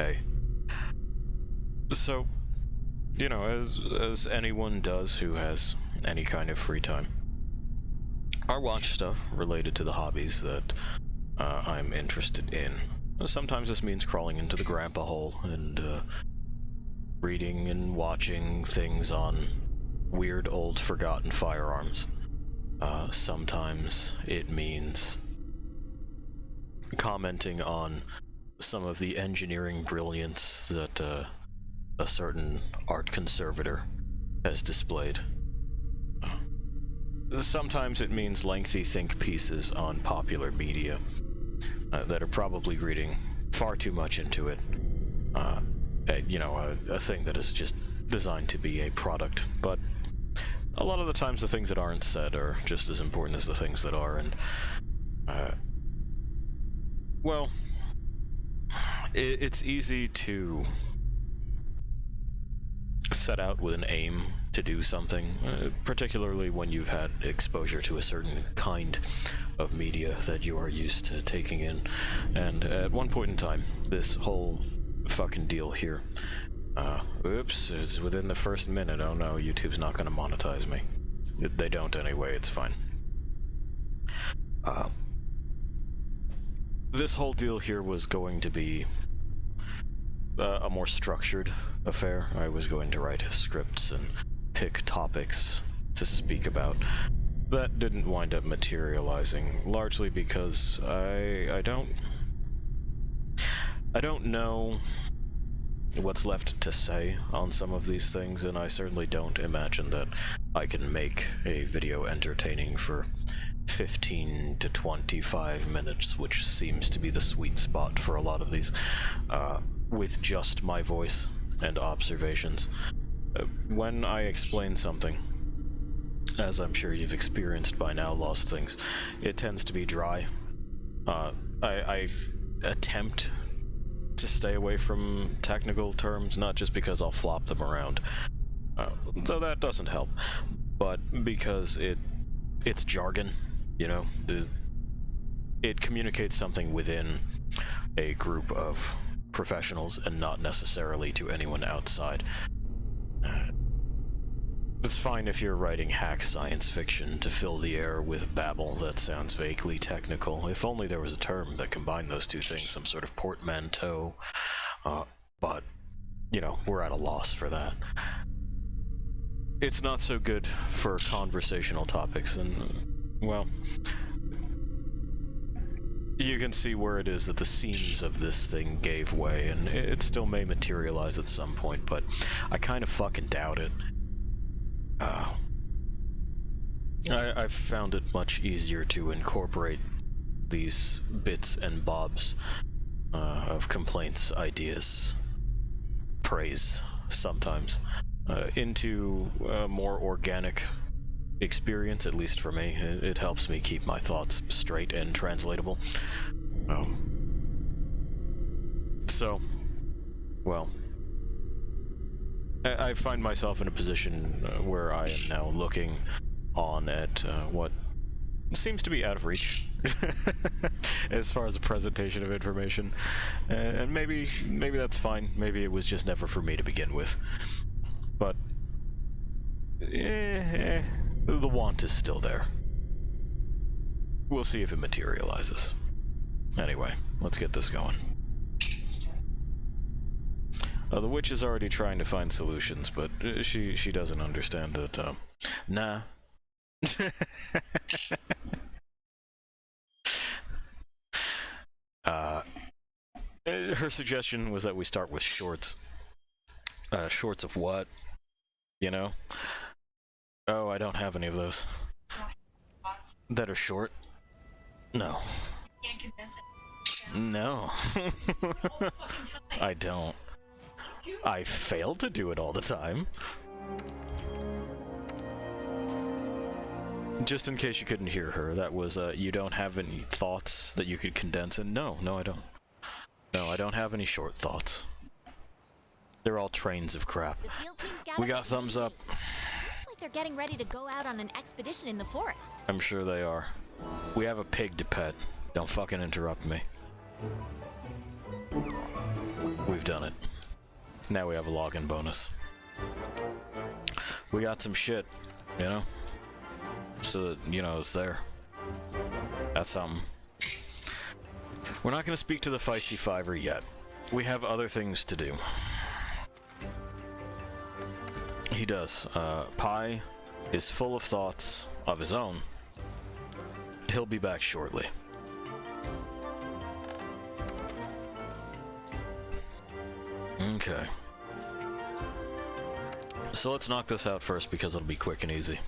hey. So, you know, as anyone does who has any kind of free time, I watch stuff related to the hobbies that I'm interested in. Sometimes this means crawling into the grandpa hole and reading and watching things on weird old forgotten firearms. Sometimes it means commenting on some of the engineering brilliance that a certain art conservator has displayed. Sometimes it means lengthy think pieces on popular media that are probably reading far too much into it. A thing that is just designed to be a product. But a lot of the times the things that aren't said are just as important as the things that are, and well, it's easy to set out with an aim to do something, particularly when you've had exposure to a certain kind of media that you are used to taking in. And at one point in time, this whole fucking deal here, oops, it's within the first minute. Oh no, YouTube's not gonna monetize me. They don't anyway, it's fine. This whole deal here was going to be a more structured affair. I was going to write scripts and pick topics to speak about. That didn't wind up materializing, largely because I don't know what's left to say on some of these things, and I certainly don't imagine that I can make a video entertaining for 15 to 25 minutes, which seems to be the sweet spot for a lot of these, with just my voice and observations. When I explain something, as I'm sure you've experienced by now, Lost Things, it tends to be dry. I attempt to stay away from technical terms, not just because I'll flop them around, though that doesn't help, but because it's jargon, you know? It communicates something within a group of professionals and not necessarily to anyone outside. It's fine if you're writing hack science fiction to fill the air with babble that sounds vaguely technical. If only there was a term that combined those two things, some sort of portmanteau. But, you know, we're at a loss for that. It's not so good for conversational topics, and, well, you can see where it is that the seams of this thing gave way, and it still may materialize at some point, but I kind of fucking doubt it. I've found it much easier to incorporate these bits and bobs of complaints, ideas, praise, sometimes, into a more organic experience, at least for me. It helps me keep my thoughts straight and translatable. So, well, I find myself in a position where I am now looking on at what seems to be out of reach as far as the presentation of information, and maybe that's fine. Maybe it was just never for me to begin with, but the want is still there. We'll see if it materializes. Anyway, let's get this going. The witch is already trying to find solutions, but she doesn't understand that, nah. Her suggestion was that we start with shorts. Shorts of what? You know? Oh, I don't have any of those. That are short? No. No. I don't. I fail to do it all the time. Just in case you couldn't hear her, that was, you don't have any thoughts that you could condense in? No, I don't. No, I don't have any short thoughts. They're all trains of crap. We got thumbs up. Looks like they're getting ready to go out on an expedition in the forest. I'm sure they are. We have a pig to pet. Don't fucking interrupt me. We've we've done it. Now we have a login bonus. We got some shit, you know? So that, you know, it's there. That's something. We're not going to speak to the Feisty Fiver yet. We have other things to do. He does. Pi is full of thoughts of his own. He'll be back shortly. Okay. So let's knock this out first because it'll be quick and easy.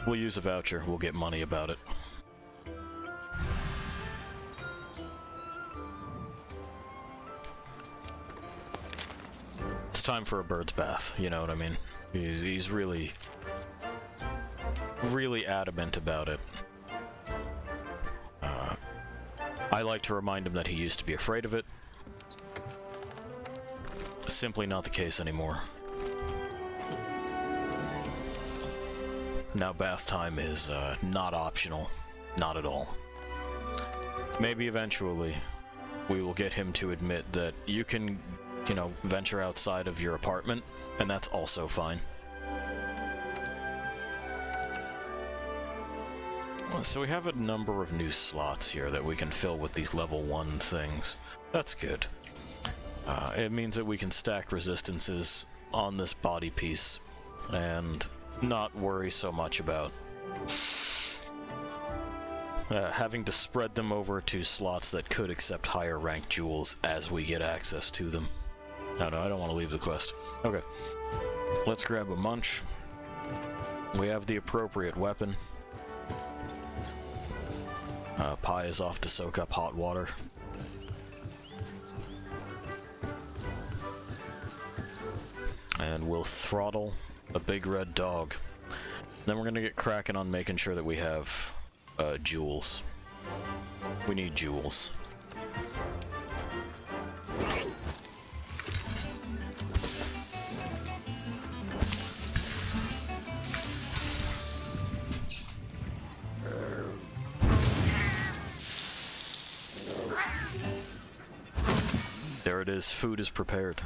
We'll use a voucher. We'll get money about it. It's time for a bird's bath, you know what I mean? He's really adamant about it. I like to remind him that he used to be afraid of it. Simply not the case anymore. Now bath time is not optional. Not at all. Maybe eventually we will get him to admit that you can, you know, venture outside of your apartment, and that's also fine. So we have a number of new slots here that we can fill with these level 1 things. That's good. It means that we can stack resistances on this body piece and not worry so much about having to spread them over to slots that could accept higher ranked jewels as we get access to them. No, I don't want to leave the quest. Okay. Let's grab a munch. We have the appropriate weapon. Pi is off to soak up hot water. And we'll throttle a big red dog. Then we're gonna get cracking on making sure that we have jewels. We need jewels. There it is, food is prepared.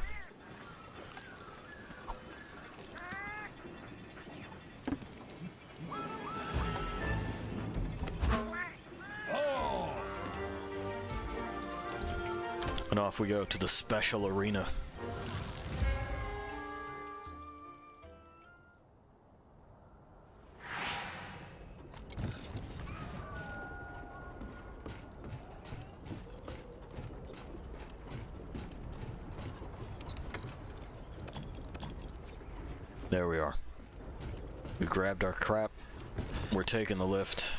And off we go to the special arena. There we are. We grabbed our crap. We're taking the lift.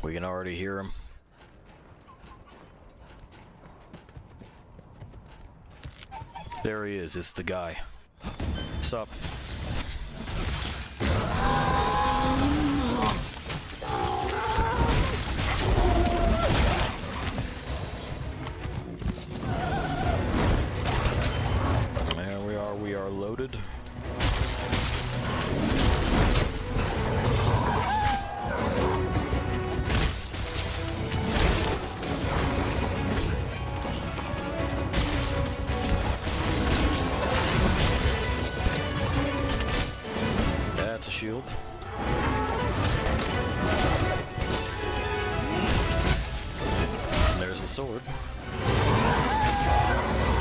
We can already hear him. There he is. It's the guy. What's up? There we are. We are loaded. That's a shield. And there's the sword.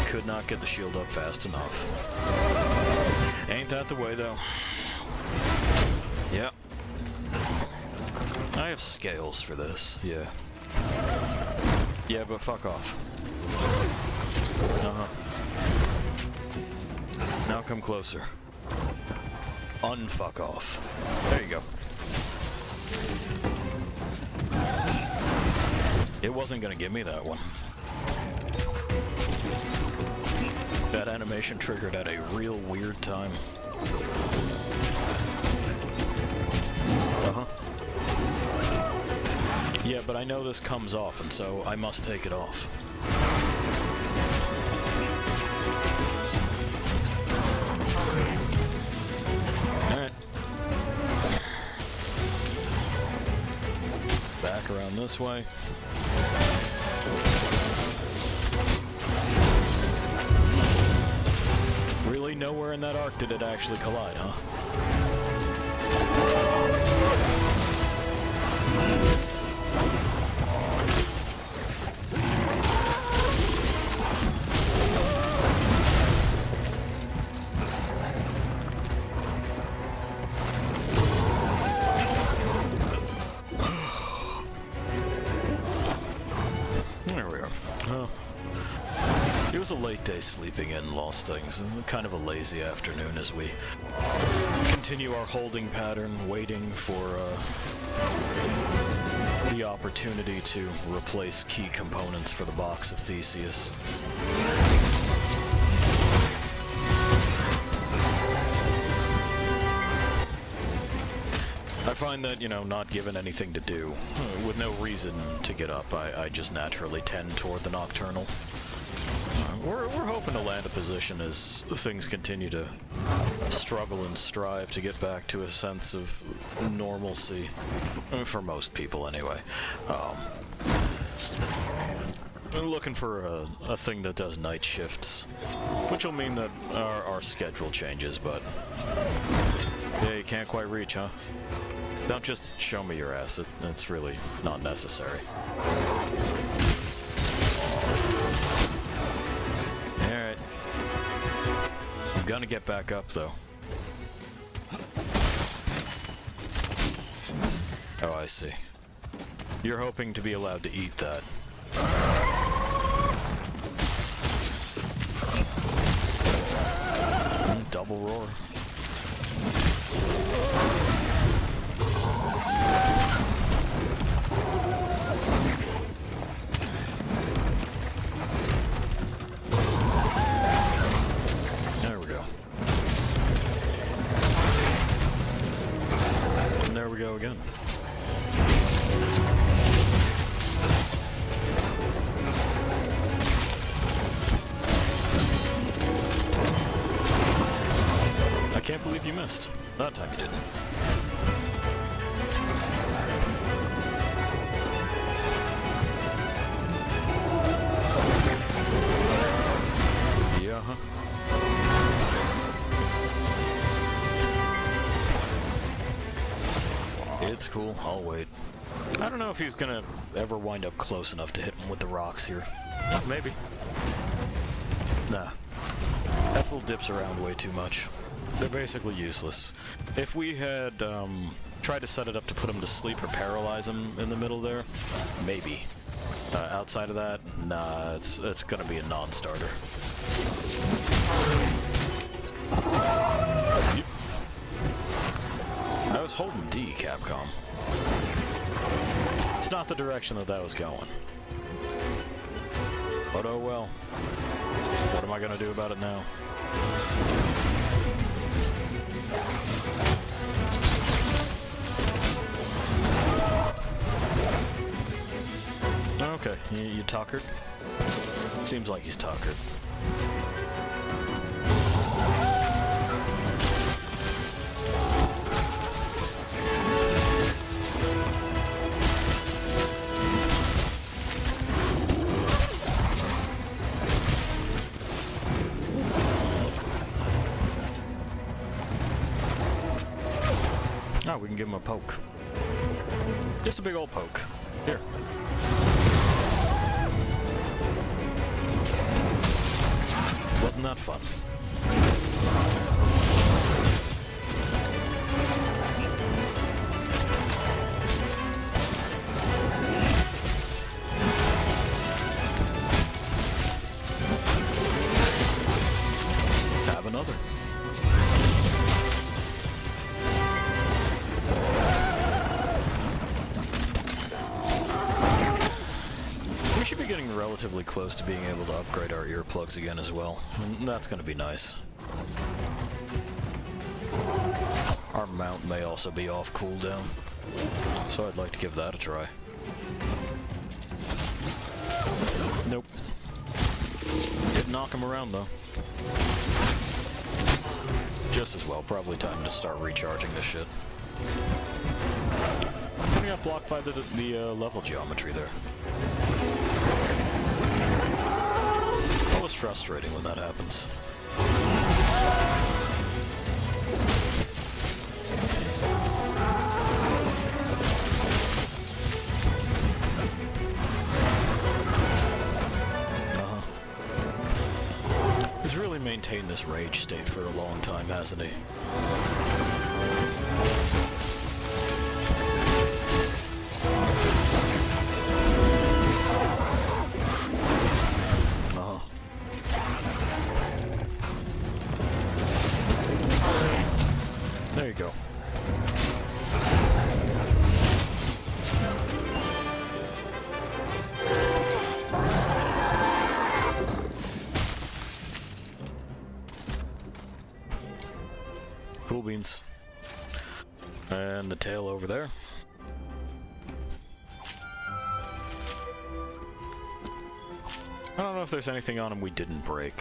Could not get the shield up fast enough. Ain't that the way, though? Yep. I have scales for this, yeah. Yeah, but fuck off. Uh-huh. Now come closer. Unfuck off. There you go. It wasn't gonna give me that one. That animation triggered at a real weird time. Uh-huh. Yeah, but I know this comes off, and so I must take it off. Alright. around this way. Really, nowhere in that arc did it actually collide, huh? There we are. Oh. It was a late day sleeping in, Lost Things, and kind of a lazy afternoon as we continue our holding pattern, waiting for the opportunity to replace key components for the box of Theseus. I find that, you know, not given anything to do, with no reason to get up, I just naturally tend toward the nocturnal. We're hoping to land a position as things continue to struggle and strive to get back to a sense of normalcy, for most people anyway. We're looking for a thing that does night shifts, which will mean that our schedule changes, but yeah, you can't quite reach, huh? Don't just show me your ass, it's really not necessary. Alright. I'm gonna get back up, though. Oh, I see. You're hoping to be allowed to eat that. Double roar. There we go. And there we go again. I can't believe you missed. That time you didn't. Yeah, huh? It's cool, I'll wait. I don't know if he's gonna ever wind up close enough to hit him with the rocks here. Maybe. Nah. That fool dips around way too much. They're basically useless. If we had tried to set it up to put him to sleep or paralyze him in the middle there, maybe. Outside of that, nah, it's gonna be a non-starter. I was holding D, Capcom. It's not the direction that was going. But oh well. What am I gonna do about it now? Okay, you tuckered? Seems like he's tuckered. Oh, we can give him a poke. Just a big old poke. Here. Wasn't that fun? Have another. We should be getting relatively close to being able to upgrade our earplugs again as well. And that's going to be nice. Our mount may also be off cooldown, so I'd like to give that a try. Nope. Did knock him around though. Just as well, probably time to start recharging this shit. I got blocked by the level geometry there. Always frustrating when that happens. He's really maintained this rage state for a long time, hasn't he? There you go. Cool beans. And the tail over there. I don't know if there's anything on him we didn't break.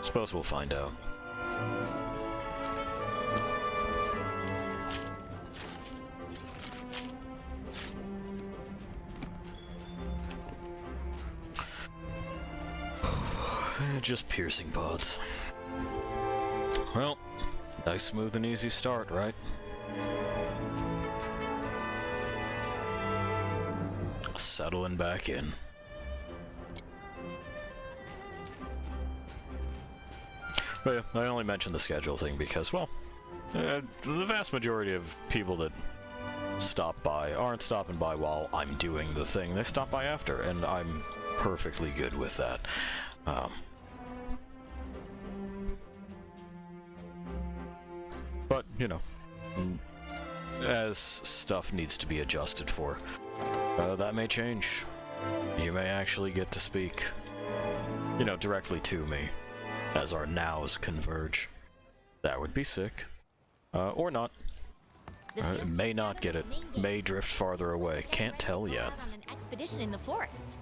Suppose we'll find out. Just piercing pods. Well, nice, smooth, and easy start, right? Settling back in. But yeah, I only mentioned the schedule thing because, well, the vast majority of people that stop by aren't stopping by while I'm doing the thing. They stop by after, and I'm perfectly good with that. But, you know, as stuff needs to be adjusted for, that may change. You may actually get to speak, you know, directly to me, as our nows converge. That would be sick. Or not. May not get it. May drift farther away. Can't tell yet. On an expedition in the forest.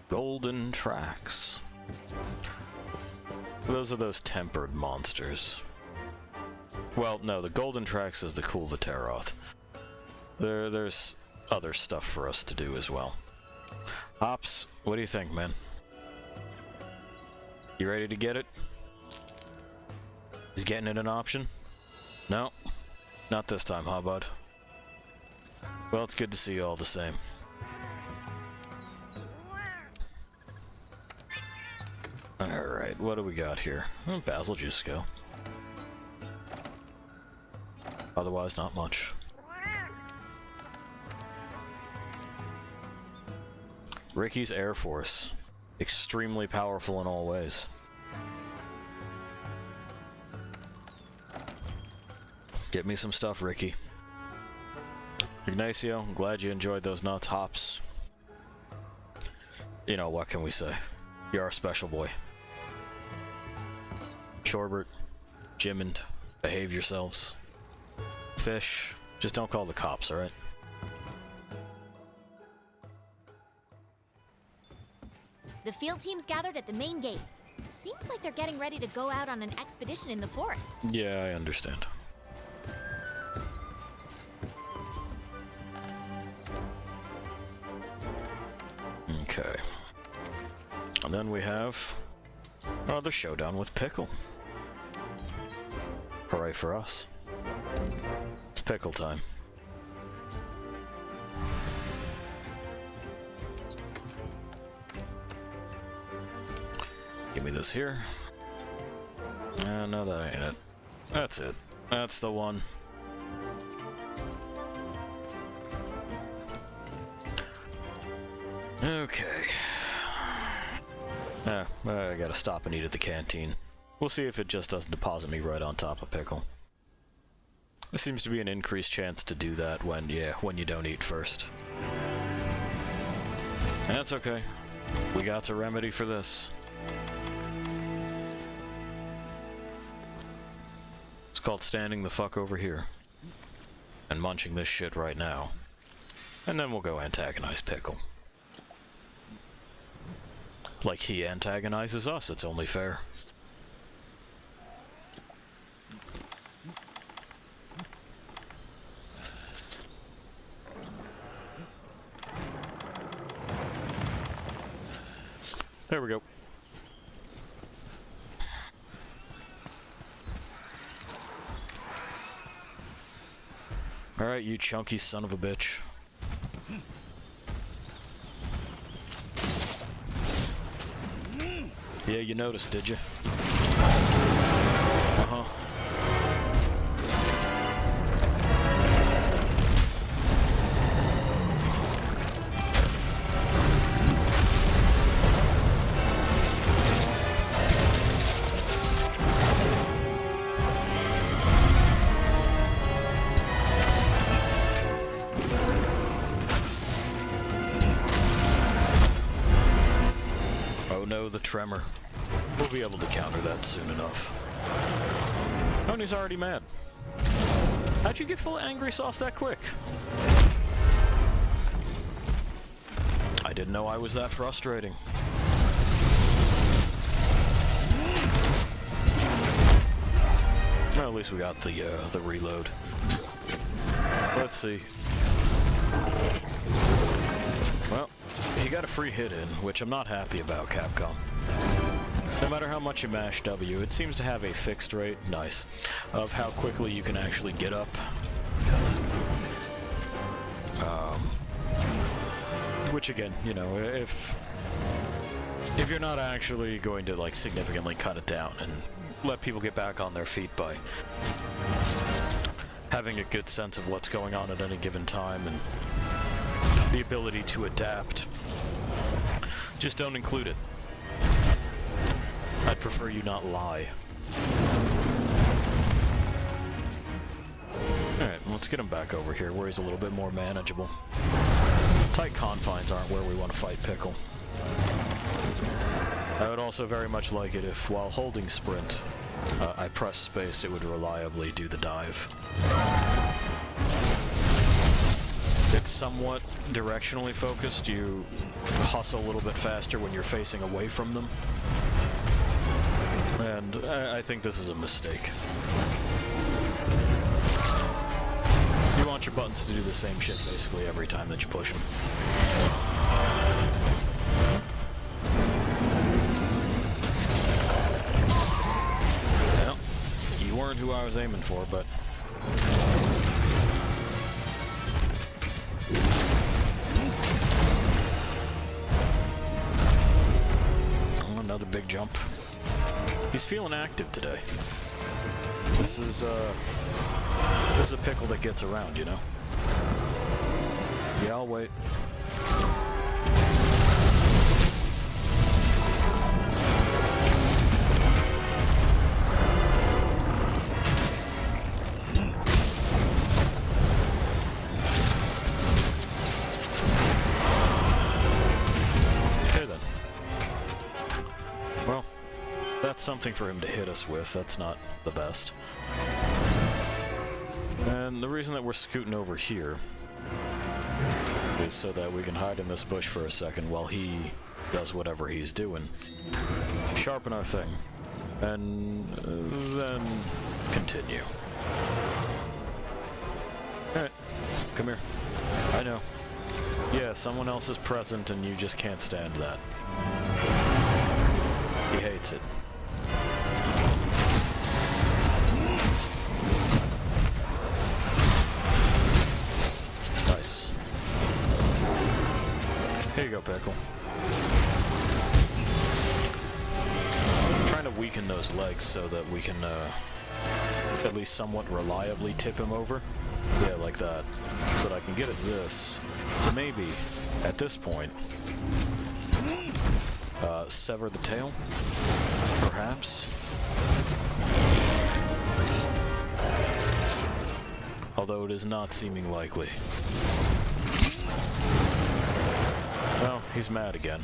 Golden tracks. Those are those tempered monsters. Well, no, the golden tracks is the cool Viteroth. There's other stuff for us to do as well. Hops, what do you think, man? You ready to get it? Is getting it an option? No? Not this time, huh, bud? Well, it's good to see you all the same. Alright, what do we got here? Oh, Basil Juice go. Otherwise, not much. Ricky's Air Force. Extremely powerful in all ways. Get me some stuff, Ricky. Ignacio, I'm glad you enjoyed those nuts, Hops. You know, what can we say? You're our special boy. Shorbert, Jimmond, behave yourselves. Fish, just don't call the cops, alright? The field team's gathered at the main gate. Seems like they're getting ready to go out on an expedition in the forest. Yeah, I understand. Okay. And then we have the showdown with Pickle. Hooray for us. It's pickle time. Give me this here. No, that ain't it. That's it. That's the one. Okay. I gotta stop and eat at the canteen. We'll see if it just doesn't deposit me right on top of Pickle. There seems to be an increased chance to do that when you don't eat first. That's okay. We got a remedy for this. It's called standing the fuck over here. And munching this shit right now. And then we'll go antagonize Pickle. Like he antagonizes us, it's only fair. There we go. Alright, you chunky son of a bitch. Yeah, you noticed, did you? Uh-huh. Oh no, the tremor. We'll be able to counter that soon enough. Oh, and he's already mad. How'd you get full of angry sauce that quick? I didn't know I was that frustrating. Well, at least we got the reload. Let's see. Well, he got a free hit in, which I'm not happy about, Capcom. No matter how much you mash W, it seems to have a fixed rate, nice, of how quickly you can actually get up. Which again, you know, if you're not actually going to like significantly cut it down and let people get back on their feet by having a good sense of what's going on at any given time and the ability to adapt, just don't include it. I'd prefer you not lie. Alright, let's get him back over here where he's a little bit more manageable. Tight confines aren't where we want to fight Pickle. I would also very much like it if, while holding sprint, I press space, it would reliably do the dive. It's somewhat directionally focused. You hustle a little bit faster when you're facing away from them. And I think this is a mistake. You want your buttons to do the same shit basically every time that you push them. Well, you weren't who I was aiming for, but... Oh, another big jump. He's feeling active today. This is a Pickle that gets around, you know? Yeah, I'll wait. Okay then. Well, that's something for him to hit us with. That's not the best. And the reason that we're scooting over here is so that we can hide in this bush for a second while he does whatever he's doing. Sharpen our thing. And then continue. Alright, come here. I know. Yeah, someone else is present and you just can't stand that. He hates it. Nice. Here you go, Pickle. I'm trying to weaken those legs so that we can at least somewhat reliably tip him over. Yeah, like that. So that I can get at this to maybe, at this point, sever the tail, perhaps. Although it is not seeming likely. Well, he's mad again.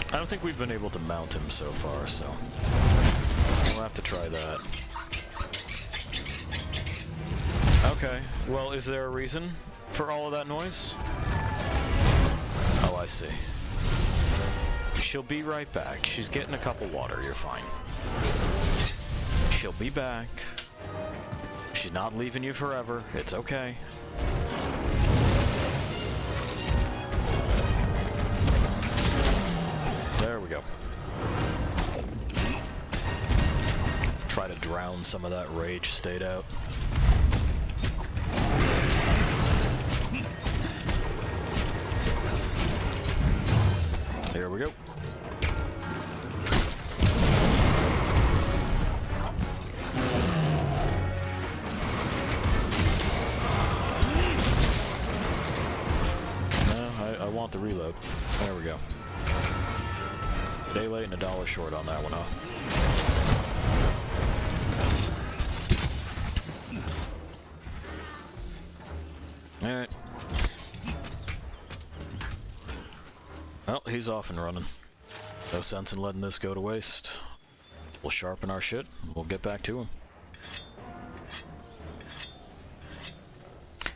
I don't think we've been able to mount him so far, so we'll have to try that. Okay, well, is there a reason for all of that noise? Oh, I see. She'll be right back. She's getting a cup of water. You're fine. She'll be back. She's not leaving you forever. It's okay. drown some of that rage state out. There we go. No, I want the reload. There we go. Day late and $1 short on that one, huh? Alright. Well, he's off and running. No sense in letting this go to waste. We'll sharpen our shit, and we'll get back to him.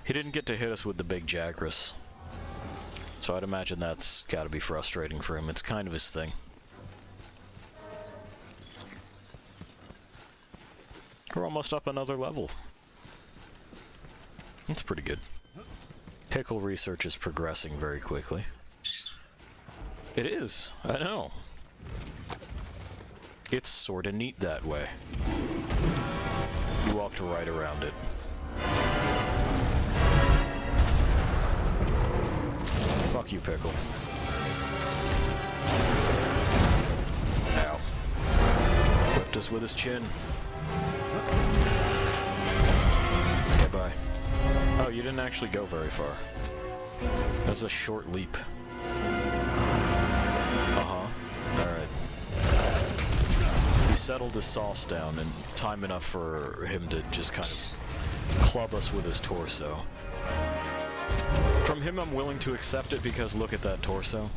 He didn't get to hit us with the big Jagras, so I'd imagine that's gotta be frustrating for him. It's kind of his thing. We're almost up another level. That's pretty good. Pickle research is progressing very quickly. It is, I know. It's sorta neat that way. You walked right around it. Fuck you, Pickle. Ow. Whipped us with his chin. Okay, bye. Oh, you didn't actually go very far. That's a short leap. Alright. He settled his sauce down in time enough for him to just kind of club us with his torso. From him, I'm willing to accept it because look at that torso.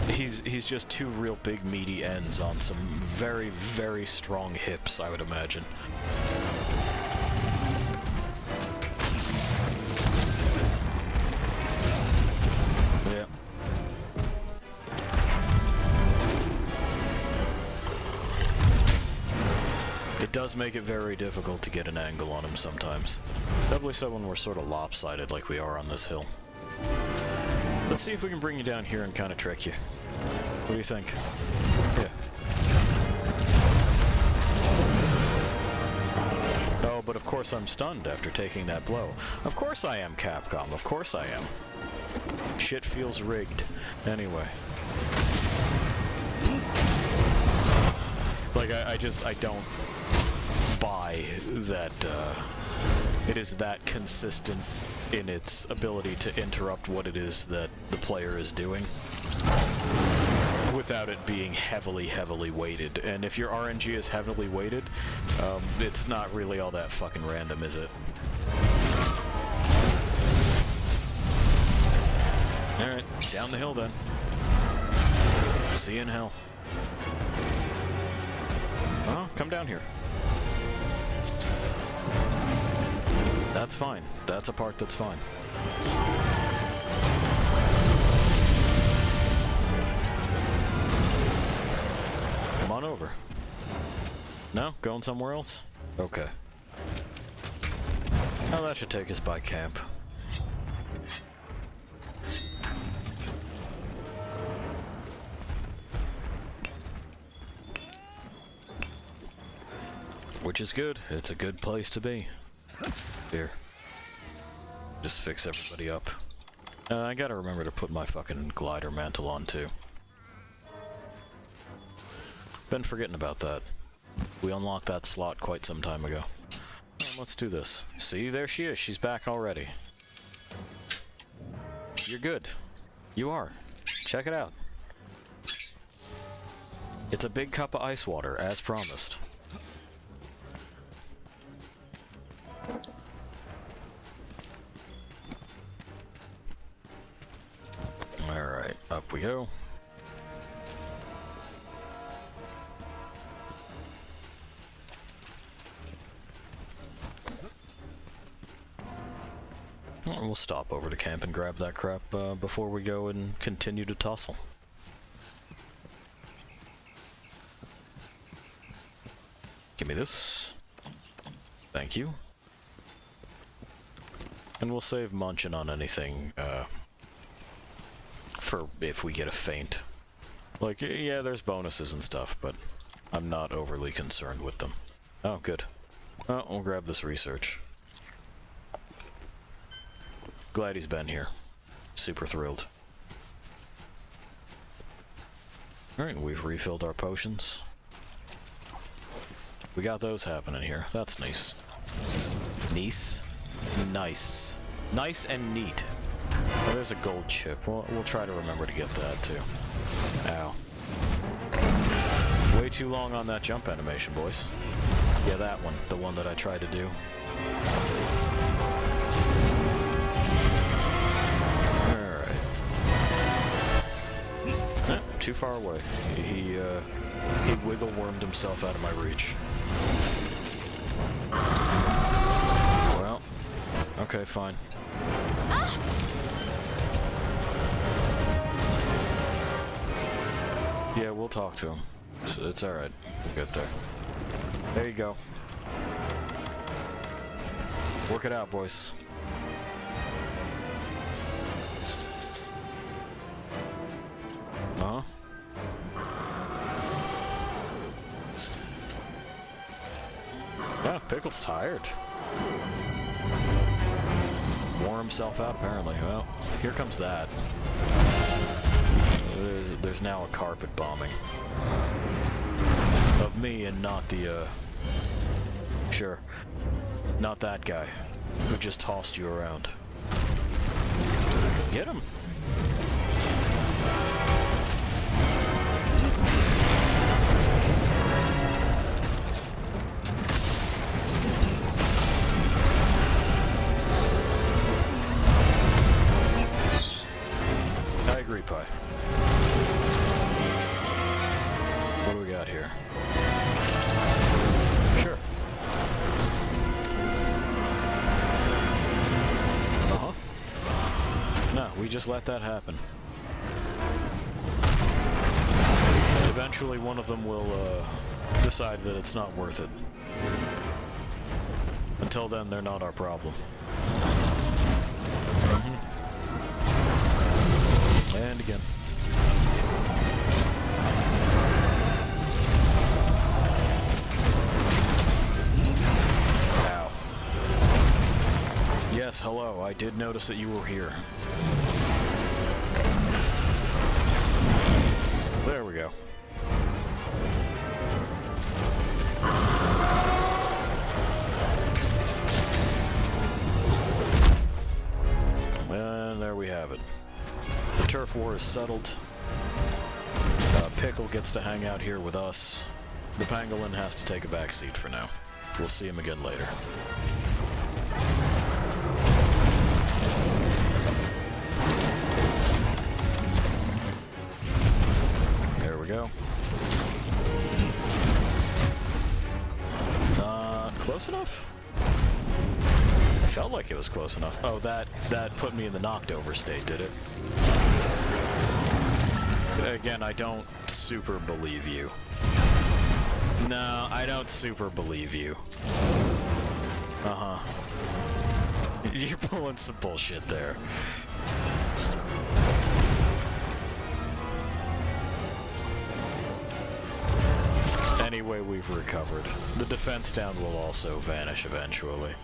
He's just two real big meaty ends on some very, very strong hips, I would imagine. Yeah. It does make it very difficult to get an angle on him sometimes. Doubly so when we're sort of lopsided like we are on this hill. Let's see if we can bring you down here and kind of trick you. What do you think? Yeah. Oh, but of course I'm stunned after taking that blow. Of course I am, Capcom. Of course I am. Shit feels rigged. Anyway. Like, I don't buy that, it is that consistent in its ability to interrupt what it is that the player is doing without it being heavily weighted. And if your RNG is heavily weighted, it's not really all that fucking random, is it? Alright, down the hill then. See you in hell. Oh, come down here. That's fine. That's a part that's fine. Come on over. No? Going somewhere else? Okay. Now that should take us by camp. Which is good. It's a good place to be. Here. Just fix everybody up. I gotta remember to put my fucking glider mantle on too. Been forgetting about that. We unlocked that slot quite some time ago. Let's do this. See, there she is. She's back already. You're good. You are. Check it out. It's a big cup of ice water, as promised. Alright, up we go. We'll stop over to camp and grab that crap before we go and continue to tussle. Give me this. Thank you. And we'll save munching on anything, for if we get a feint. Like, yeah, there's bonuses and stuff, but I'm not overly concerned with them. Oh, good. Oh, we'll grab this research. Glad he's been here. Super thrilled. Alright, we've refilled our potions. We got those happening here. That's nice. Nice? Nice. Nice and neat. Oh, there's a gold chip. We'll try to remember to get that, too. Ow. Way too long on that jump animation, boys. Yeah, that one. The one that I tried to do. Alright. Too far away. He wiggle wormed himself out of my reach. Well, okay, fine. Yeah, we'll talk to him. It's alright. We'll get there. There you go. Work it out, boys. Uh-huh. Yeah, Pickle's tired. Wore himself out, apparently. Well, here comes that. There's now a carpet bombing. Of me and not the, Sure. Not that guy who just tossed you around. Get him! I agree, Pi. What do we got here? Sure. Uh-huh. No, we just let that happen. Eventually one of them will, decide that it's not worth it. Until then, they're not our problem. And again. Ow. Yes, hello. I did notice that you were here. There we go. And there we have it. The turf war is settled. Pickle gets to hang out here with us. The pangolin has to take a back seat for now. We'll see him again later. There we go. Close enough? I felt like it was close enough. Oh, that put me in the knocked over state, did it? Again, I don't super believe you. No, I don't super believe you. Uh-huh. You're pulling some bullshit there. Anyway, we've recovered. The defense down will also vanish eventually.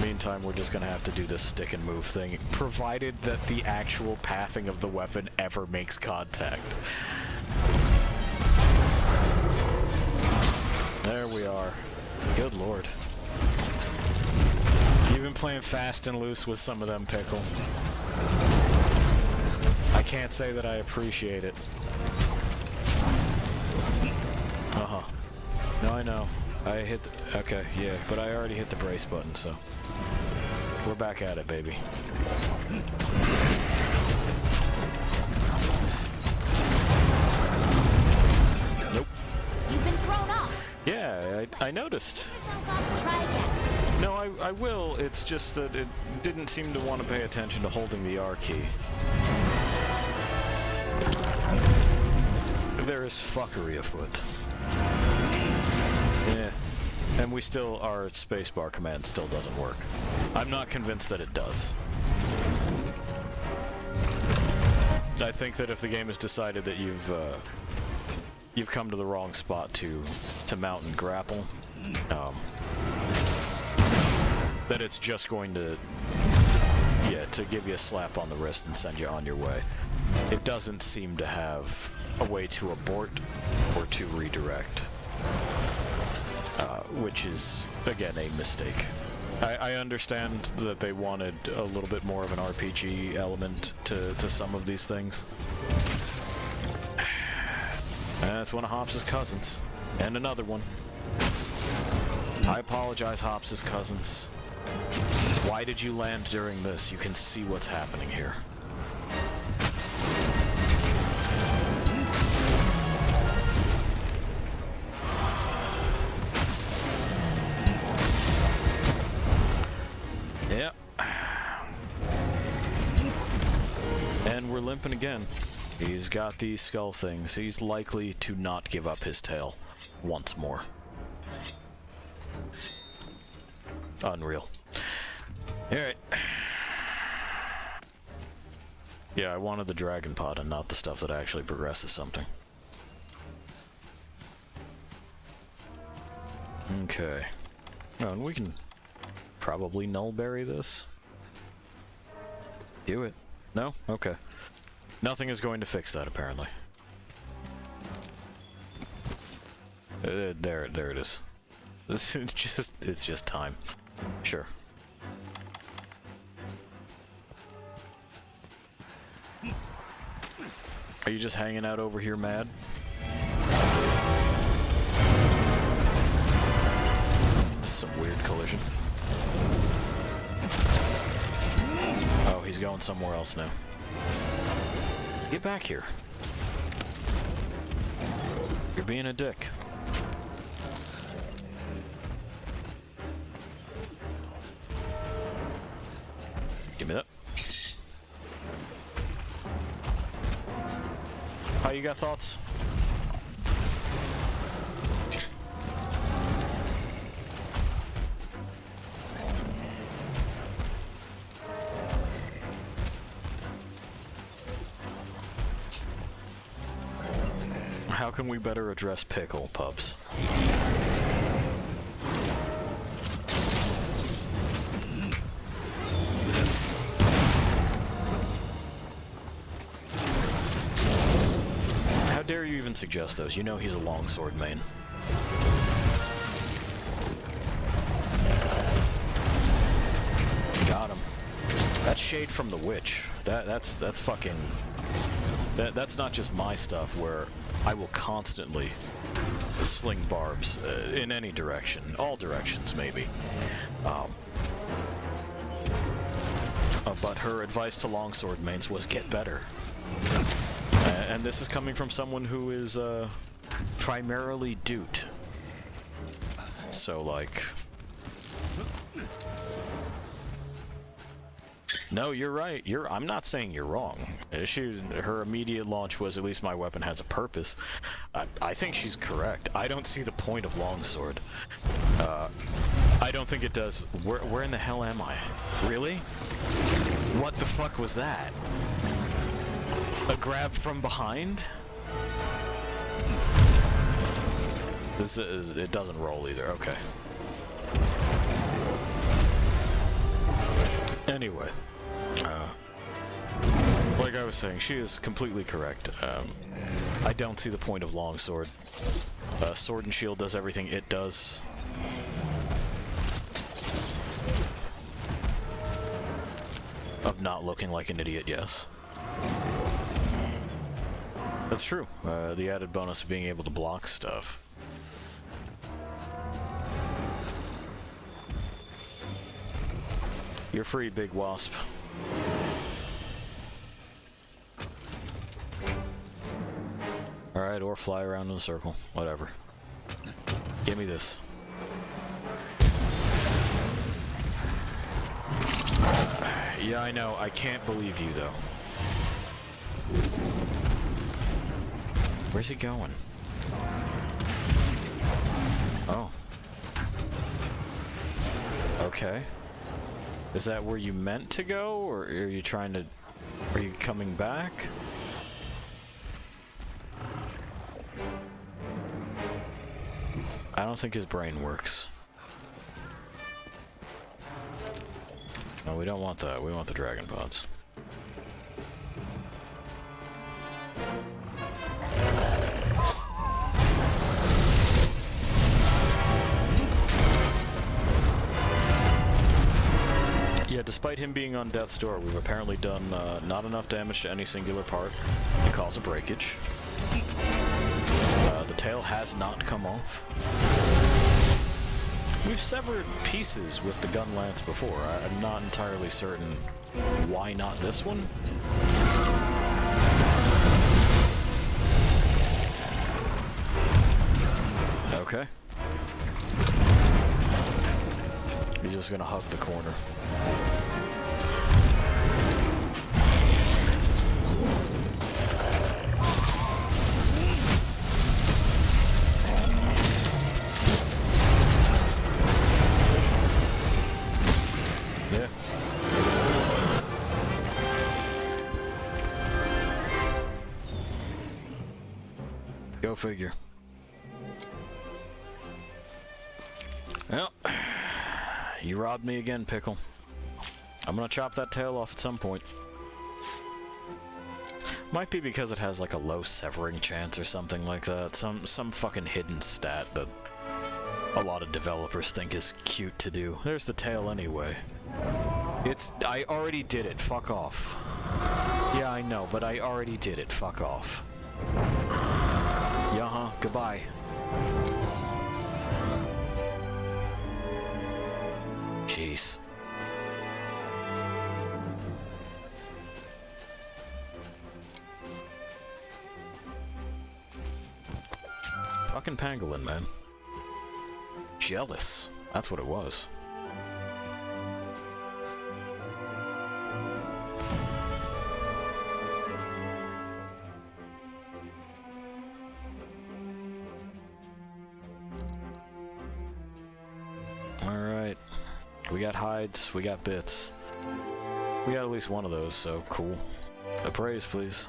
Meantime, we're just gonna have to do this stick and move thing, provided that the actual pathing of the weapon ever makes contact. There we are. Good lord. You've been playing fast and loose with some of them, Pickle. I can't say that I appreciate it. Uh-huh. No, I know. I hit the, okay, yeah, but I already hit the brace button, so we're back at it, baby. Nope. You've been thrown off. Yeah, I noticed. Try again. No, I will. It's just that it didn't seem to want to pay attention to holding the R key. There is fuckery afoot. Yeah. And we still, our spacebar command still doesn't work. I'm not convinced that it does. I think that if the game has decided that you've come to the wrong spot to mount and grapple, that it's just going to, to give you a slap on the wrist and send you on your way. It doesn't seem to have a way to abort or to redirect, which is, again, a mistake. I understand that they wanted a little bit more of an RPG element to some of these things. That's one of Hobbs' cousins. And another one. I apologize, Hobbs' cousins. Why did you land during this? You can see what's happening here. Yep. And we're limping again. He's got these skull things. He's likely to not give up his tail once more. Unreal. Alright. Yeah, I wanted the dragon pod and not the stuff that actually progresses something. Okay. Oh, and we can probably nullberry this. Do it. No? Okay. Nothing is going to fix that, apparently. There it is. It's just time. Sure. Are you just hanging out over here mad? This is some weird collision. Oh, he's going somewhere else now. Get back here. You're being a dick. Give me that. How you got thoughts? How can we better address pickle, pups? How dare you even suggest those? You know he's a longsword main. Got him. That's shade from the witch. That's fucking... That's not just my stuff where I will constantly sling barbs in any direction. All directions, maybe. But her advice to longsword mains was get better. And this is coming from someone who is primarily Doot. So, like... No, you're right. I'm not saying you're wrong. Her immediate launch was, at least my weapon has a purpose. I think she's correct. I don't see the point of longsword. I don't think it does. Where in the hell am I? Really? What the fuck was that? A grab from behind? It doesn't roll either. Okay. Anyway. Like I was saying, she is completely correct. I don't see the point of longsword. Sword and shield does everything it does. Of not looking like an idiot, yes. That's true. The added bonus of being able to block stuff. You're free, big wasp. Alright, or fly around in a circle. Whatever. Give me this. Yeah, I know. I can't believe you, though. Where's he going? Oh. Okay. Is that where you meant to go, or are you trying to... Are you coming back? I don't think his brain works. No, we don't want that. We want the dragon pods. Yeah, despite him being on death's door, we've apparently done not enough damage to any singular part to cause a breakage. The tail has not come off. We've severed pieces with the gun lance before. I'm not entirely certain why not this one. Okay. He's just gonna hug the corner. Yeah. Go figure. Well, you robbed me again, Pickle. I'm gonna chop that tail off at some point. Might be because it has like a low severing chance or something like that. Some fucking hidden stat that a lot of developers think is cute to do. There's the tail anyway. I already did it. Fuck off. Yeah, I know, but I already did it. Fuck off. Yeah, goodbye. Jeez. Fucking pangolin, man. Jealous. That's what it was. Alright. We got hides, we got bits. We got at least one of those, so cool. Appraise, please.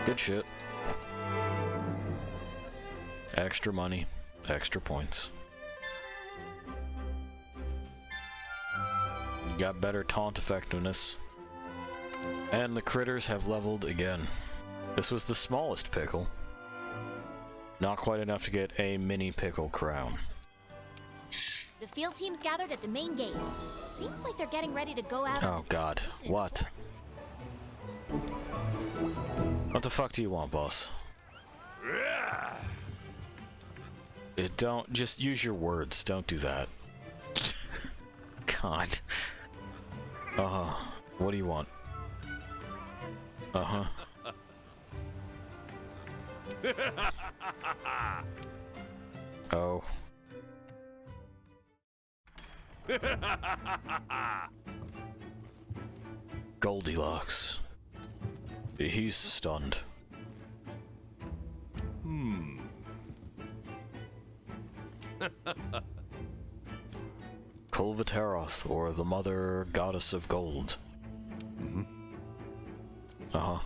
Good shit. Extra money, extra points. Got better taunt effectiveness. And the critters have leveled again. This was the smallest pickle. Not quite enough to get a mini pickle crown. The field team's gathered at the main gate. Seems like they're getting ready to go out. Oh god, what? What the fuck do you want, boss? Don't, just use your words, don't do that. God. Uh-huh. What do you want? Uh-huh. Oh. Goldilocks. He's stunned. Kulvateroth, or the Mother Goddess of Gold. Uh-huh.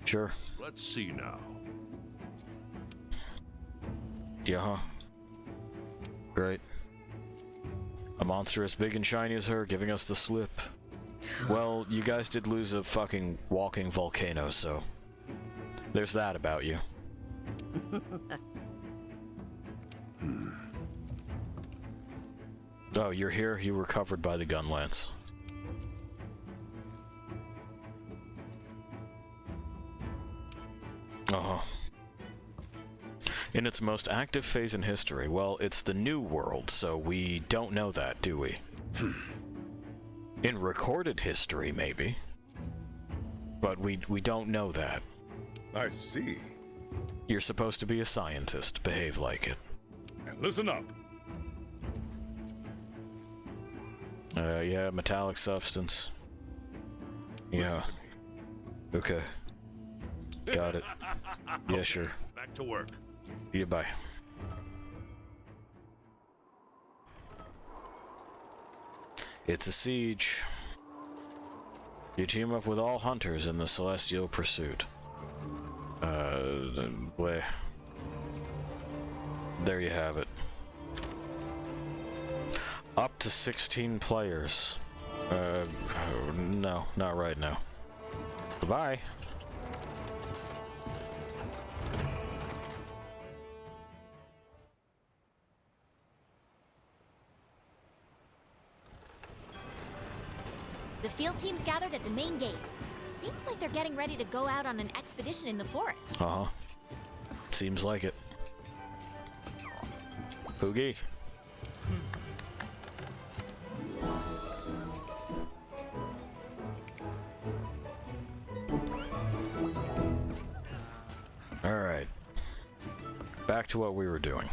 Sure. Let's see now. Yeah, huh? Great. A monster as big and shiny as her giving us the slip. Well, you guys did lose a fucking walking volcano, so there's that about you. Oh, you're here? You were covered by the gun lance. Uh-huh. In its most active phase in history, well, it's the New World, so we don't know that, do we? In recorded history, maybe. But we don't know that. I see. You're supposed to be a scientist. Behave like it. And listen up. Yeah, metallic substance. Yeah. Okay. Got it. Yeah, Okay, sure. Back to work. Yeah, bye. It's a siege. You team up with all hunters in the celestial pursuit. Bleh. there you have it. Up to 16 players. No, not right now. Goodbye. The field team's gathered at the main gate. Seems like they're getting ready to go out on an expedition in the forest. Uh-huh. Seems like it. Poogie. Alright. Back to what we were doing.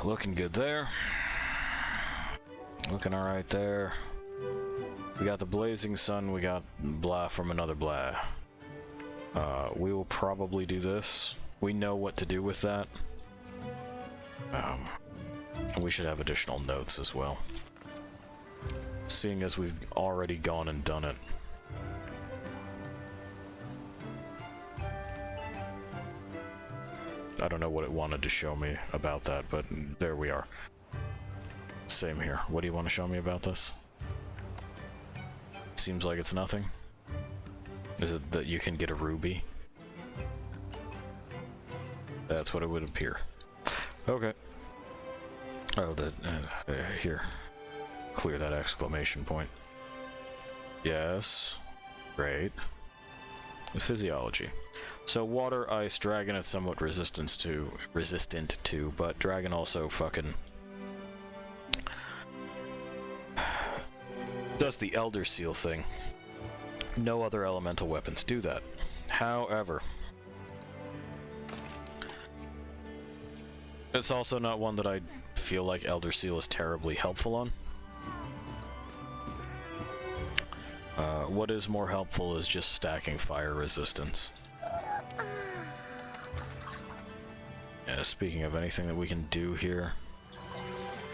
Looking good there. Looking alright there. We got the blazing sun, we got blah from another blah. We will probably do this. We know what to do with that. And we should have additional notes as well. Seeing as we've already gone and done it. I don't know what it wanted to show me about that, but there we are. Same here. What do you want to show me about this? Seems like it's nothing. Is it that you can get a ruby? That's what it would appear. Okay. Oh, here. Clear that exclamation point. Yes. Great. The physiology. So water, ice, dragon it's somewhat resistant to, but dragon also fucking does the Elder Seal thing. No other elemental weapons do that. However, it's also not one that I feel like Elder Seal is terribly helpful on. What is more helpful is just stacking fire resistance. Yeah, speaking of anything that we can do here.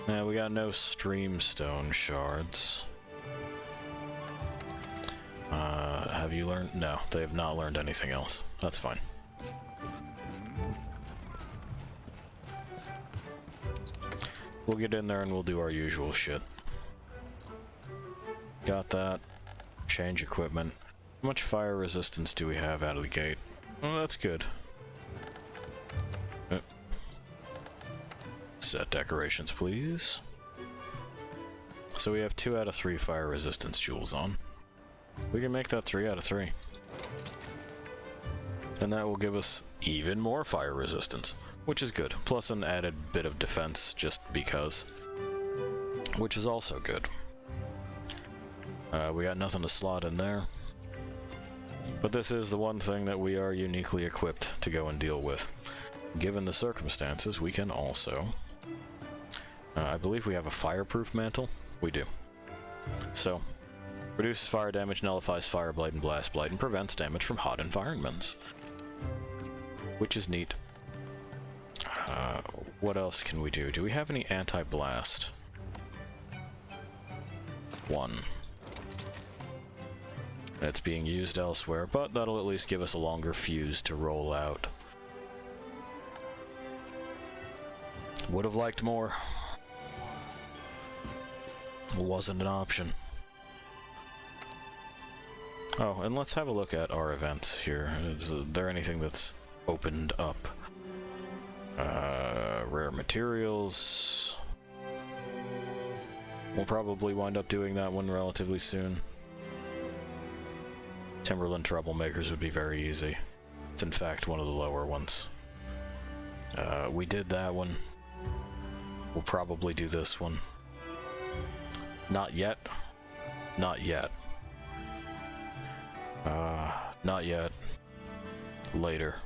Yeah, we got no streamstone shards. Have you learned? No, they have not learned anything else. That's fine. We'll get in there and we'll do our usual shit. Got that. Change equipment. How much fire resistance do we have out of the gate? Oh, that's good. Set decorations, please. So we have 2 out of 3 fire resistance jewels on. We can make that 3 out of 3. And that will give us even more fire resistance, which is good. Plus an added bit of defense just because, which is also good. We got nothing to slot in there. But this is the one thing that we are uniquely equipped to go and deal with. Given the circumstances, we can also... I believe we have a fireproof mantle. We do. So, reduces fire damage, nullifies fire, blight, and blast blight, and prevents damage from hot environments. Which is neat. What else can we do? Do we have any anti-blast? 1. It's being used elsewhere, but that'll at least give us a longer fuse to roll out. Would have liked more. Wasn't an option. Oh, and let's have a look at our events here. Is there anything that's opened up? Rare materials. We'll probably wind up doing that one relatively soon. Timberland Troublemakers would be very easy. It's in fact one of the lower ones. We did that one. We'll probably do this one. Not yet. Not yet. Not yet. Later.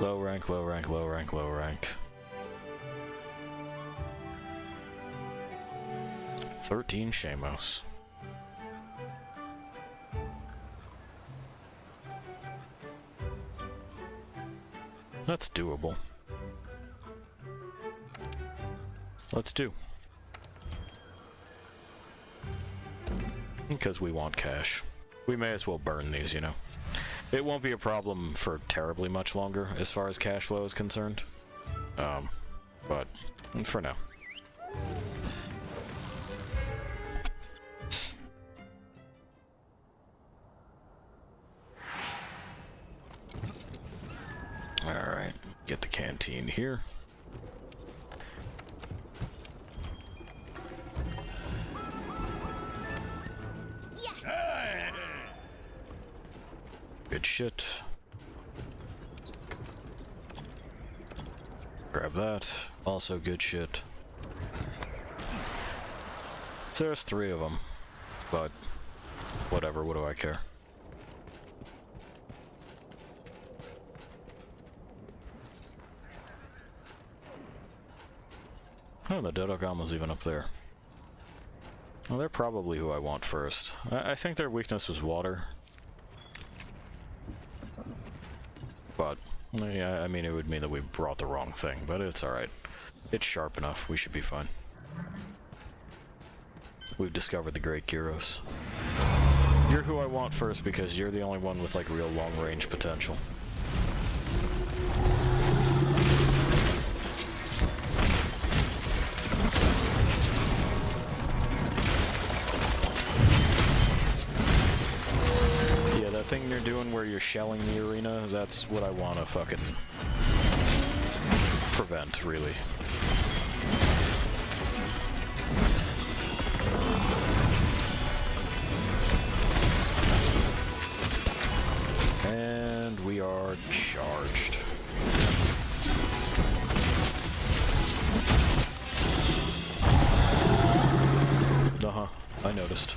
Low rank, low rank, low rank, low rank. 13 Shamos. That's doable. Let's do. Because we want cash. we may as well burn these, you know. It won't be a problem for terribly much longer as far as cash flow is concerned. But for now. Alright, get the canteen here. Yes! Good shit. Grab that. Also good shit. So there's 3 of them. But whatever, what do I care? Oh, the Dodogama's even up there. Well, they're probably who I want first. I think their weakness was water. But, yeah, I mean, it would mean that we brought the wrong thing, but it's alright. It's sharp enough, we should be fine. We've discovered the Great Gyros. You're who I want first because you're the only one with, like, real long-range potential. Thing you're doing where you're shelling the arena, that's what I want to fucking prevent, really. And we are charged. Uh-huh, I noticed.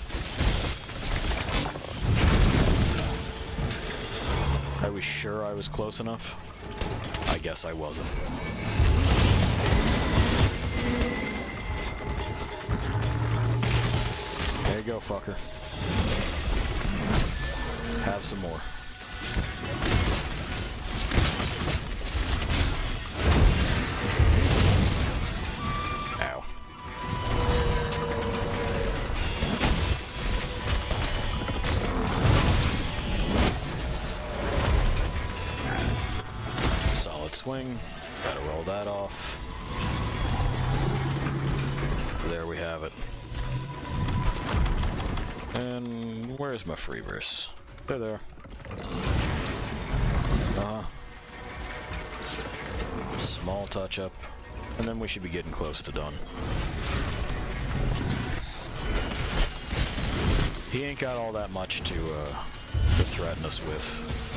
I was sure I was close enough. I guess I wasn't. There you go, fucker. Have some more. Ow. Swing. Gotta roll that off. There we have it. And where's my free verse? They're there. Small touch up, and then we should be getting close to done. He ain't got all that much to threaten us with.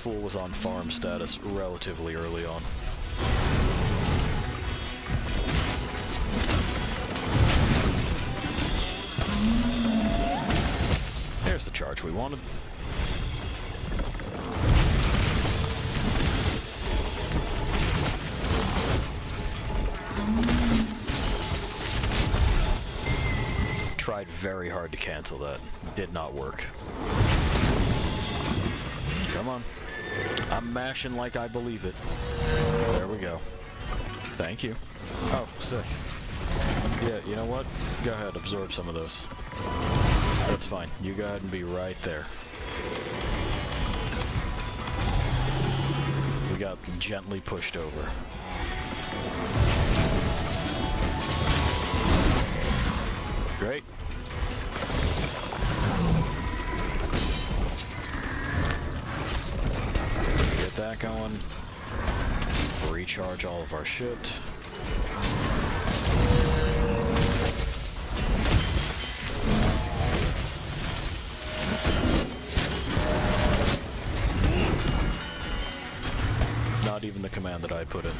Fool was on farm status relatively early on. There's the charge we wanted. Tried very hard to cancel that. Did not work. Come on. I'm mashing like I believe it. There we go. Thank you. Oh, sick. Yeah, you know what? Go ahead, absorb some of those. That's fine. You go ahead and be right there. We got gently pushed over. Great. That going. Recharge all of our shit. Not even the command that I put in.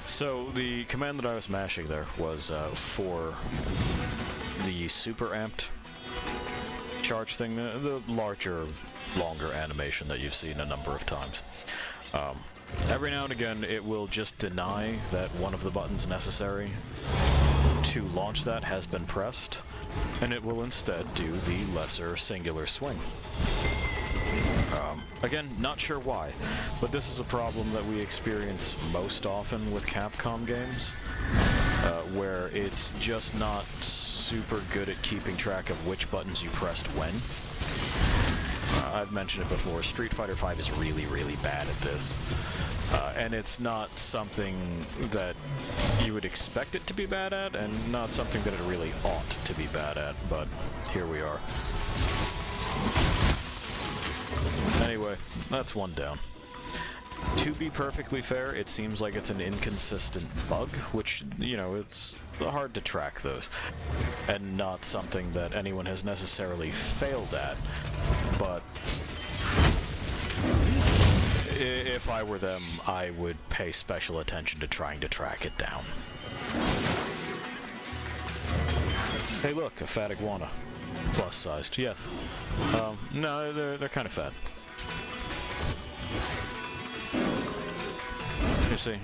So the command that I was mashing there was for the super amped charge thing, the larger, longer animation that you've seen a number of times. Every now and again, it will just deny that one of the buttons necessary to launch that has been pressed, and it will instead do the lesser singular swing. Again, not sure why, but this is a problem that we experience most often with Capcom games, where it's just not super good at keeping track of which buttons you pressed when. I've mentioned it before, Street Fighter V is really, really bad at this. And it's not something that you would expect it to be bad at, and not something that it really ought to be bad at, but here we are. Anyway, that's one down. To be perfectly fair, it seems like it's an inconsistent bug, which, you know, it's hard to track those, and not something that anyone has necessarily failed at, but if I were them, I would pay special attention to trying to track it down. Hey look, a fat iguana. Plus-sized, yes. No, they're kind of fat. You see,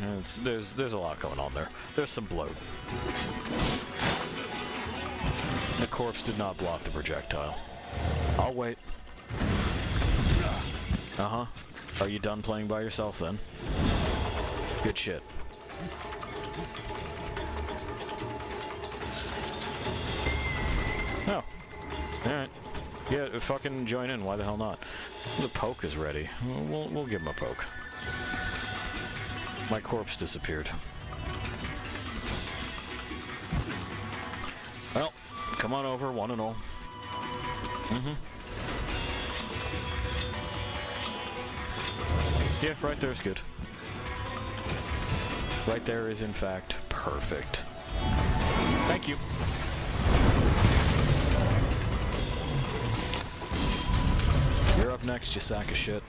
there's a lot going on there. There's some bloat. The corpse did not block the projectile. I'll wait. Uh-huh. Are you done playing by yourself then? Good shit. Oh. Alright. Yeah, fucking join in, why the hell not? The poke is ready. We'll give him a poke. My corpse disappeared. Well, come on over, one and all. Yeah, right there is good. Right there is, in fact, perfect. Thank you. You're up next, you sack of shit.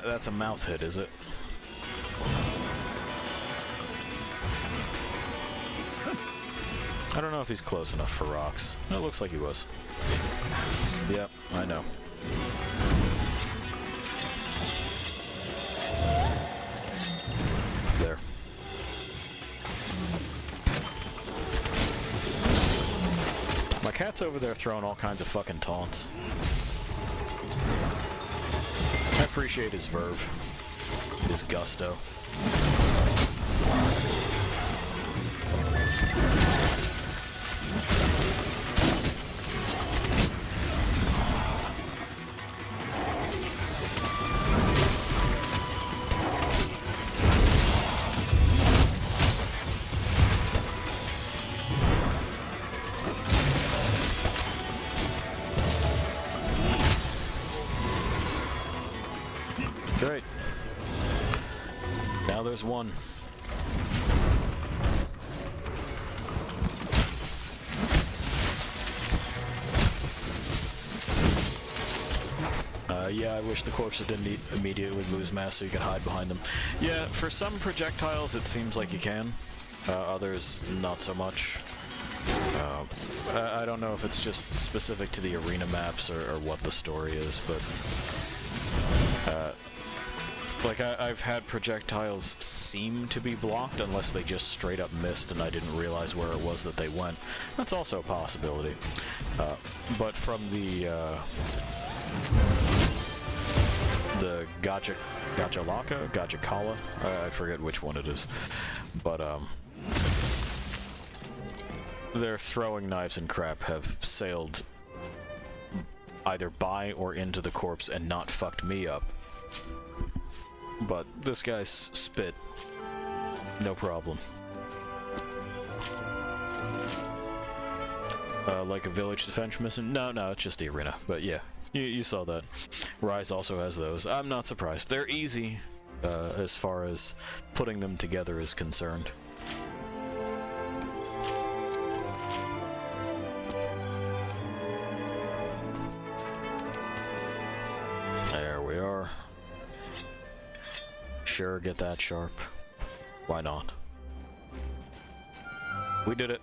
That's a mouth hit, is it? I don't know if he's close enough for rocks. It looks like he was. Yep, I know. There. My cat's over there throwing all kinds of fucking taunts. I appreciate his verve, his gusto. Great. Now there's one. Yeah, I wish the corpses didn't immediately lose mass so you could hide behind them. Yeah, for some projectiles it seems like you can. Others, not so much. I don't know if it's just specific to the arena maps or what the story is, but... like, I've had projectiles seem to be blocked unless they just straight up missed and I didn't realize where it was that they went. That's also a possibility. But from the Gachakala, I forget which one it is. But, their throwing knives and crap have sailed either by or into the corpse and not fucked me up. But this guy's spit, no problem. Like a village defense mission? No, it's just the arena. But yeah, you saw that. Rise also has those. I'm not surprised. They're easy, as far as putting them together is concerned. There we are. Sure, get that sharp. Why not? We did it.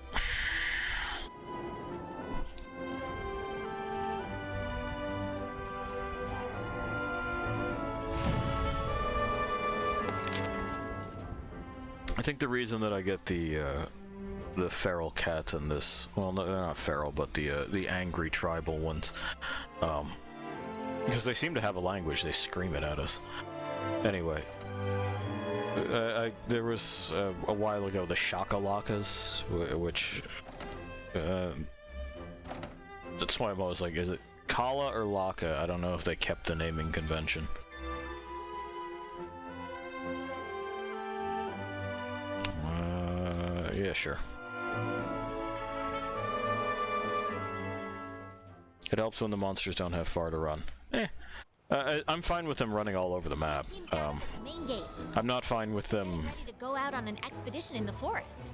I think the reason that I get the feral cats in this, well, no, they're not feral, but the angry tribal ones, because they seem to have a language. They scream it at us. Anyway, there was a while ago the Shakalakas, which that's why I'm always like, is it Kala or Laka? I don't know if they kept the naming convention. Yeah, sure. It helps when the monsters don't have far to run. I'm fine with them running all over the map. I'm not fine with them ready to go out on an expedition in the forest.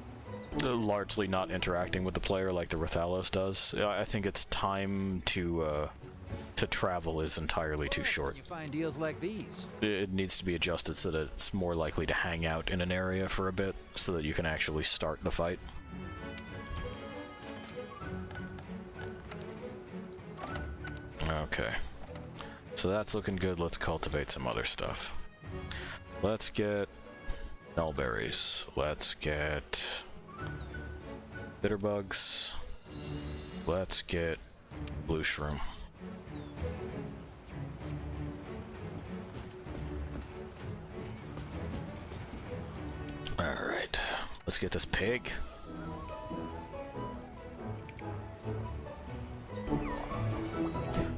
Largely not interacting with the player like the Rathalos does. I think its time to travel is entirely too short. You find deals like these. It needs to be adjusted so that it's more likely to hang out in an area for a bit, so that you can actually start the fight. Okay. So that's looking good. Let's cultivate some other stuff. Let's get Nullberries. Let's get Bitterbugs. Let's get Blue Shroom. Alright. Let's get this pig.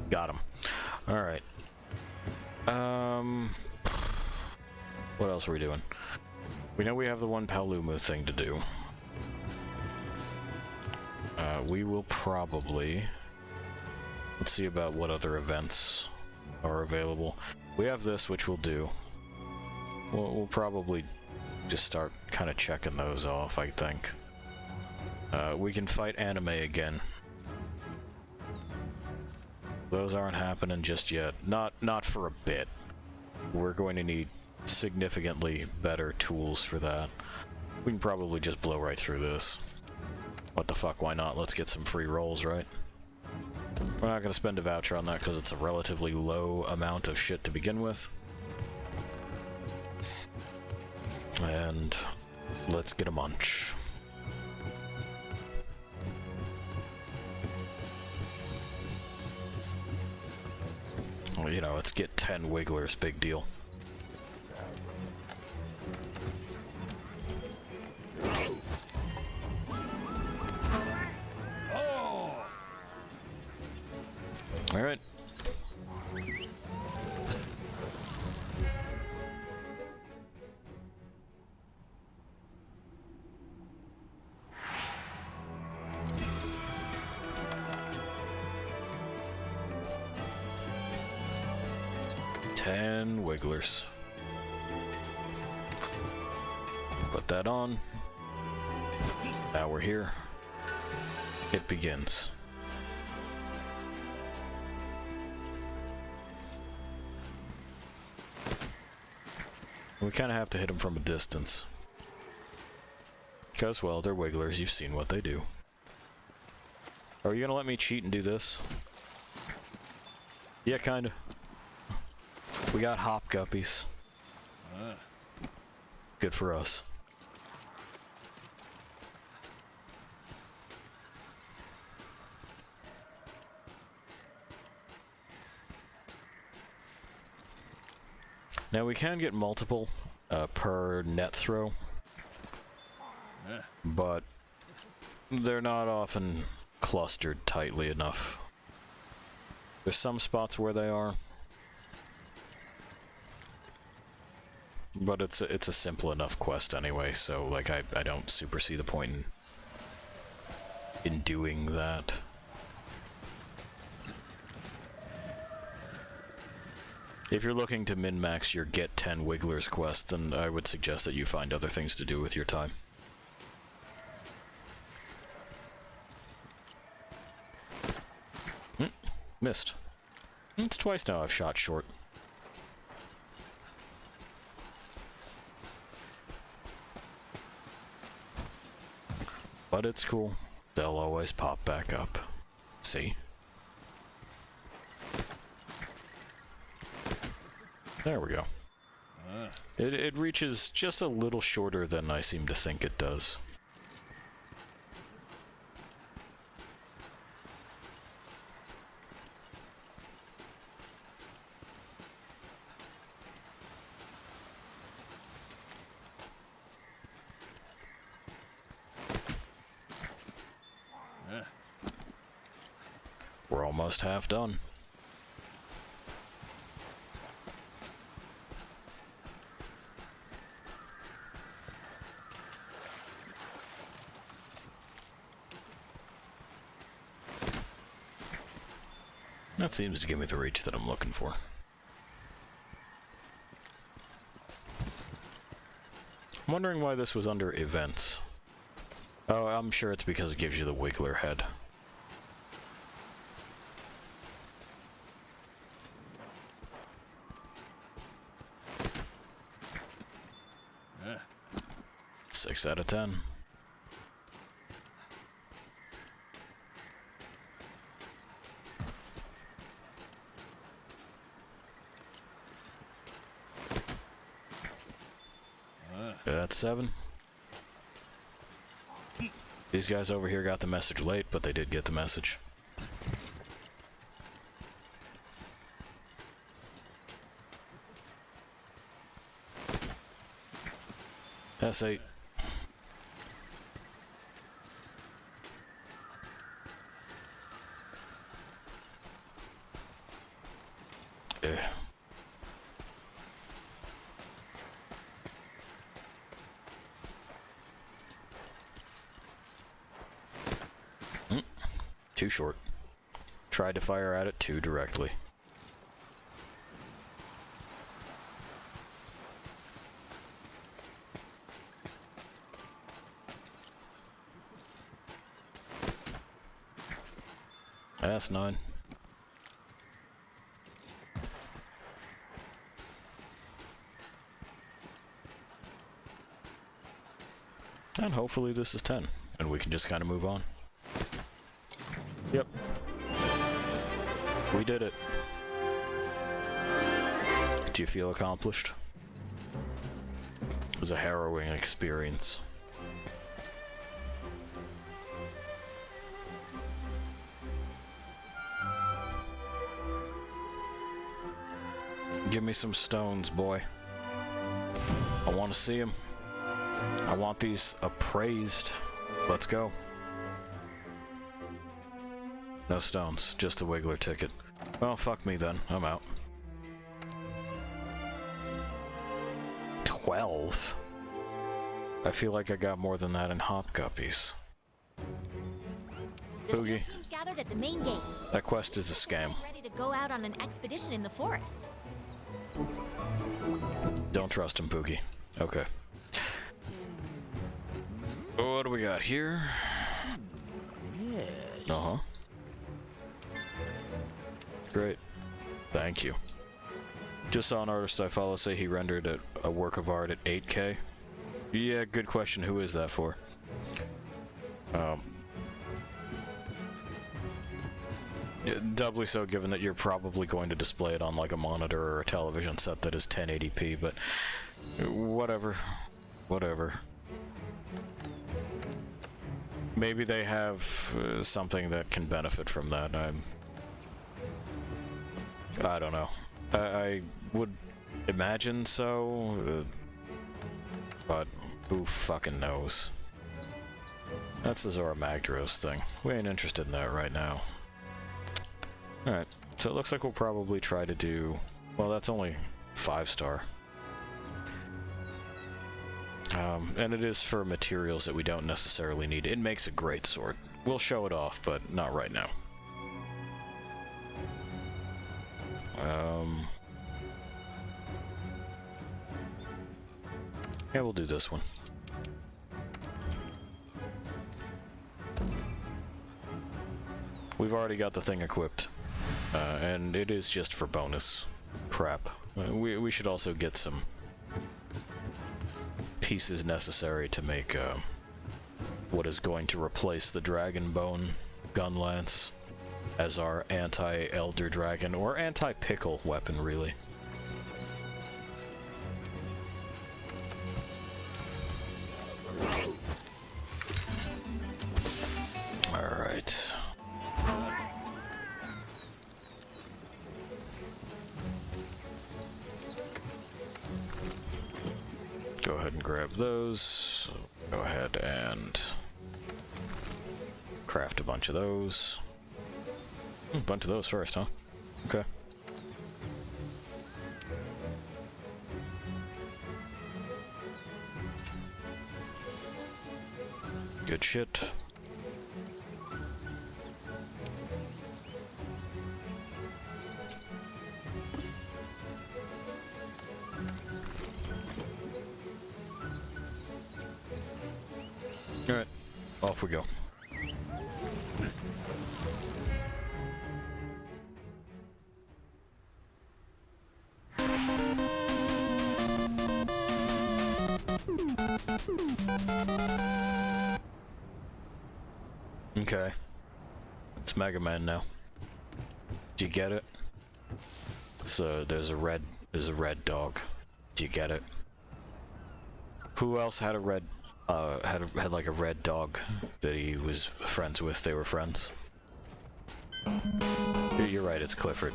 Got him. Alright. What else are we doing? We know we have the one Palumu thing to do. We will probably... Let's see about what other events are available. We have this, which we'll do. We'll probably just start kind of checking those off, I think. We can fight anime again. Those aren't happening just yet. Not for a bit. We're going to need significantly better tools for that. We can probably just blow right through this. What the fuck, why not? Let's get some free rolls, right? We're not going to spend a voucher on that because it's a relatively low amount of shit to begin with. And let's get a munch. Well, you know, let's get 10 wigglers, big deal. All right. Wigglers. Put that on. Now we're here. It begins. We kind of have to hit them from a distance. Because, well, they're wigglers. You've seen what they do. Are you gonna let me cheat and do this? Yeah, kinda. We got hop guppies. Good for us. Now we can get multiple per net throw, but they're not often clustered tightly enough. There's some spots where they are, but it's a simple enough quest anyway, so like I don't super see the point in doing that. If you're looking to min-max your Get 10 Wigglers quest, then I would suggest that you find other things to do with your time. Missed. It's twice now I've shot short. But it's cool. They'll always pop back up. See? There we go. It reaches just a little shorter than I seem to think it does. We're almost half done. That seems to give me the reach that I'm looking for. I'm wondering why this was under events. Oh, I'm sure it's because it gives you the wiggler head. Yeah. 6 out of 10. That's 7. These guys over here got the message late, but they did get the message. That's 8. Too short. Tried to fire at it too directly. That's 9. And hopefully this is 10, and we can just kind of move on. Yep. We did it. Do you feel accomplished? It was a harrowing experience. Give me some stones, boy. I want to see them. I want these appraised. Let's go. No stones, just a wiggler ticket. Well, fuck me then. I'm out. 12? I feel like I got more than that in hop guppies. The Boogie. field team's gathered at the main gate. That quest is a scam. Ready to go out on an expedition in the forest. Don't trust him, Poogie. Okay. What do we got here? Uh-huh. Great. Thank you. Just saw an artist I follow say he rendered a work of art at 8K. Yeah, good question. Who is that for? Doubly so given that you're probably going to display it on like a monitor or a television set that is 1080p, but whatever. Whatever. Maybe they have something that can benefit from that. I don't know. I would imagine so, but who fucking knows? That's the Zora Magdaros thing. We ain't interested in that right now. Alright, so it looks like we'll probably try to do... Well, that's only 5-star. And it is for materials that we don't necessarily need. It makes a great sword. We'll show it off, but not right now. Yeah, we'll do this one. We've already got the thing equipped, and it is just for bonus crap. We should also get some pieces necessary to make what is going to replace the Dragon Bone gun lance as our anti-Elder Dragon, or anti-Pickle weapon, really. of those. Go ahead and craft a bunch of those. A bunch of those first, huh? Okay. Good shit. Alright, off we go. Okay. It's Mega Man now. Do you get it? So there's a red dog. Do you get it? Who else had a red had like a red dog that he was friends with? They were friends. You're right, it's Clifford.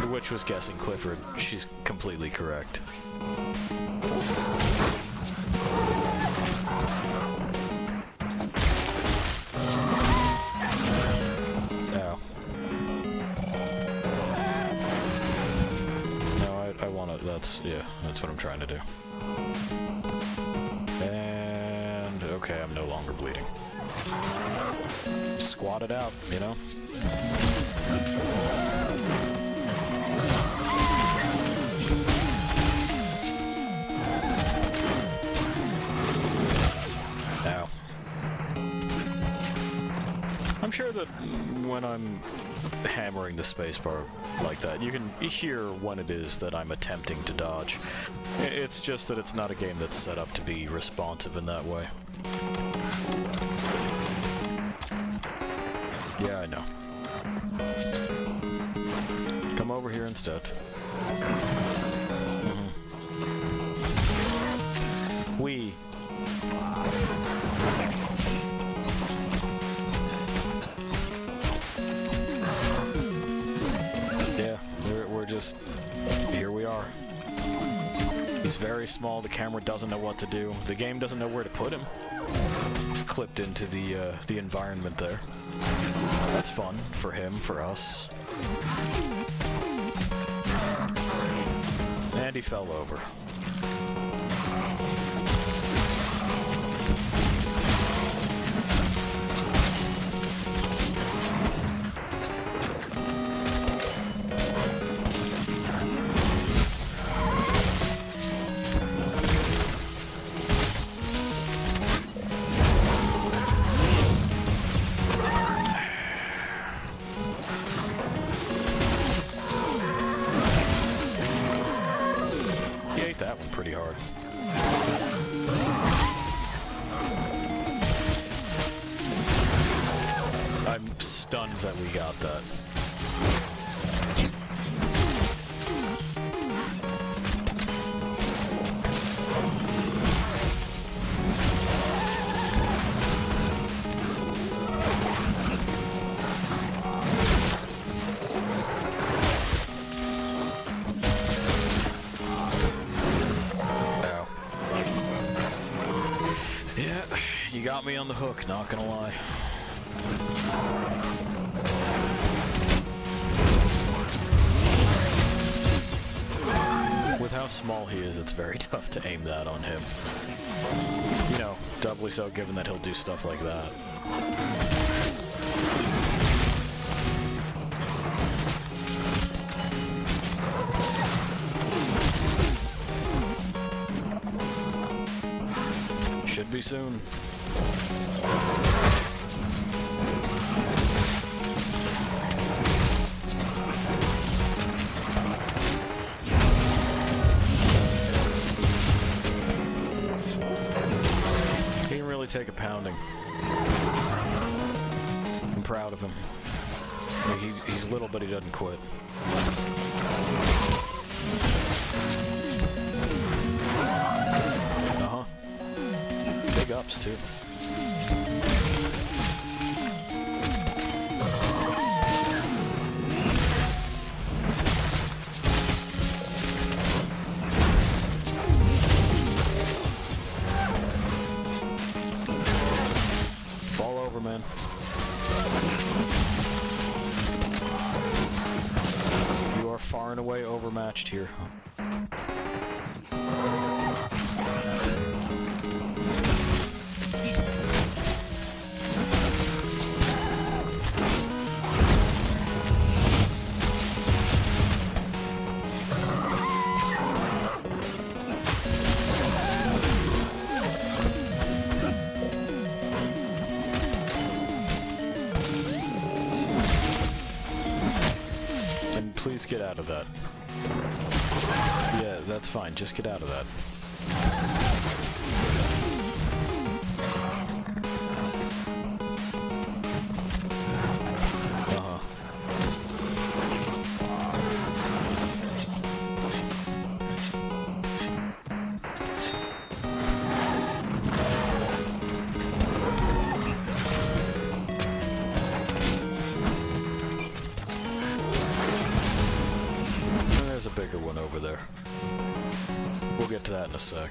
The witch was guessing Clifford. She's completely correct. Yeah, that's what I'm trying to do. And okay, I'm no longer bleeding. Squat it out, you know? Ow. I'm sure that when I'm hammering the spacebar like that, you can hear when it is that I'm attempting to dodge. It's just that it's not a game that's set up to be responsive in that way. Yeah, I know. Come over here instead. We. Just here we are. He's very small, the camera doesn't know what to do, the game doesn't know where to put him. It's clipped into the environment there. That's fun for him, for us. And he fell over. That one pretty hard. I'm stunned that we got that. You got me on the hook, not gonna lie. With how small he is, it's very tough to aim that on him. You know, doubly so given that he'll do stuff like that. Should be soon. He can really take a pounding. I'm proud of him. Like he's little, but he doesn't quit. Big ups, too. a way overmatched here. Please get out of that. Yeah, that's fine. Just get out of that. Bigger one over there. We'll get to that in a sec.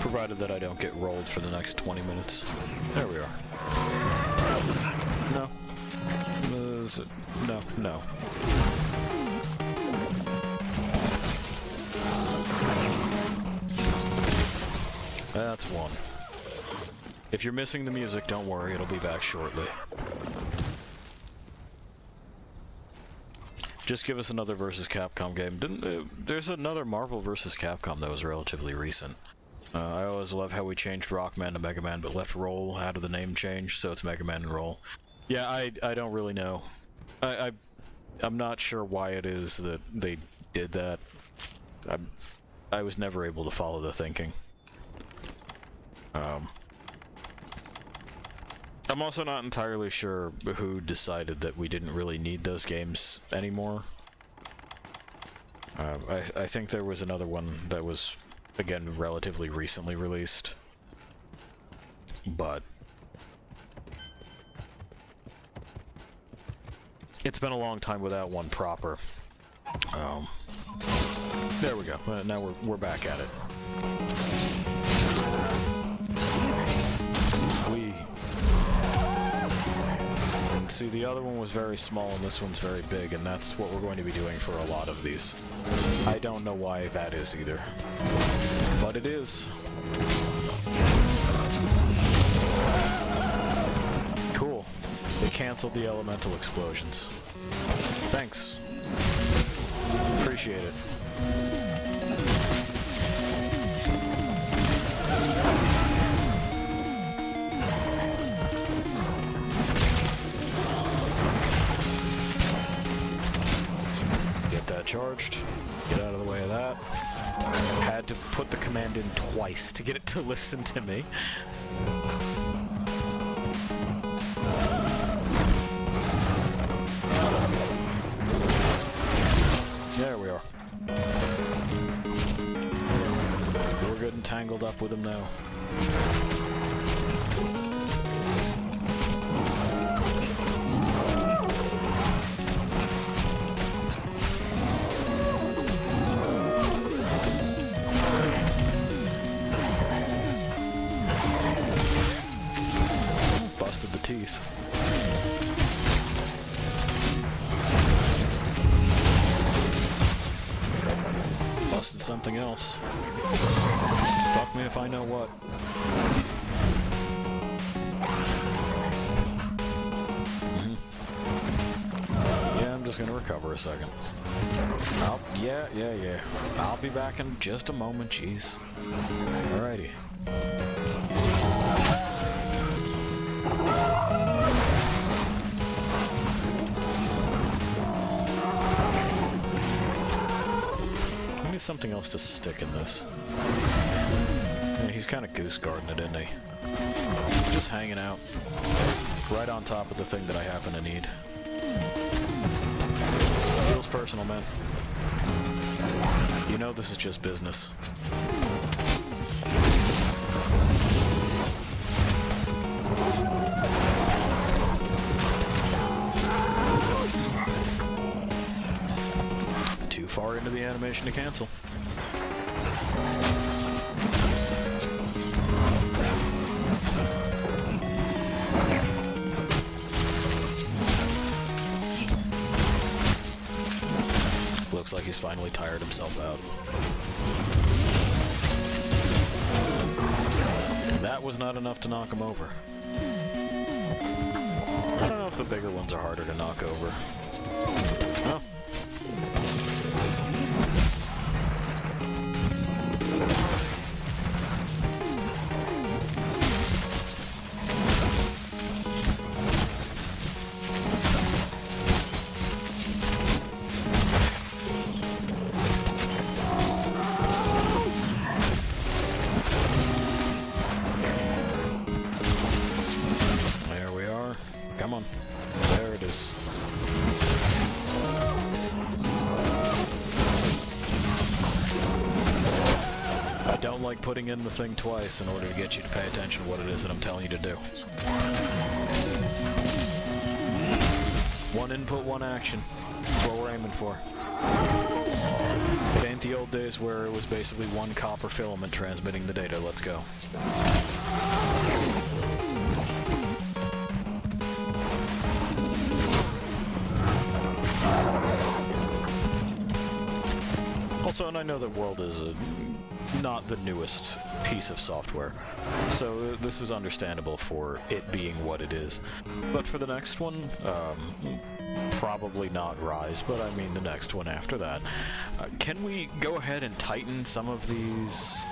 Provided that I don't get rolled for the next 20 minutes. There we are. No. No, no. That's one. If you're missing the music, don't worry, it'll be back shortly. Just give us another versus Capcom game. There's another Marvel versus Capcom that was relatively recent. I always love how we changed Rockman to Mega Man, but left Roll out of the name change, so it's Mega Man and Roll. Yeah, I don't really know. I'm not sure why it is that they did that. I was never able to follow the thinking. I'm also not entirely sure who decided that we didn't really need those games anymore. I think there was another one that was, again, relatively recently released. But it's been a long time without one proper. There we go. Now we're back at it. See, the other one was very small and this one's very big, and that's what we're going to be doing for a lot of these. I don't know why that is either, but it is. Cool. They canceled the elemental explosions. Thanks. Appreciate it. Charged. Get out of the way of that. Had to put the command in twice to get it to listen to me. There we are. We're getting tangled up with him now. Teeth. Busted something else. Fuck me if I know what. Yeah, I'm just gonna recover a second. Oh, yeah. I'll be back in just a moment, jeez. Alrighty. Something else to stick in this. Yeah, he's kind of goose guarding it, isn't he? Just hanging out. Right on top of the thing that I happen to need. Feels personal, man. You know this is just business. Far into the animation to cancel. looks like he's finally tired himself out. That was not enough to knock him over. I don't know if the bigger ones are harder to knock over. Oh. Come on. There it is. I don't like putting in the thing twice in order to get you to pay attention to what it is that I'm telling you to do. One input, one action. That's what we're aiming for. It ain't the old days where it was basically one copper filament transmitting the data. Let's go. Also, and I know that World is not the newest piece of software, so this is understandable for it being what it is. But for the next one, probably not Rise, but I mean the next one after that. Can we go ahead and tighten some of these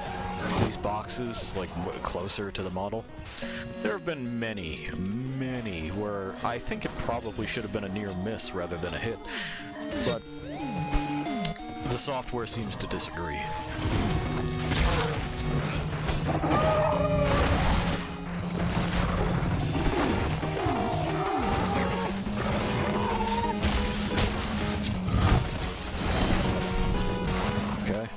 boxes, like, closer to the model? There have been many where I think it probably should have been a near miss rather than a hit, but the software seems to disagree. Okay.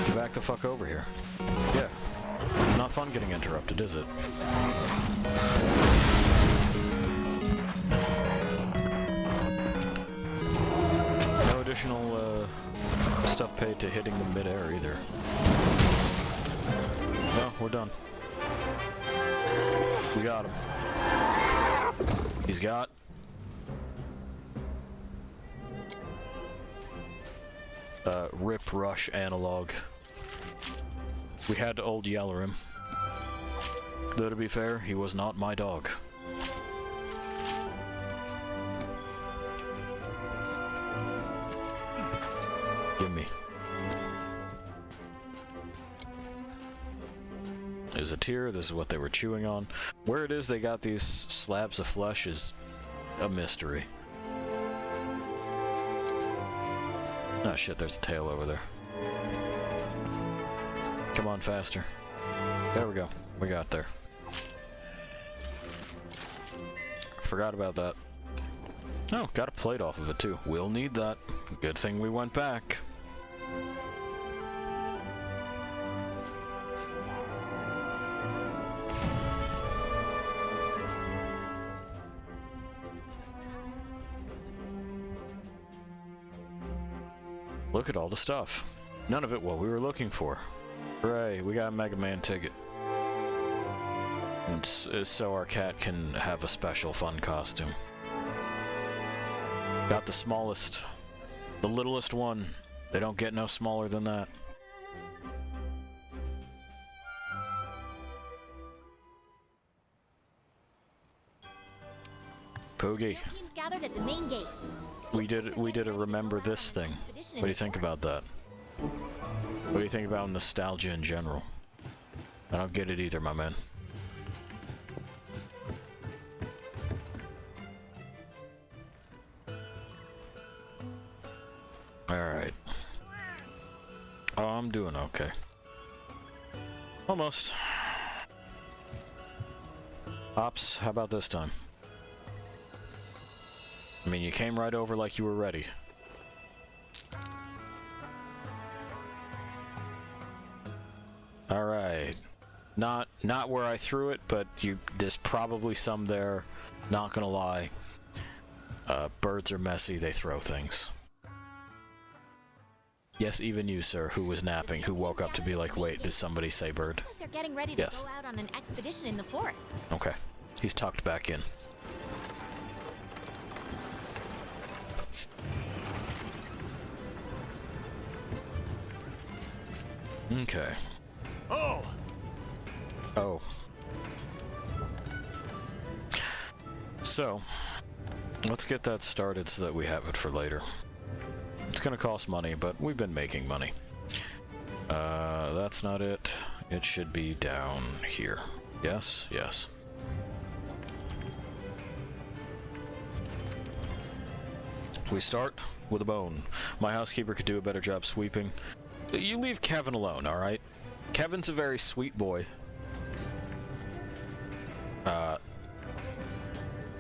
Get back the fuck over here. Yeah. It's not fun getting interrupted, is it? Additional stuff paid to hitting them mid-air either. No, we're done. We got him. He's got Rip Rush analog. We had to old yeller him. Though to be fair, he was not my dog. Gimme. There's a tear, this is what they were chewing on. Where it is they got these slabs of flesh is a mystery. Oh shit, there's a tail over there. Come on, faster. There we go. We got there. Forgot about that. Oh, got a plate off of it too. We'll need that. Good thing we went back. Look at all the stuff. None of it what we were looking for. Hooray, we got a Mega Man ticket. It's so our cat can have a special fun costume. Got the smallest, the littlest one. They don't get no smaller than that. Poogie. Teams gathered at the main gate. We did a remember this thing. What do you think about that? What do you think about nostalgia in general? I don't get it either, my man. Alright. Oh, I'm doing okay. Almost. Ops, how about this time? I mean, you came right over like you were ready. Alright. Not where I threw it, but there's probably some there. Not gonna lie. Birds are messy, they throw things. Yes, even you, sir, who was napping, who woke up to be like, wait, did somebody say bird? Looks like they're getting ready to go out on an expedition in the forest. Okay. He's tucked back in. Okay. Oh! Oh. So, let's get that started so that we have it for later. It's gonna cost money, but we've been making money. That's not it. It should be down here. Yes? Yes. We start with a bone. My housekeeper could do a better job sweeping. You leave Kevin alone, alright? Kevin's a very sweet boy.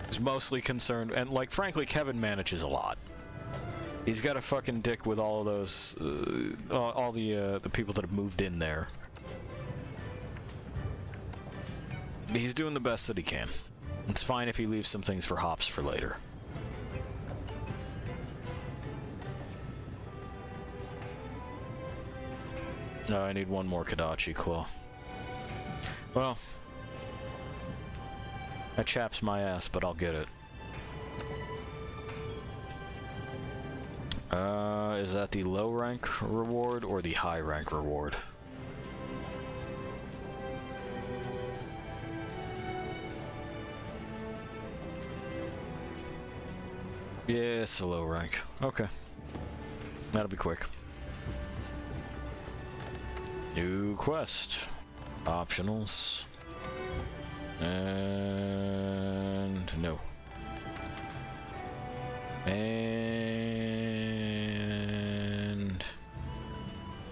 He's mostly concerned, and like, frankly, Kevin manages a lot. He's got a fucking dick with all of those, all the people that have moved in there. He's doing the best that he can. It's fine if he leaves some things for Hops for later. I need one more Kodachi claw. Well, that chaps my ass, but I'll get it. Is that the low rank reward or the high rank reward? Yeah, it's a low rank. Okay. That'll be quick. New quest. Optionals. And no. And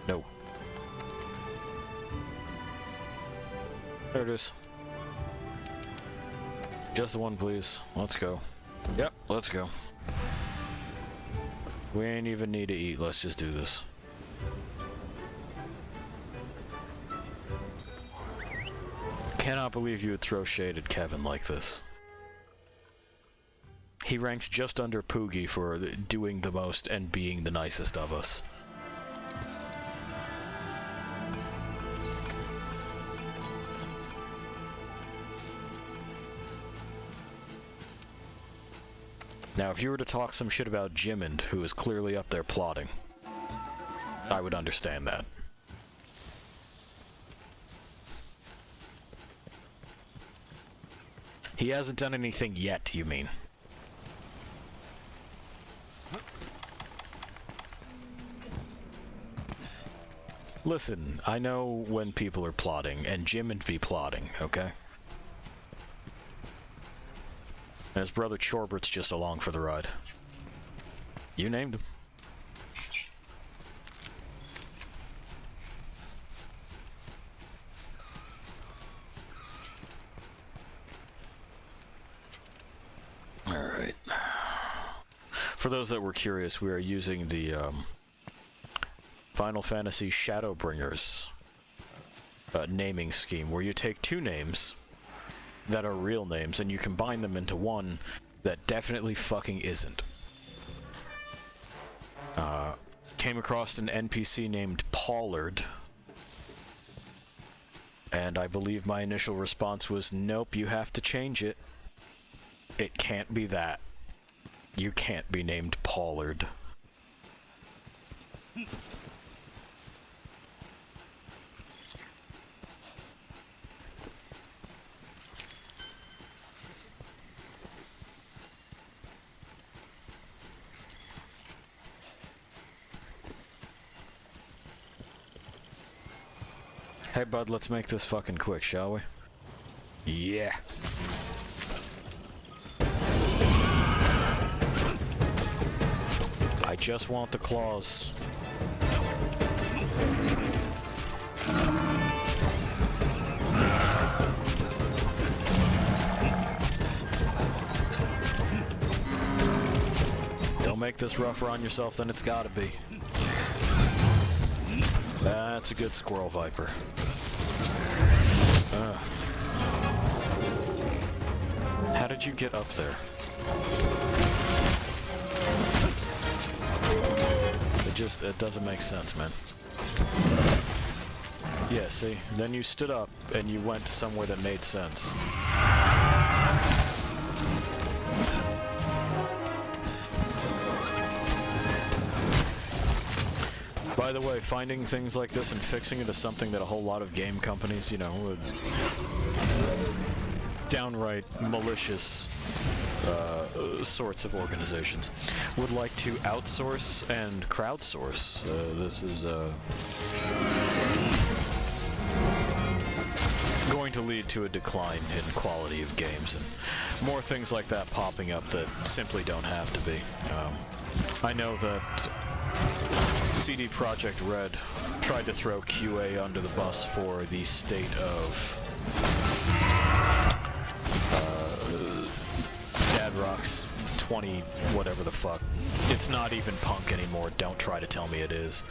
no. There it is. Just the one, please. Let's go. Yep, let's go. We ain't even need to eat. Let's just do this. Cannot believe you would throw shade at Kevin like this. He ranks just under Poogie for doing the most and being the nicest of us. Now, if you were to talk some shit about Jimmond, who is clearly up there plotting, I would understand that. He hasn't done anything yet, you mean? Listen, I know when people are plotting, and Jimmond be plotting, okay? And his brother Chorbert's just along for the ride. You named him. Alright. For those that were curious, we are using the Final Fantasy Shadowbringers naming scheme, where you take two names that are real names and you combine them into one that definitely fucking isn't. Came across an NPC named Pollard, and I believe my initial response was, nope, you have to change it. It can't be that. You can't be named Pollard. Hey bud, let's make this fucking quick, shall we? Yeah. I just want the claws. Don't make this rougher on yourself than it's gotta be. That's a good squirrel viper. How did you get up there? It doesn't make sense, man. Yeah, see? Then you stood up and you went somewhere that made sense. By the way, finding things like this and fixing it is something that a whole lot of game companies, you know, would downright malicious sorts of organizations would like to outsource and crowdsource. This is going to lead to a decline in quality of games and more things like that popping up that simply don't have to be. I know that CD Projekt Red tried to throw QA under the bus for the state of Dad Rocks 20 whatever the fuck. It's not even punk anymore, don't try to tell me it is.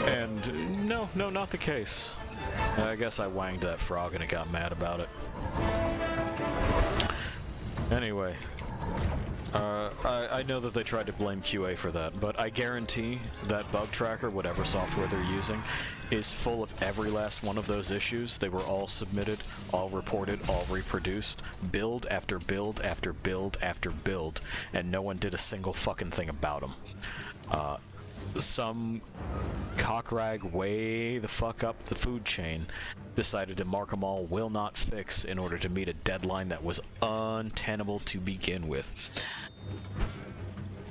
And no, not the case. I guess I wanged that frog and it got mad about it. Anyway, I know that they tried to blame QA for that, but I guarantee that Bug Tracker, whatever software they're using, is full of every last one of those issues. They were all submitted, all reported, all reproduced, build after build after build after build, and no one did a single fucking thing about them. Some cockrag way the fuck up the food chain decided to mark them all will not fix in order to meet a deadline that was untenable to begin with.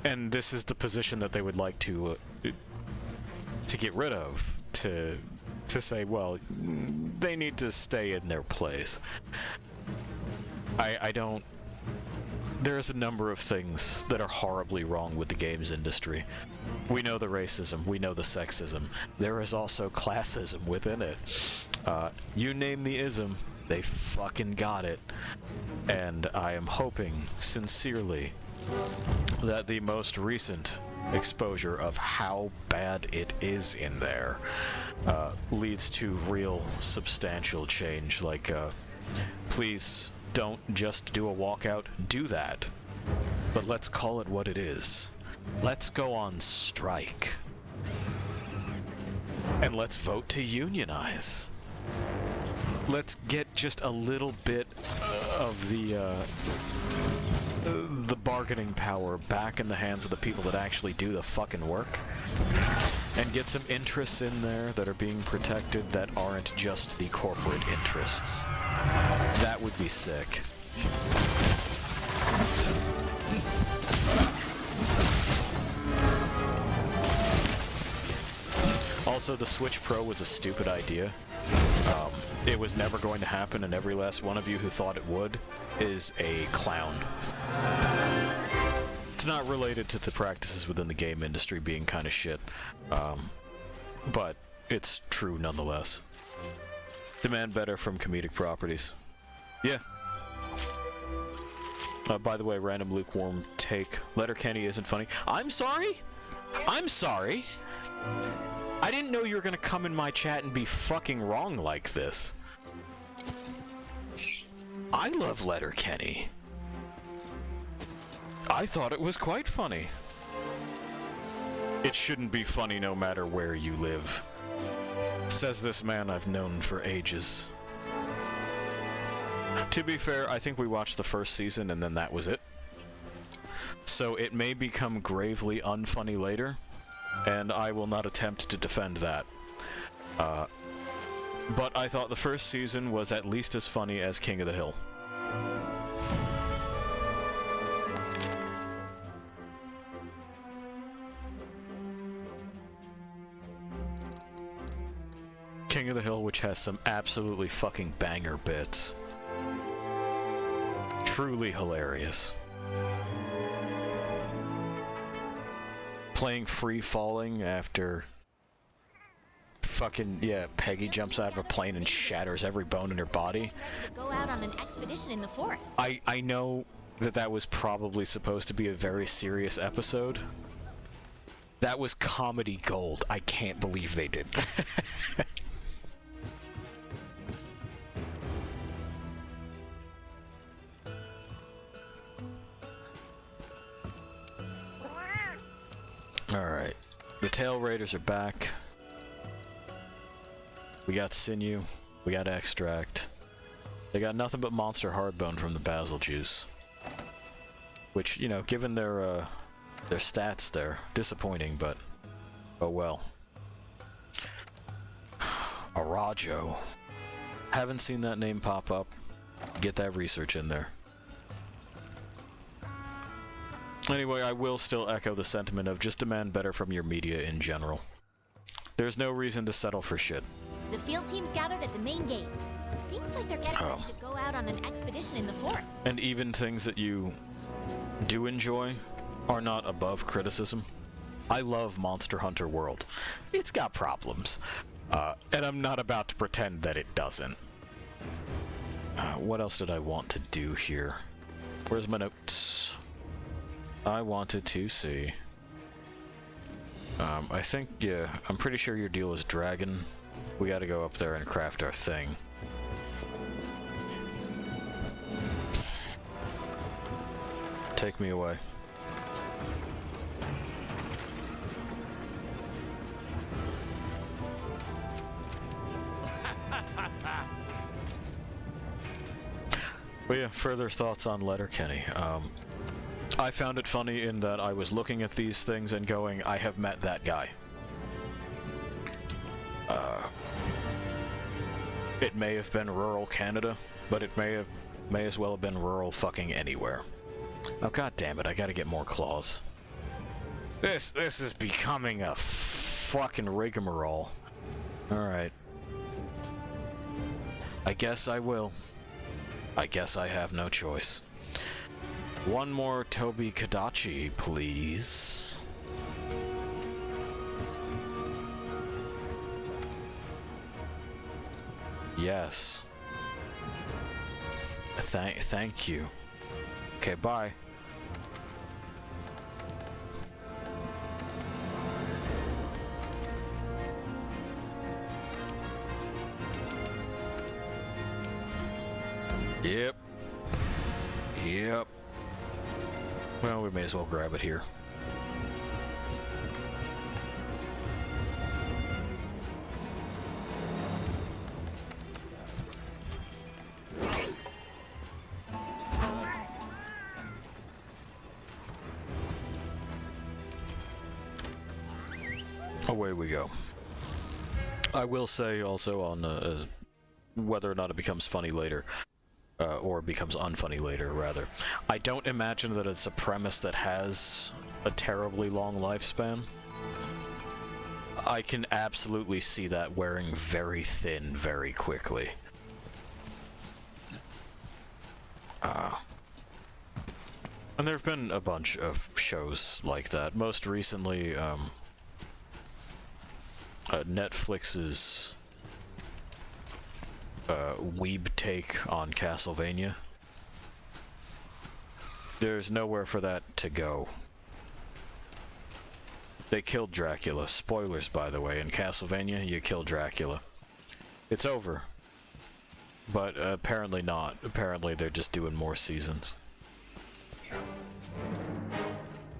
And this is the position that they would like to get rid of, to say, well, they need to stay in their place. I don't... There's a number of things that are horribly wrong with the games industry. We know the racism, we know the sexism. There is also classism within it. You name the ism, they fucking got it. And I am hoping, sincerely, that the most recent exposure of how bad it is in there leads to real substantial change. Like, please don't just do a walkout, do that. But let's call it what it is. Let's go on strike. And let's vote to unionize. Let's get just a little bit of the bargaining power back in the hands of the people that actually do the fucking work. And get some interests in there that are being protected that aren't just the corporate interests. That would be sick. Also, the Switch Pro was a stupid idea. It was never going to happen, and every last one of you who thought it would is a clown. It's not related to the practices within the game industry being kind of shit, but it's true nonetheless. Demand better from comedic properties. Yeah. By the way, random lukewarm take. Letterkenny isn't funny. I'm sorry? I'm sorry? I didn't know you were gonna come in my chat and be fucking wrong like this. I love Letterkenny. I thought it was quite funny. It shouldn't be funny no matter where you live. Says this man I've known for ages. To be fair, I think we watched the first season and then that was it. So it may become gravely unfunny later, and I will not attempt to defend that. But I thought the first season was at least as funny as King of the Hill. King of the Hill, which has some absolutely fucking banger bits. Truly hilarious. Playing Free Falling after fucking, yeah, Peggy jumps out of a plane and shatters every bone in her body. Go out on an expedition in the forest. I know that that was probably supposed to be a very serious episode. That was comedy gold. I can't believe they did that. Alright, the Tail Raiders are back. We got Sinew, we got Extract. They got nothing but Monster Hardbone from the Basil Juice. Which, you know, given their their stats there. Disappointing, but oh well. Arajo. Haven't seen that name pop up. Get that research in there. Anyway, I will still echo the sentiment of just demand better from your media in general. There's no reason to settle for shit. The field team's gathered at the main gate. Seems like they're getting ready to go out on an expedition in the forest. And even things that you do enjoy are not above criticism. I love Monster Hunter World. It's got problems. And I'm not about to pretend that it doesn't. What else did I want to do here? Where's my notes? I wanted to see. I think, yeah, I'm pretty sure your deal is dragon. We gotta go up there and craft our thing. Take me away. But yeah, further thoughts on Letterkenny. I found it funny in that I was looking at these things and going, I have met that guy. It may have been rural Canada, but it may as well have been rural fucking anywhere. Oh god damn it, I gotta get more claws. This is becoming a fucking rigmarole. Alright. I guess I will. I guess I have no choice. One more Toby Kadachi, please. Yes. Thank you. Okay, bye. Yep. Yep. Well, we may as well grab it here. Away we go. I will say also on whether or not it becomes funny later. Or becomes unfunny later, rather. I don't imagine that it's a premise that has a terribly long lifespan. I can absolutely see that wearing very thin very quickly. And there have been a bunch of shows like that. Most recently, Netflix's weeb take on Castlevania. There's nowhere for that to go. They killed Dracula. Spoilers, by the way. In Castlevania, you kill Dracula. It's over. But apparently not. Apparently they're just doing more seasons.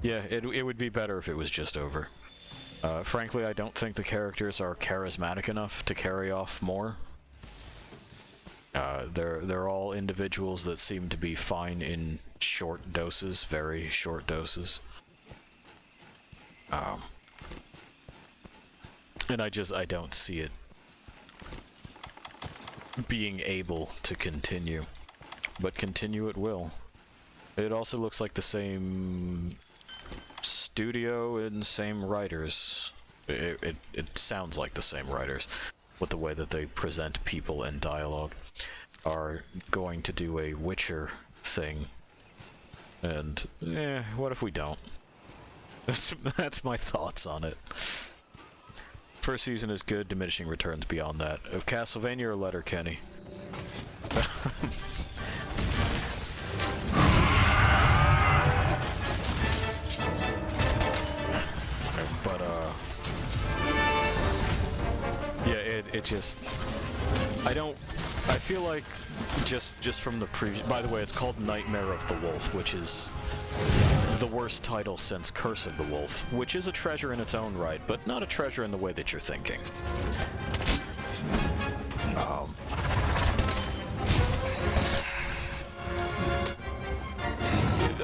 Yeah, it would be better if it was just over. Frankly, I don't think the characters are charismatic enough to carry off more. They're all individuals that seem to be fine in short doses, very short doses. And I don't see it being able to continue. But continue it will. It also looks like the same studio and same writers. It sounds like the same writers. With the way that they present people and dialogue, are going to do a Witcher thing. And, what if we don't? That's my thoughts on it. First season is good, diminishing returns beyond that. Of Castlevania or Letterkenny? But, yeah, it just... I feel like just from the by the way, it's called Nightmare of the Wolf, which is the worst title since Curse of the Wolf, which is a treasure in its own right, but not a treasure in the way that you're thinking.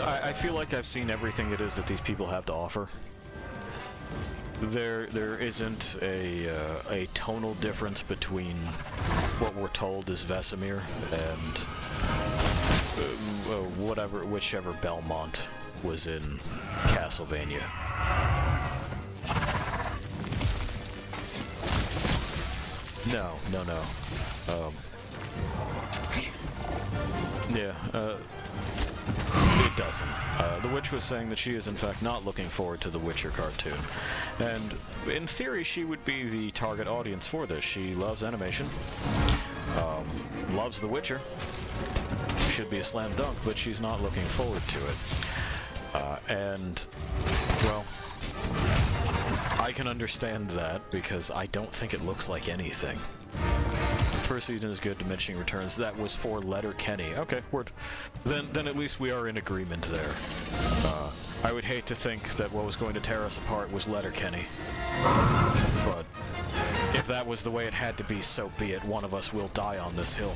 I feel like I've seen everything it is that these people have to offer. There isn't a tonal difference between what we're told is Vesemir and whichever Belmont was in Castlevania. No. It doesn't. The Witch was saying that she is in fact not looking forward to the Witcher cartoon. And in theory, she would be the target audience for this. She loves animation, loves The Witcher. Should be a slam dunk, but she's not looking forward to it. And, well, I can understand that because I don't think it looks like anything. First season is good, diminishing returns. That was for Letterkenny. Okay, word. Then at least we are in agreement there. I would hate to think that what was going to tear us apart was Letterkenny. But if that was the way it had to be, so be it. One of us will die on this hill.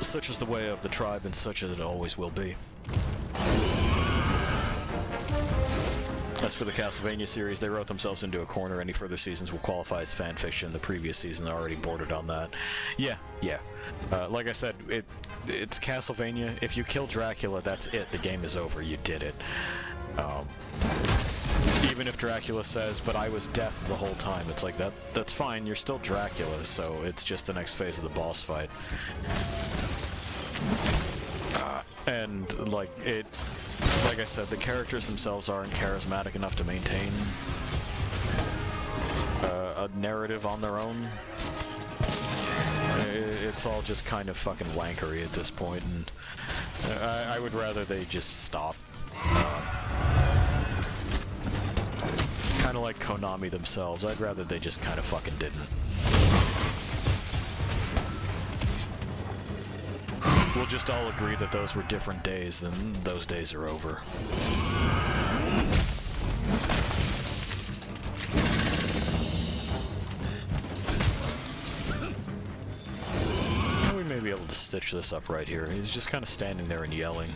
Such is the way of the tribe, and such as it always will be. As for the Castlevania series, they wrote themselves into a corner. Any further seasons will qualify as fan fiction. The previous season already bordered on that. Yeah. Like I said, it's Castlevania. If you kill Dracula, that's it. The game is over. You did it. Even if Dracula says, "But I was deaf the whole time," it's like that's fine. You're still Dracula, so it's just the next phase of the boss fight. And like I said, the characters themselves aren't charismatic enough to maintain a narrative on their own. It's all just kind of fucking wankery at this point, and I would rather they just stop. Kind of like Konami themselves. I'd rather they just kind of fucking didn't. We'll just all agree that those were different days, then those days are over. We may be able to stitch this up right here. He's just kind of standing there and yelling.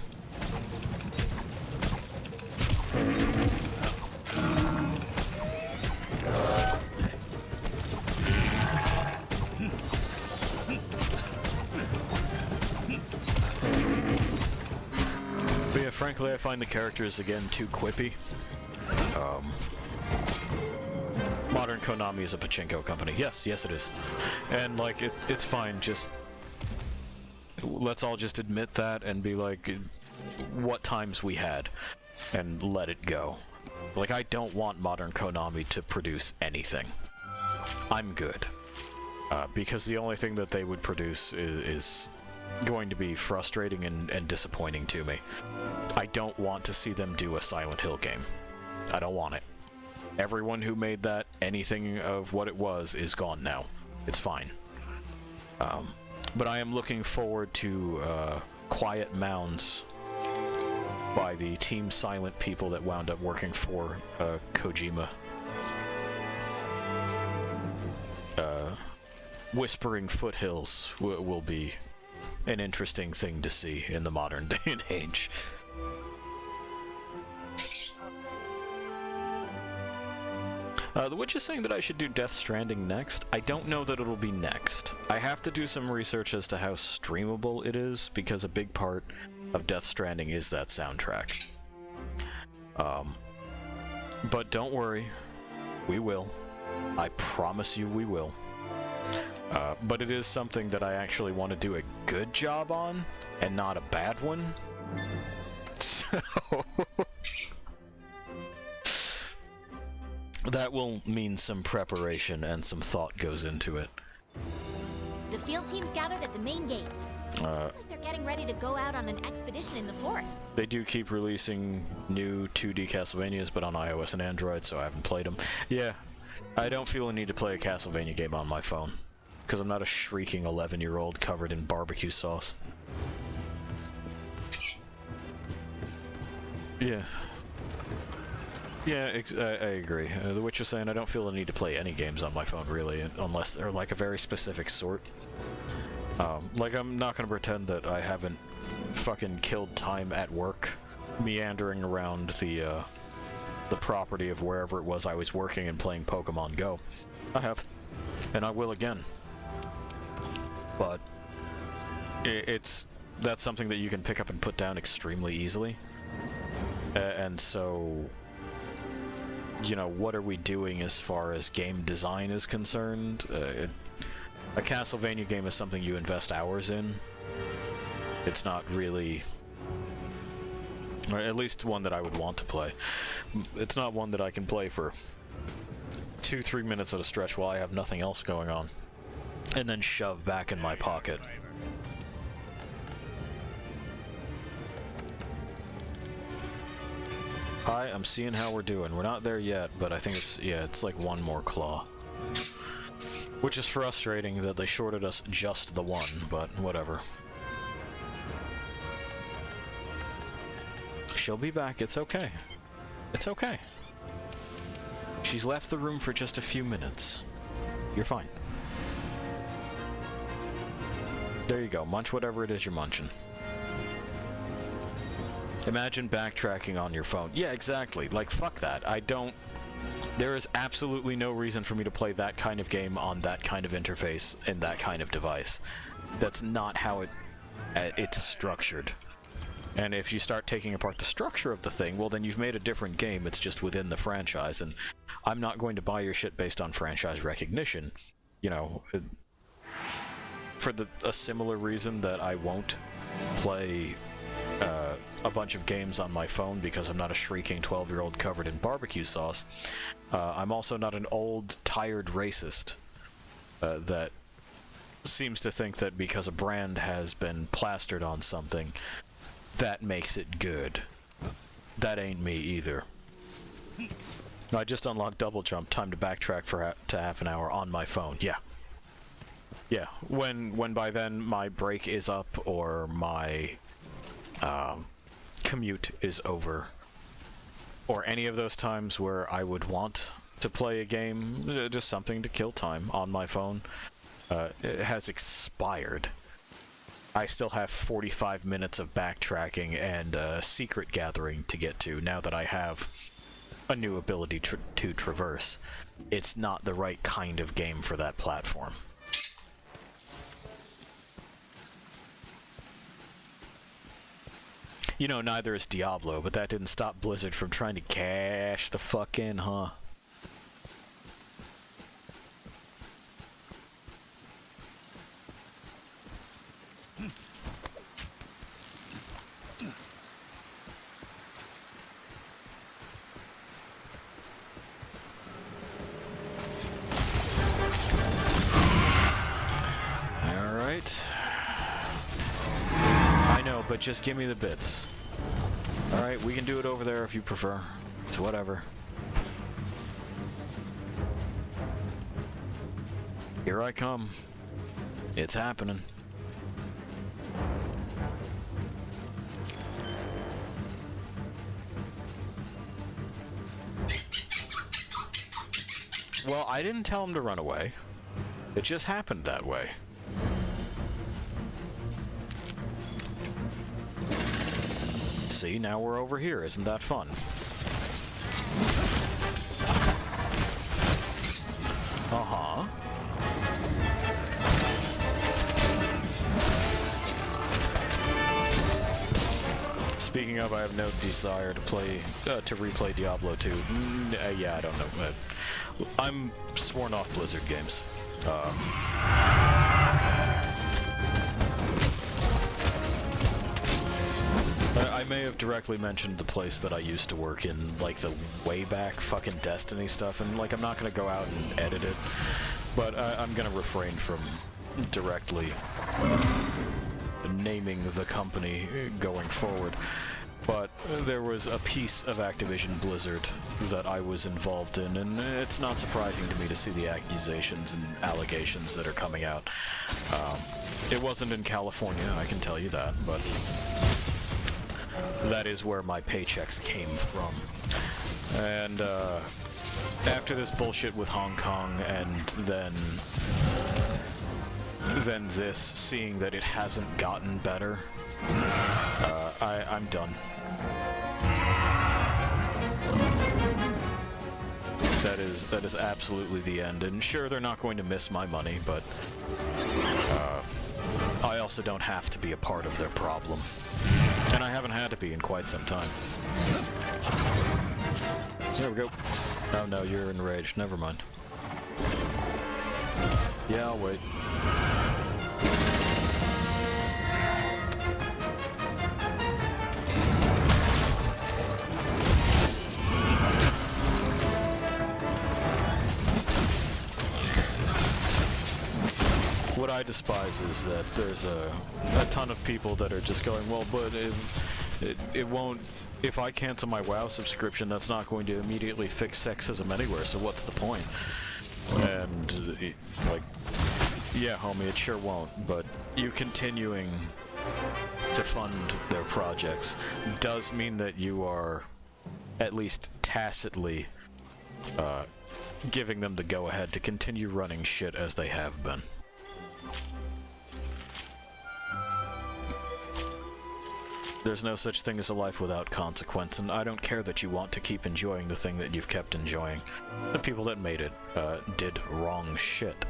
But yeah, frankly, I find the characters, again, too quippy. Modern Konami is a pachinko company. Yes, it is. And, like, it's fine, just... Let's all just admit that and be like, what times we had, and let it go. Like, I don't want modern Konami to produce anything. I'm good. Because the only thing that they would produce is going to be frustrating and disappointing to me. I don't want to see them do a Silent Hill game. I don't want it. Everyone who made that, anything of what it was, is gone now. It's fine. But I am looking forward to Quiet Mounds by the Team Silent people that wound up working for Kojima. Whispering Foothills will be an interesting thing to see in the modern day and age. The Witch is saying that I should do Death Stranding next. I don't know that it'll be next. I have to do some research as to how streamable it is, because a big part of Death Stranding is that soundtrack. But don't worry, we will. I promise you we will. But it is something that I actually want to do a good job on, and not a bad one. So... that will mean some preparation and some thought goes into it. The field team's gathered at the main gate. Seems like they're getting ready to go out on an expedition in the forest. They do keep releasing new 2D Castlevanias, but on iOS and Android, so I haven't played them. Yeah, I don't feel a need to play a Castlevania game on my phone, because I'm not a shrieking 11-year-old covered in barbecue sauce. Yeah. Yeah, I agree. The Witch is saying I don't feel the need to play any games on my phone, really, unless they're like a very specific sort. Like, I'm not going to pretend that I haven't fucking killed time at work, meandering around the property of wherever it was I was working and playing Pokemon Go. I have. And I will again. But that's something that you can pick up and put down extremely easily. And so, you know, what are we doing as far as game design is concerned? A Castlevania game is something you invest hours in. It's not really, or at least one that I would want to play. It's not one that I can play for 2-3 minutes at a stretch while I have nothing else going on, and then shove back in my pocket. Hi, I'm seeing how we're doing. We're not there yet, but I think it's like one more claw. Which is frustrating that they shorted us just the one, but whatever. She'll be back, it's okay. It's okay. She's left the room for just a few minutes. You're fine. There you go, munch whatever it is you're munching. Imagine backtracking on your phone. Yeah, exactly. Like, fuck that. There is absolutely no reason for me to play that kind of game on that kind of interface and that kind of device. That's not how it's structured. And if you start taking apart the structure of the thing, well, then you've made a different game. It's just within the franchise, and I'm not going to buy your shit based on franchise recognition. You know, for a similar reason that I won't play a bunch of games on my phone because I'm not a shrieking 12-year-old covered in barbecue sauce. I'm also not an old, tired racist that seems to think that because a brand has been plastered on something, that makes it good. That ain't me either. I just unlocked double jump. Time to backtrack for to half an hour on my phone. Yeah. Yeah. When by then my break is up or my commute is over, or any of those times where I would want to play a game, just something to kill time on my phone, it has expired. I still have 45 minutes of backtracking and secret gathering to get to now that I have a new ability to traverse. It's not the right kind of game for that platform. You know, neither is Diablo, but that didn't stop Blizzard from trying to cash the fuck in, huh? I know, but just give me the bits. Alright, we can do it over there if you prefer. It's whatever. Here I come. It's happening. Well, I didn't tell him to run away. It just happened that way. See, now we're over here. Isn't that fun? Uh-huh. Speaking of, I have no desire to replay Diablo 2. Yeah, I don't know. I'm sworn off Blizzard games. I may have directly mentioned the place that I used to work in, like, the way back fucking Destiny stuff, and, like, I'm not gonna go out and edit it, but I'm gonna refrain from directly naming the company going forward. But there was a piece of Activision Blizzard that I was involved in, and it's not surprising to me to see the accusations and allegations that are coming out. It wasn't in California, I can tell you that, but that is where my paychecks came from. And after this bullshit with Hong Kong, and then this, seeing that it hasn't gotten better, I'm done. That is absolutely the end. And sure, they're not going to miss my money, but I also don't have to be a part of their problem. And I haven't had to be in quite some time. There we go. Oh no, you're enraged. Never mind. Yeah, I'll wait. What I despise is that there's a ton of people that are just going, well, but if it won't, if I cancel my WoW subscription, that's not going to immediately fix sexism anywhere, so what's the point? And, like, yeah, homie, it sure won't, but you continuing to fund their projects does mean that you are at least tacitly giving them the go-ahead to continue running shit as they have been. There's no such thing as a life without consequence, and I don't care that you want to keep enjoying the thing that you've kept enjoying. The people that made it did wrong shit.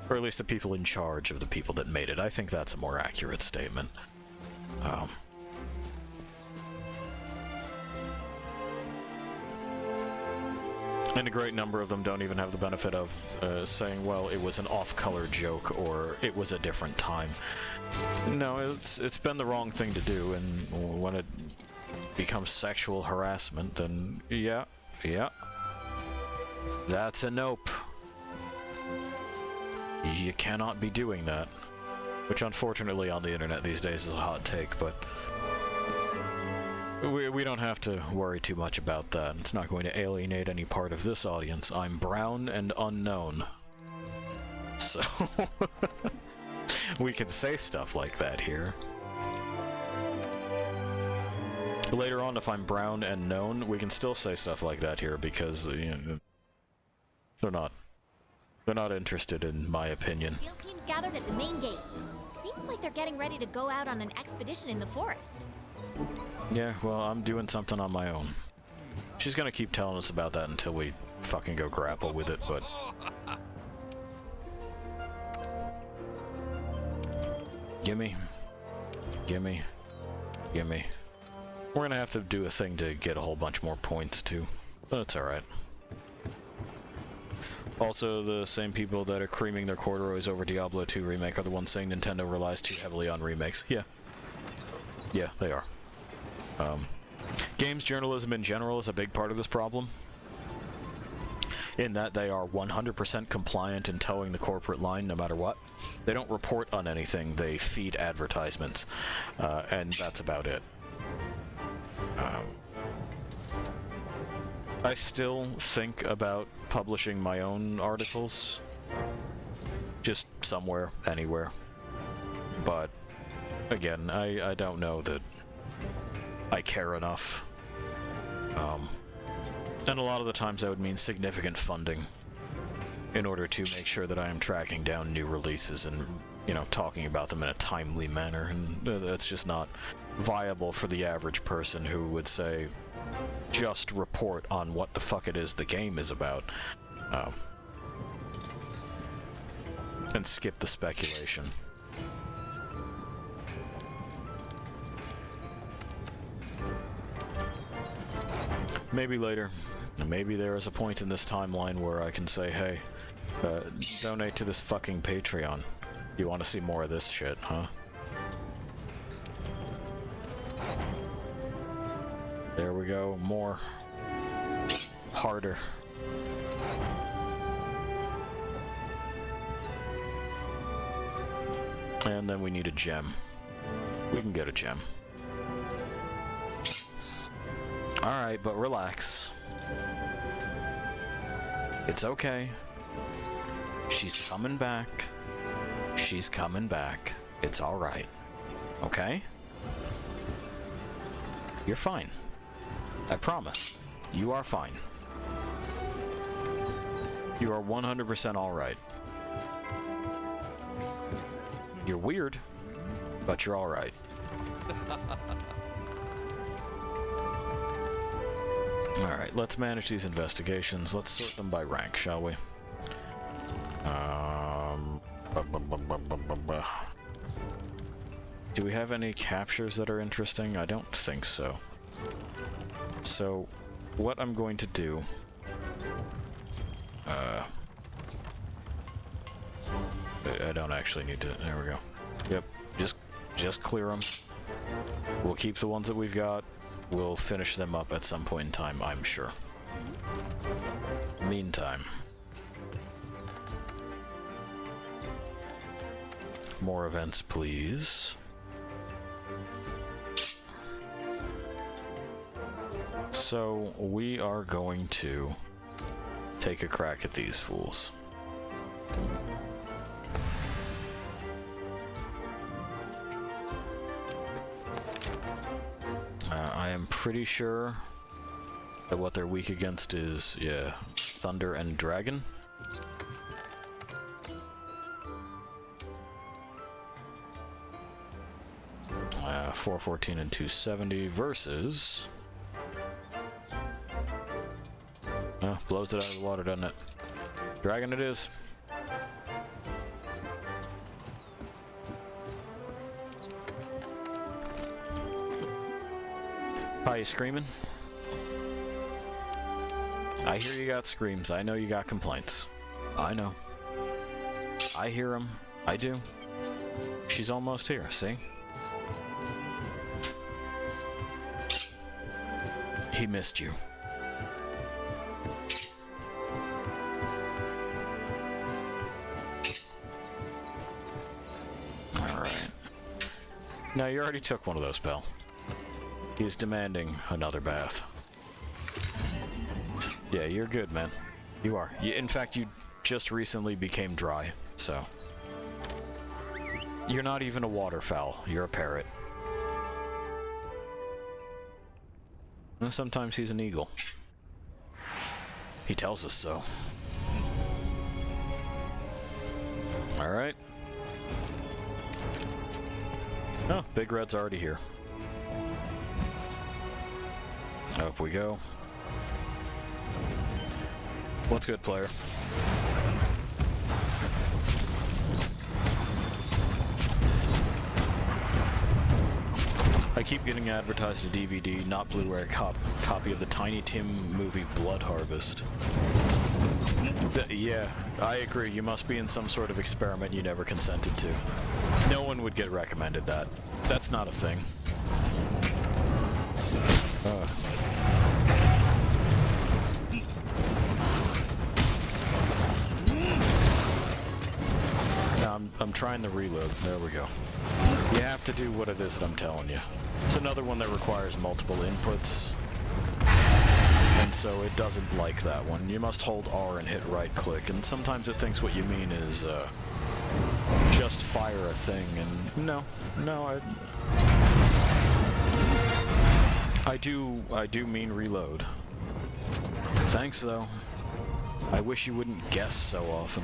Or at least the people in charge of the people that made it. I think that's a more accurate statement. And a great number of them don't even have the benefit of saying, well, it was an off-color joke, or it was a different time. No, it's been the wrong thing to do, and when it becomes sexual harassment, then yeah, that's a nope. You cannot be doing that. Which unfortunately on the internet these days is a hot take, but we don't have to worry too much about that. It's not going to alienate any part of this audience. I'm brown and unknown. So we can say stuff like that here. Later on, if I'm brown and known, we can still say stuff like that here because, you know, they're not interested in my opinion. Field teams gathered at the main gate. Seems like they're getting ready to go out on an expedition in the forest. Yeah, well, I'm doing something on my own. She's gonna keep telling us about that until we fucking go grapple with it, but... Gimme. Gimme. Gimme. We're gonna have to do a thing to get a whole bunch more points, too. But it's alright. Also, the same people that are creaming their corduroys over Diablo 2 Remake are the ones saying Nintendo relies too heavily on remakes. Yeah. Yeah, they are. Games journalism in general is a big part of this problem, in that they are 100% compliant in towing the corporate line no matter what. They don't report on anything, they feed advertisements, and that's about it. I still think about publishing my own articles, just somewhere, anywhere, but again, I don't know that I care enough. And a lot of the times that would mean significant funding in order to make sure that I am tracking down new releases and, you know, talking about them in a timely manner, and that's just not viable for the average person who would say, just report on what the fuck it is the game is about, and skip the speculation. Maybe later. Maybe there is a point in this timeline where I can say, hey, donate to this fucking Patreon. You want to see more of this shit, huh? There we go. More. Harder. And then we need a gem. We can get a gem. Alright, but relax. It's okay. She's coming back. She's coming back. It's alright. Okay? You're fine. I promise. You are fine. You are 100% alright. You're weird, but you're alright. Alright, let's manage these investigations. Let's sort them by rank, shall we? Do we have any captures that are interesting? I don't think so. So, what I'm going to do... I don't actually need to... There we go. Yep, just clear them. We'll keep the ones that we've got. We'll finish them up at some point in time, I'm sure. Meantime. More events, please. So, we are going to take a crack at these fools. I am pretty sure that what they're weak against is, yeah, Thunder and Dragon. 414 and 270 versus... blows it out of the water, doesn't it? Dragon it is. How you screaming? I hear you got screams. I know you got complaints. I know. I hear them. I do. She's almost here, see? He missed you. Alright. Now, you already took one of those, pal. He's demanding another bath. Yeah, you're good, man. You are. In fact, you just recently became dry, so... You're not even a waterfowl. You're a parrot. And sometimes he's an eagle. He tells us so. Alright. Oh, Big Red's already here. Up we go. What's good, player? I keep getting advertised a DVD, not Blu-ray copy of the Tiny Tim movie Blood Harvest. Yeah, I agree. You must be in some sort of experiment you never consented to. No one would get recommended that. That's not a thing. Now I'm trying to reload. There we go. You have to do what it is that I'm telling you. It's another one that requires multiple inputs. And so it doesn't like that one. You must hold R and hit right click, and sometimes it thinks what you mean is, just fire a thing, and no, I do mean reload. Thanks, though. I wish you wouldn't guess so often.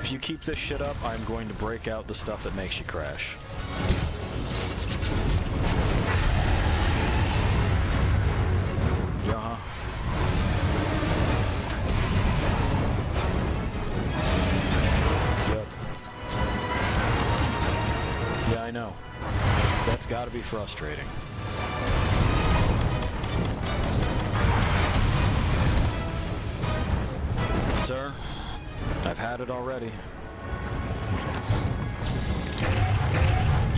If you keep this shit up, I'm going to break out the stuff that makes you crash. Yep. Yeah, I know. That's gotta be frustrating. Sir, I've had it already.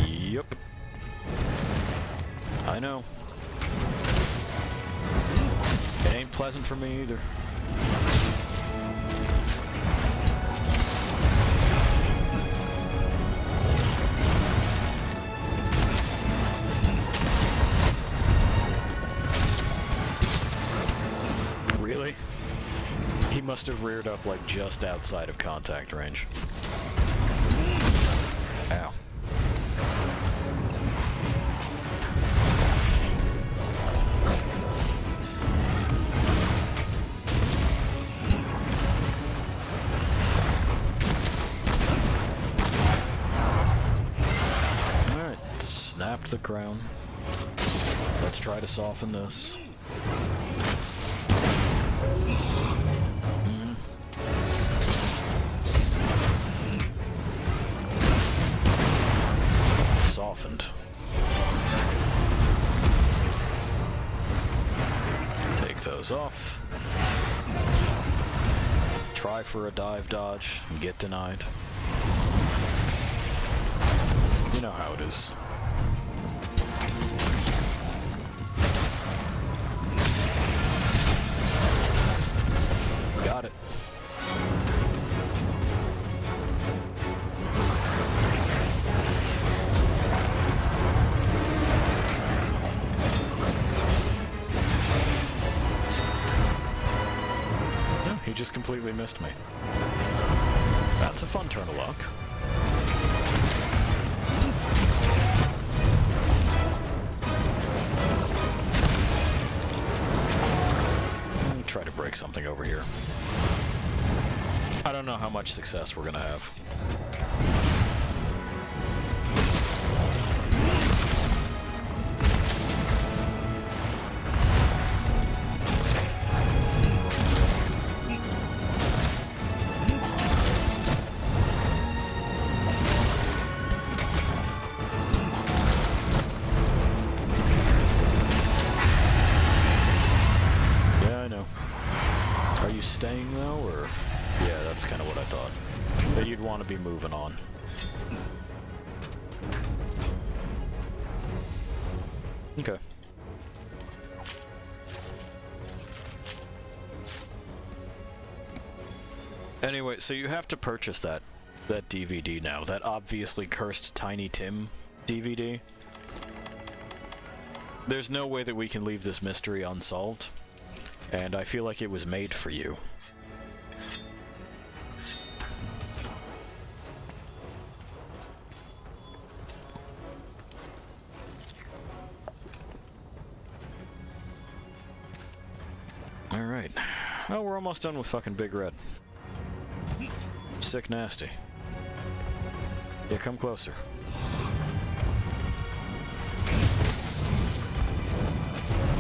Yep. I know. It ain't pleasant for me either. Really? He must have reared up like just outside of contact range. Ow. Alright, snapped the crown. Let's try to soften this. Softened. Take those off. Try for a dive dodge and get denied. You know how it is. Got it. No, he just completely missed me. That's a fun turn of luck. Try to break something over here. I don't know how much success we're gonna have. Are you staying though, or? Yeah, that's kind of what I thought. That you'd want to be moving on. Okay. Anyway, so you have to purchase that DVD now. That obviously cursed Tiny Tim DVD. There's no way that we can leave this mystery unsolved. And I feel like it was made for you. Alright. Well, we're almost done with fucking Big Red. Sick nasty. Yeah, come closer.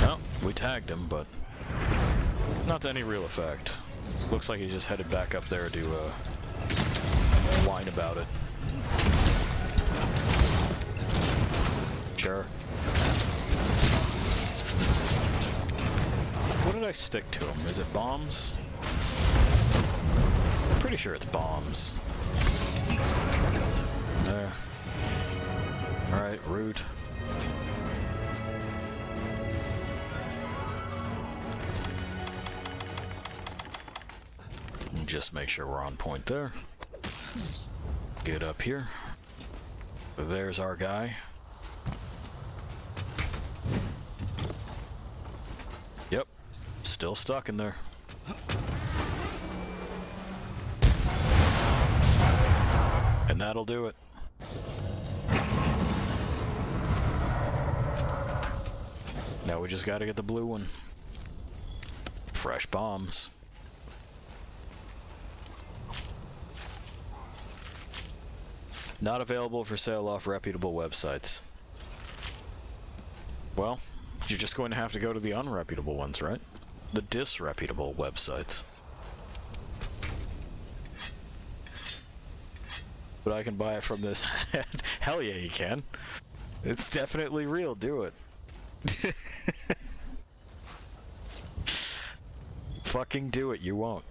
No, we tagged him, but not to any real effect. Looks like he just headed back up there to whine about it. Sure. What did I stick to him? Is it bombs? I'm pretty sure it's bombs. There. Alright, rude. Just make sure we're on point there. Get up here. There's our guy. Yep. Still stuck in there. And that'll do it. Now we just gotta get the blue one. Fresh bombs. Not available for sale off reputable websites. Well, you're just going to have to go to the unreputable ones, right? The disreputable websites. But I can buy it from this. Hell yeah, you can. It's definitely real. Do it. Fucking do it. You won't.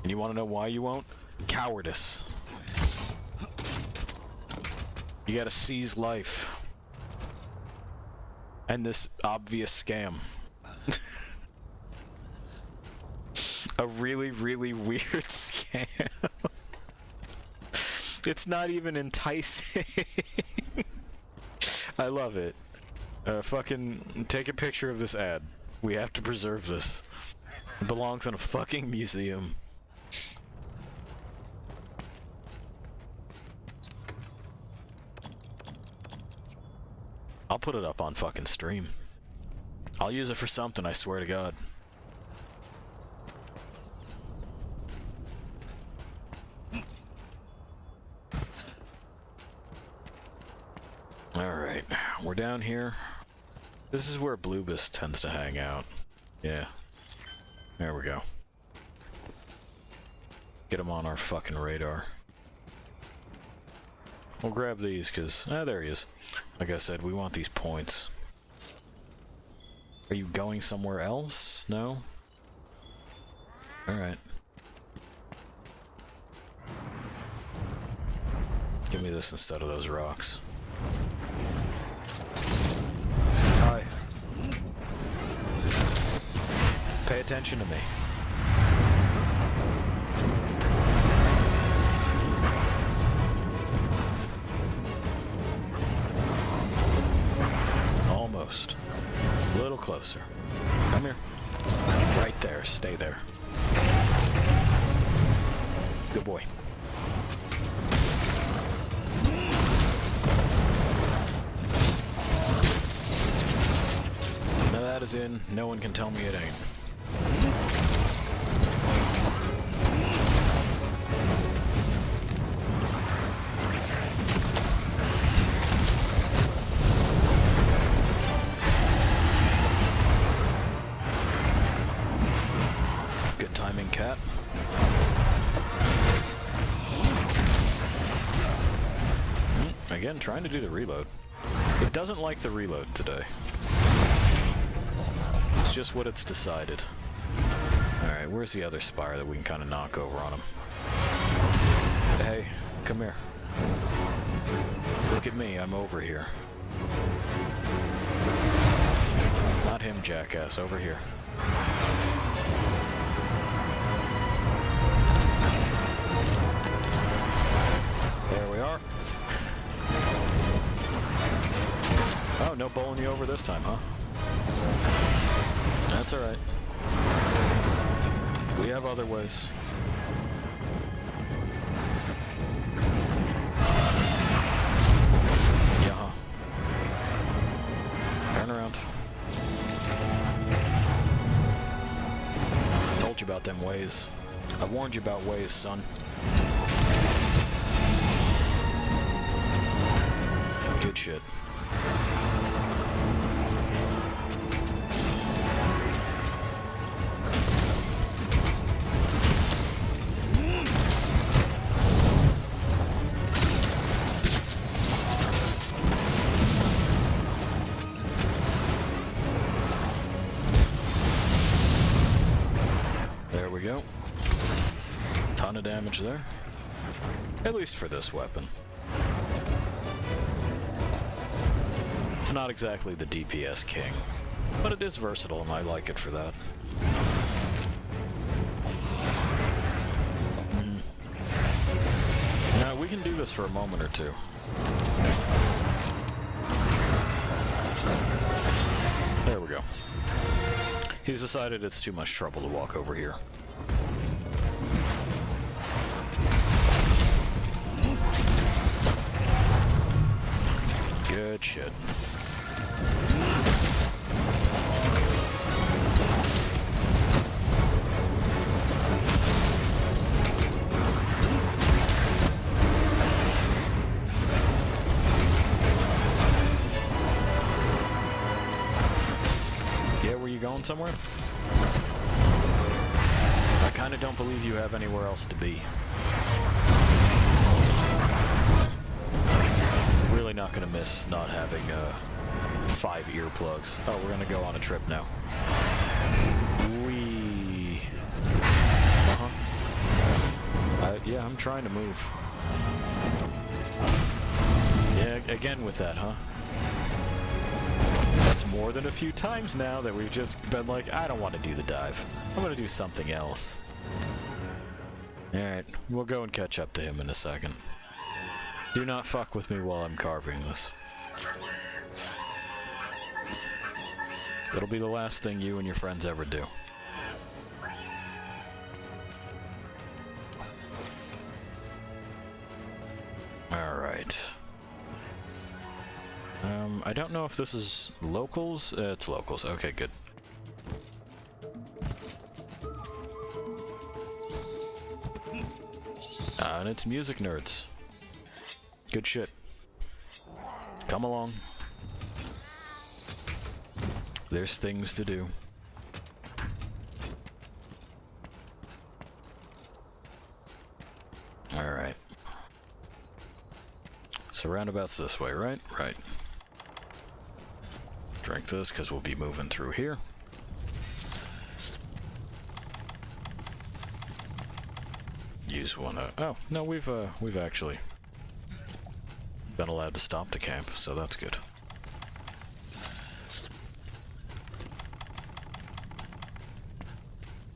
And you want to know why you won't? Cowardice. You gotta seize life. And this obvious scam. A really, really weird scam. It's not even enticing. I love it. Fucking take a picture of this ad. We have to preserve this. It belongs in a fucking museum. I'll put it up on fucking stream. I'll use it for something, I swear to God. we're down here. This is where Bluebus tends to hang out. Yeah. There we go. Get him on our fucking radar. We'll grab these, because... there he is. Like I said, we want these points. Are you going somewhere else? No? Alright. Give me this instead of those rocks. Hi. Pay attention to me. Almost. A little closer. Come here. Right there. Stay there. Good boy. Now that is in. No one can tell me it ain't. Good timing, cat. Again, trying to do the reload. It doesn't like the reload today. It's just what it's decided. Alright, where's the other spire that we can kind of knock over on him? Hey, come here. Look at me, I'm over here. Not him, jackass, over here. There we are. Oh, no bowling you over this time, huh? That's alright. We have other ways. Yeah, huh? Turn around. Told you about them ways. I warned you about ways, son. Good shit. There we go. Ton of damage there. At least for this weapon. It's not exactly the DPS king, but it is versatile and I like it for that. Now we can do this for a moment or two. There we go. He's decided it's too much trouble to walk over here. Good shit. Yeah, were you going somewhere? I kinda don't believe you have anywhere else to be. Really not gonna miss not having 5 earplugs. Oh, we're gonna go on a trip now. Wee. Yeah, I'm trying to move. Yeah, again with that, huh? That's more than a few times now that we've just been like, I don't want to do the dive. I'm gonna do something else. Alright, we'll go and catch up to him in a second. Do not fuck with me while I'm carving this. It'll be the last thing you and your friends ever do. Alright. I don't know if this is locals. It's locals. Okay, good. And it's music nerds. Good shit. Come along. There's things to do. Alright. So roundabout's this way, right? Right. Drink this, because we'll be moving through here. Use one oh, no, we've actually been allowed to stop to camp, so that's good.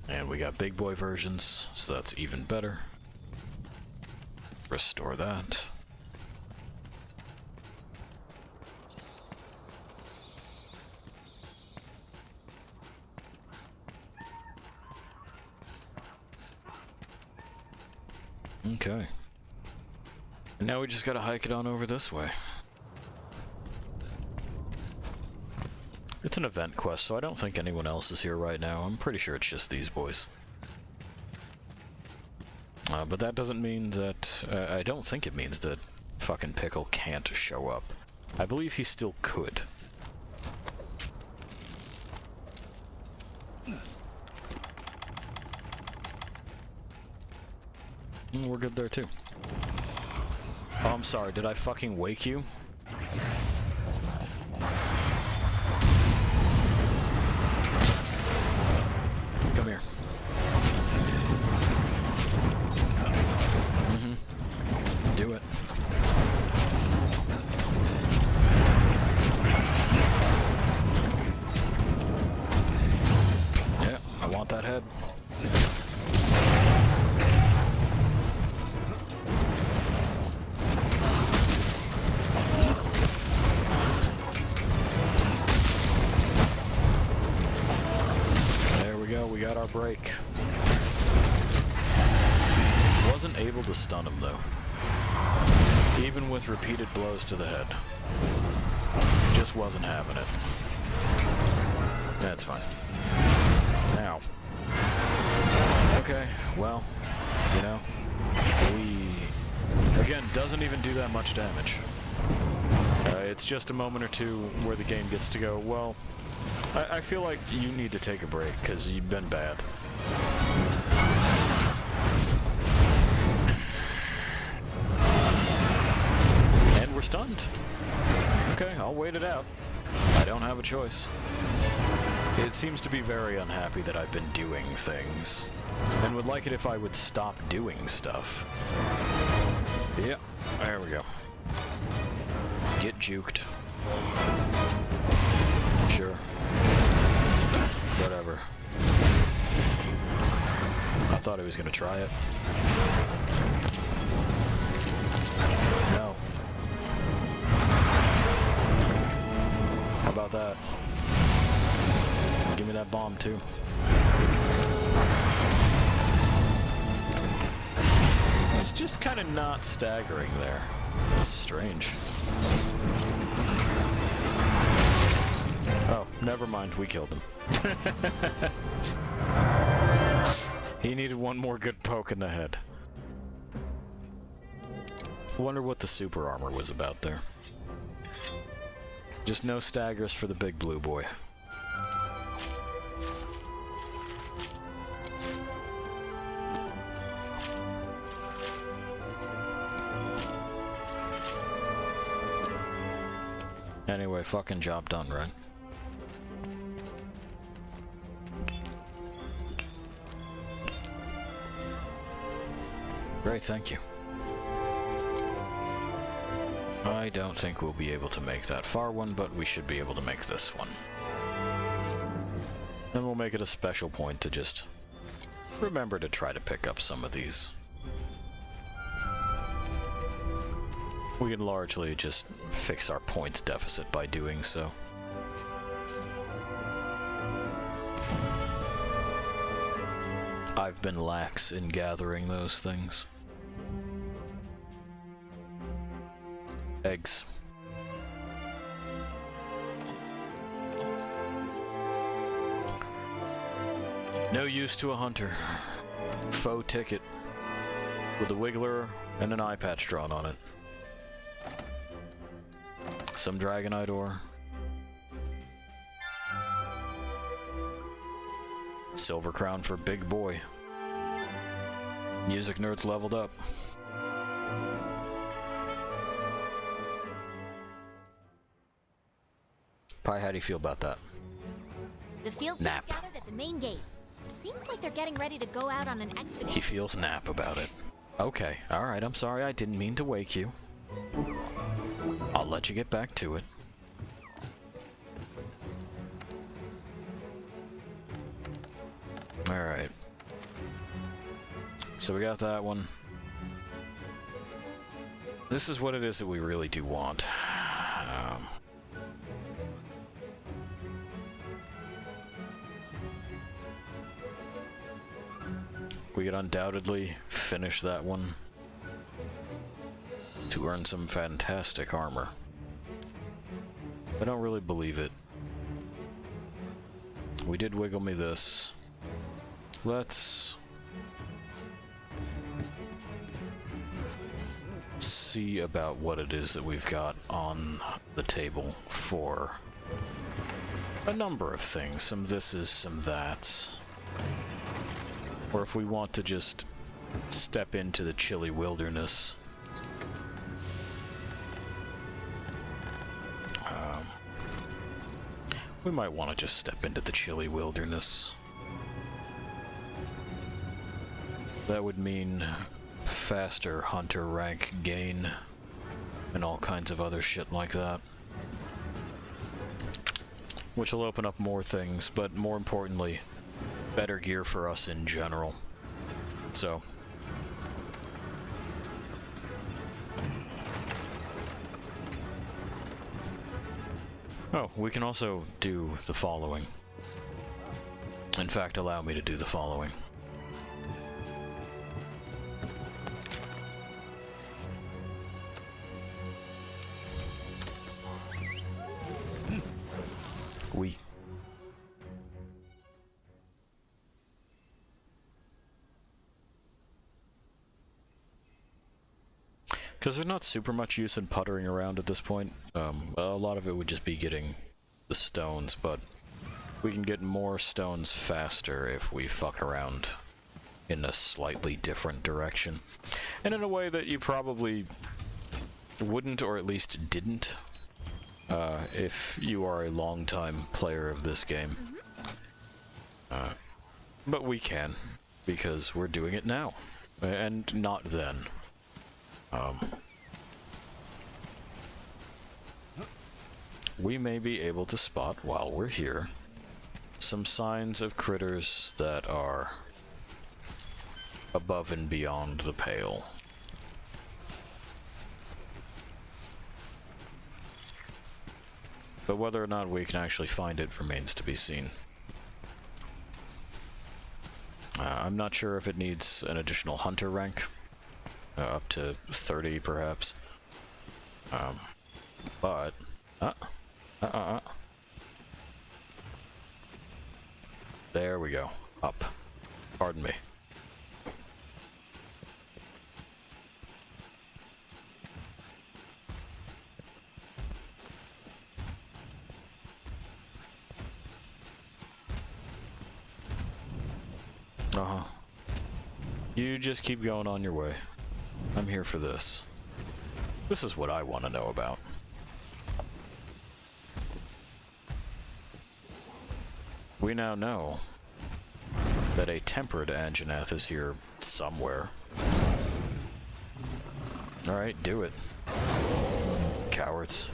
And we got big boy versions, so that's even better. Restore that. Okay. And now we just gotta hike it on over this way. It's an event quest, so I don't think anyone else is here right now. I'm pretty sure it's just these boys. But that doesn't mean that... I don't think it means that fucking Pickle can't show up. I believe he still could. We're good there too. Oh, I'm sorry, did I fucking wake you? Come here. Do it. Yeah, I want that head. There we go, we got our break. Wasn't able to stun him though. Even with repeated blows to the head. Just wasn't having it. That's fine. Now. Okay, well, you know, again, doesn't even do that much damage. It's just a moment or two where the game gets to go, well, I feel like you need to take a break, because you've been bad. We're stunned. Okay, I'll wait it out. I don't have a choice. It seems to be very unhappy that I've been doing things, and would like it if I would stop doing stuff. Yeah, there we go. Get juked. Sure. Whatever. I thought he was gonna try it. No. How about that? Give me that bomb too. It's just kind of not staggering there. It's strange. Oh, never mind. We killed him. He needed one more good poke in the head. Wonder what the super armor was about there. Just no staggers for the big blue boy. Anyway, fucking job done, right? Great, thank you. I don't think we'll be able to make that far one, but we should be able to make this one. And we'll make it a special point to just remember to try to pick up some of these. We can largely just fix our points deficit by doing so. I've been lax in gathering those things. Eggs. No use to a hunter. Faux ticket. With a wiggler and an eye patch drawn on it. Some dragonite ore. Silver crown for big boy. Music nerds leveled up. Pi, how do you feel about that? The field teams Nap. gathered at the main gate. Seems like they're getting ready to go out on an expedition. He feels nap about it. Okay, alright, I'm sorry, I didn't mean to wake you. I'll let you get back to it. Alright. So we got that one. This is what it is that we really do want. We could undoubtedly finish that one to earn some fantastic armor. I don't really believe it. We did wiggle me this. Let's see about what it is that we've got on the table for a number of things. Some thises, some that's. Or if we want to just step into the chilly wilderness. We might want to just step into the chilly wilderness. That would mean faster hunter rank gain and all kinds of other shit like that. Which will open up more things, but more importantly, better gear for us in general. So oh, we can also do the following. In fact, allow me to do the following. We. Because there's not super much use in puttering around at this point. A lot of it would just be getting the stones, but we can get more stones faster if we fuck around in a slightly different direction. And in a way that you probably wouldn't, or at least didn't, if you are a long-time player of this game. But we can, because we're doing it now, and not then. We may be able to spot, while we're here, some signs of critters that are above and beyond the pale. But whether or not we can actually find it remains to be seen. I'm not sure if it needs an additional hunter rank. Up to 30, perhaps. But... There we go. Up. Pardon me. You just keep going on your way. I'm here for this. This is what I want to know about. We now know that a tempered Anjanath is here somewhere. Alright, do it. Cowards.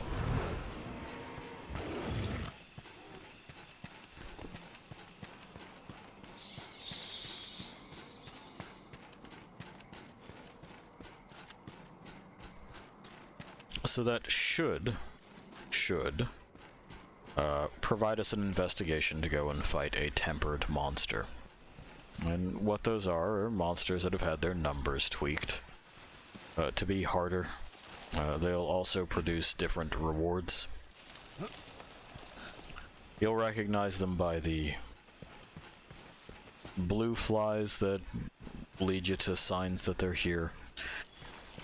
So that should provide us an investigation to go and fight a tempered monster. And what those are monsters that have had their numbers tweaked to be harder. They'll also produce different rewards. You'll recognize them by the blue flies that lead you to signs that they're here,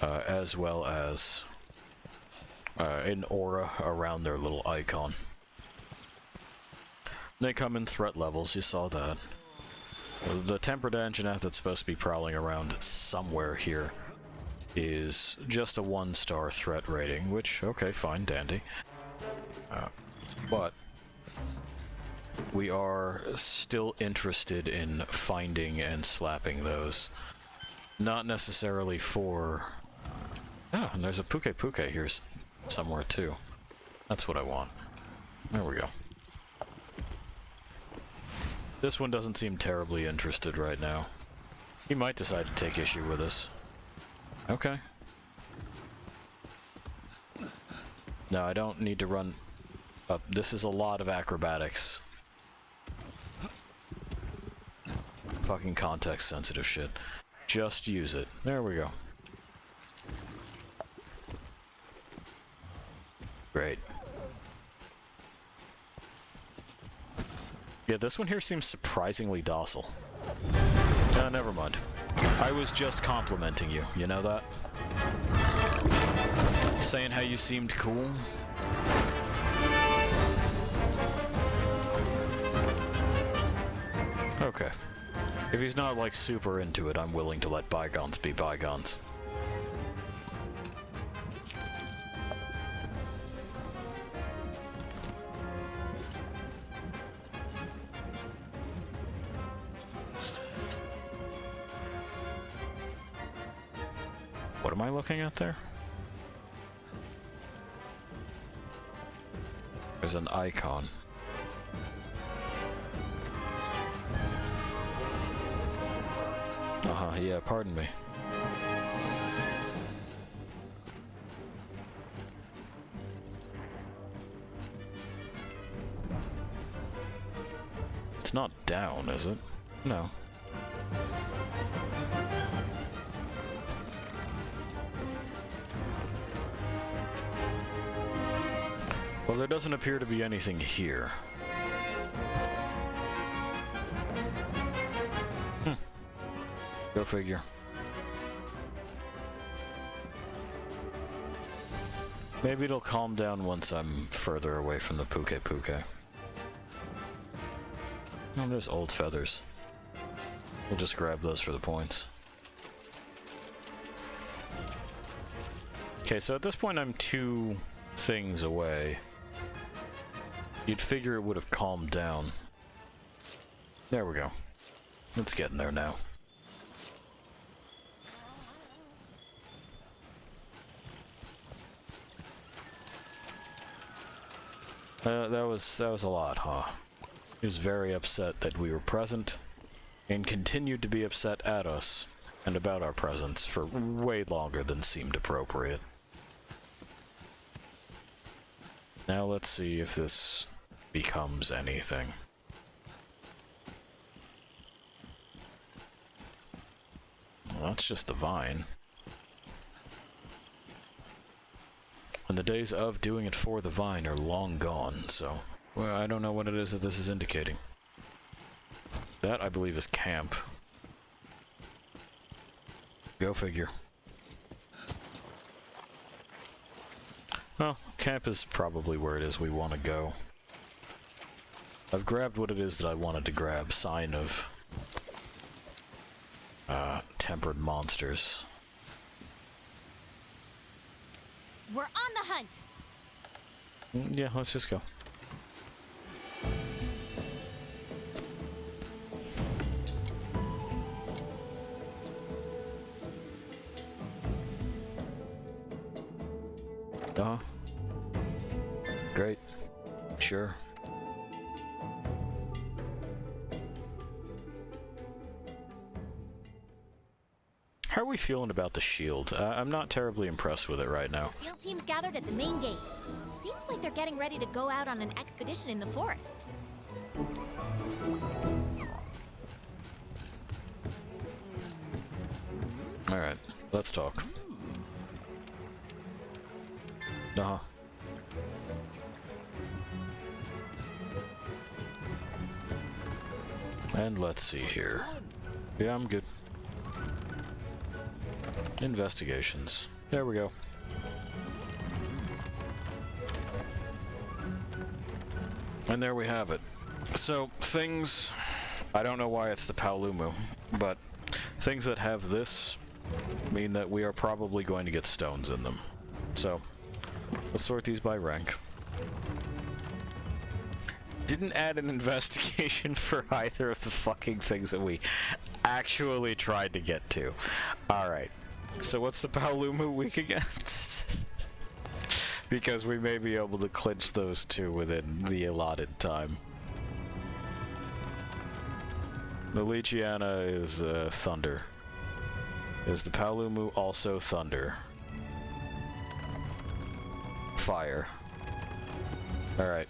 as well as an aura around their little icon. They come in threat levels, you saw that. The tempered engineer that's supposed to be prowling around somewhere here is just a 1-star threat rating, which, okay, fine, dandy. But we are still interested in finding and slapping those. Not necessarily for... Oh, and there's a Puke Puke here somewhere too. That's what I want. There we go. This one doesn't seem terribly interested right now. He might decide to take issue with us. Okay. No, I don't need to run up. This is a lot of acrobatics. Fucking context sensitive shit. Just use it. There we go. Great. Yeah, this one here seems surprisingly docile. Never mind. I was just complimenting you, you know that? Saying how you seemed cool. Okay. If he's not, like, super into it, I'm willing to let bygones be bygones. What am I looking at there? There's an icon. Uh-huh, yeah, pardon me. It's not down, is it? No. Well, there doesn't appear to be anything here. Go figure. Maybe it'll calm down once I'm further away from the Puke Puke. Oh, there's old feathers. We'll just grab those for the points. Okay, so at this point I'm 2 things away. You'd figure it would have calmed down. There we go. It's getting there now. That was a lot, huh? He was very upset that we were present, and continued to be upset at us and about our presence for way longer than seemed appropriate. Now let's see if this becomes anything. Well, that's just the vine. And the days of doing it for the vine are long gone, so... Well, I don't know what it is that this is indicating. That, I believe, is camp. Go figure. Well, camp is probably where it is we want to go. I've grabbed what it is that I wanted to grab. Sign of... tempered monsters. We're on the hunt! Yeah, let's just go. Uh-huh. Great. Sure. How are we feeling about the shield? I'm not terribly impressed with it right now. Field teams gathered at the main gate. Seems like they're getting ready to go out on an expedition in the forest. Alright, let's talk. Uh-huh. And let's see here. Yeah, I'm good. Investigations. There we go. And there we have it. So, things I don't know why it's the Paolumu, but things that have this mean that we are probably going to get stones in them. So, let's sort these by rank. Didn't add an investigation for either of the fucking things that we actually tried to get to. Alright, so what's the Paolumu weak against? Because we may be able to clinch those two within the allotted time. The Legiana is thunder. Is the Paolumu also thunder? Fire. Alright.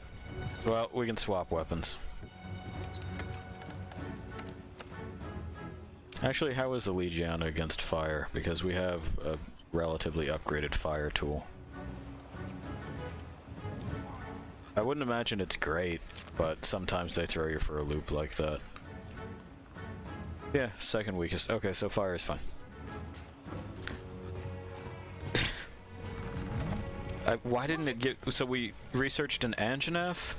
Well, we can swap weapons. Actually, how is the Legiana against fire? Because we have a relatively upgraded fire tool. I wouldn't imagine it's great, but sometimes they throw you for a loop like that. Yeah, second weakest. Okay, so fire is fine. Why didn't it get... So we researched an Anjanath,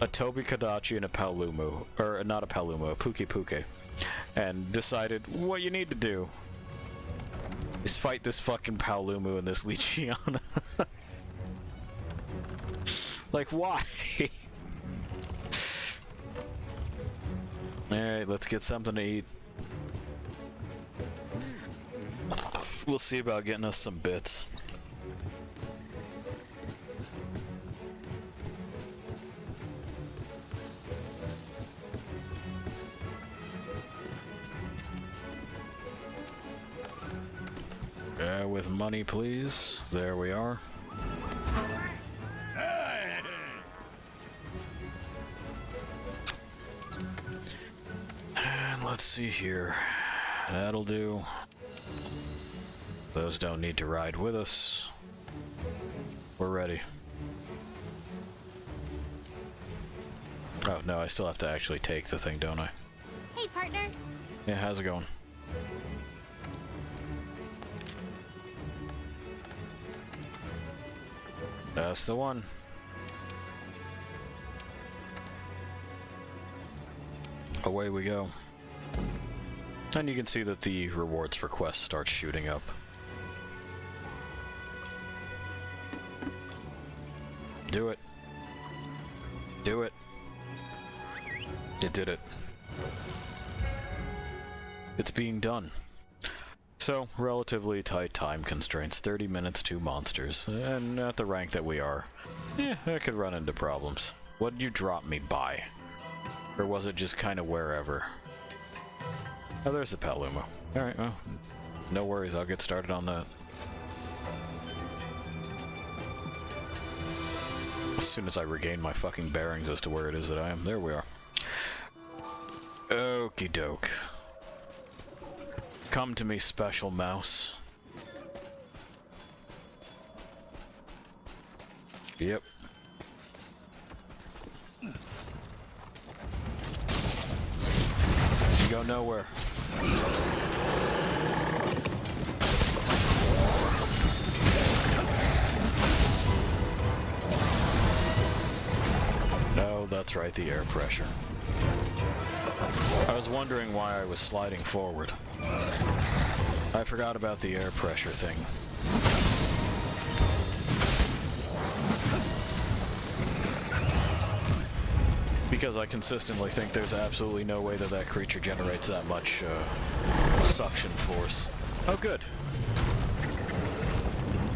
a Tobi Kadachi, and a Paolumu. Or not a Paolumu, a Puke Puke. And decided what you need to do is fight this fucking Paolumu and this Legiana. Like, why? Alright, let's get something to eat. We'll see about getting us some bits. With money, please. There we are. And let's see here. That'll do. Those don't need to ride with us. We're ready. Oh, no, I still have to actually take the thing, don't I? Hey, partner. Yeah, how's it going? That's the one. Away we go. And you can see that the rewards for quests start shooting up. Do it. Do it. It did it. It's being done. So, relatively tight time constraints, 30 minutes, 2 monsters, and at the rank that we are, I could run into problems. What did you drop me by? Or was it just kind of wherever? Oh, there's the Paolumu. Alright, well, no worries, I'll get started on that. As soon as I regain my fucking bearings as to where it is that I am. There we are. Okie doke. Come to me, special mouse. Yep. You go nowhere. No, that's right, the air pressure. I was wondering why I was sliding forward. I forgot about the air pressure thing. Because I consistently think there's absolutely no way that that creature generates that much suction force. Oh, good.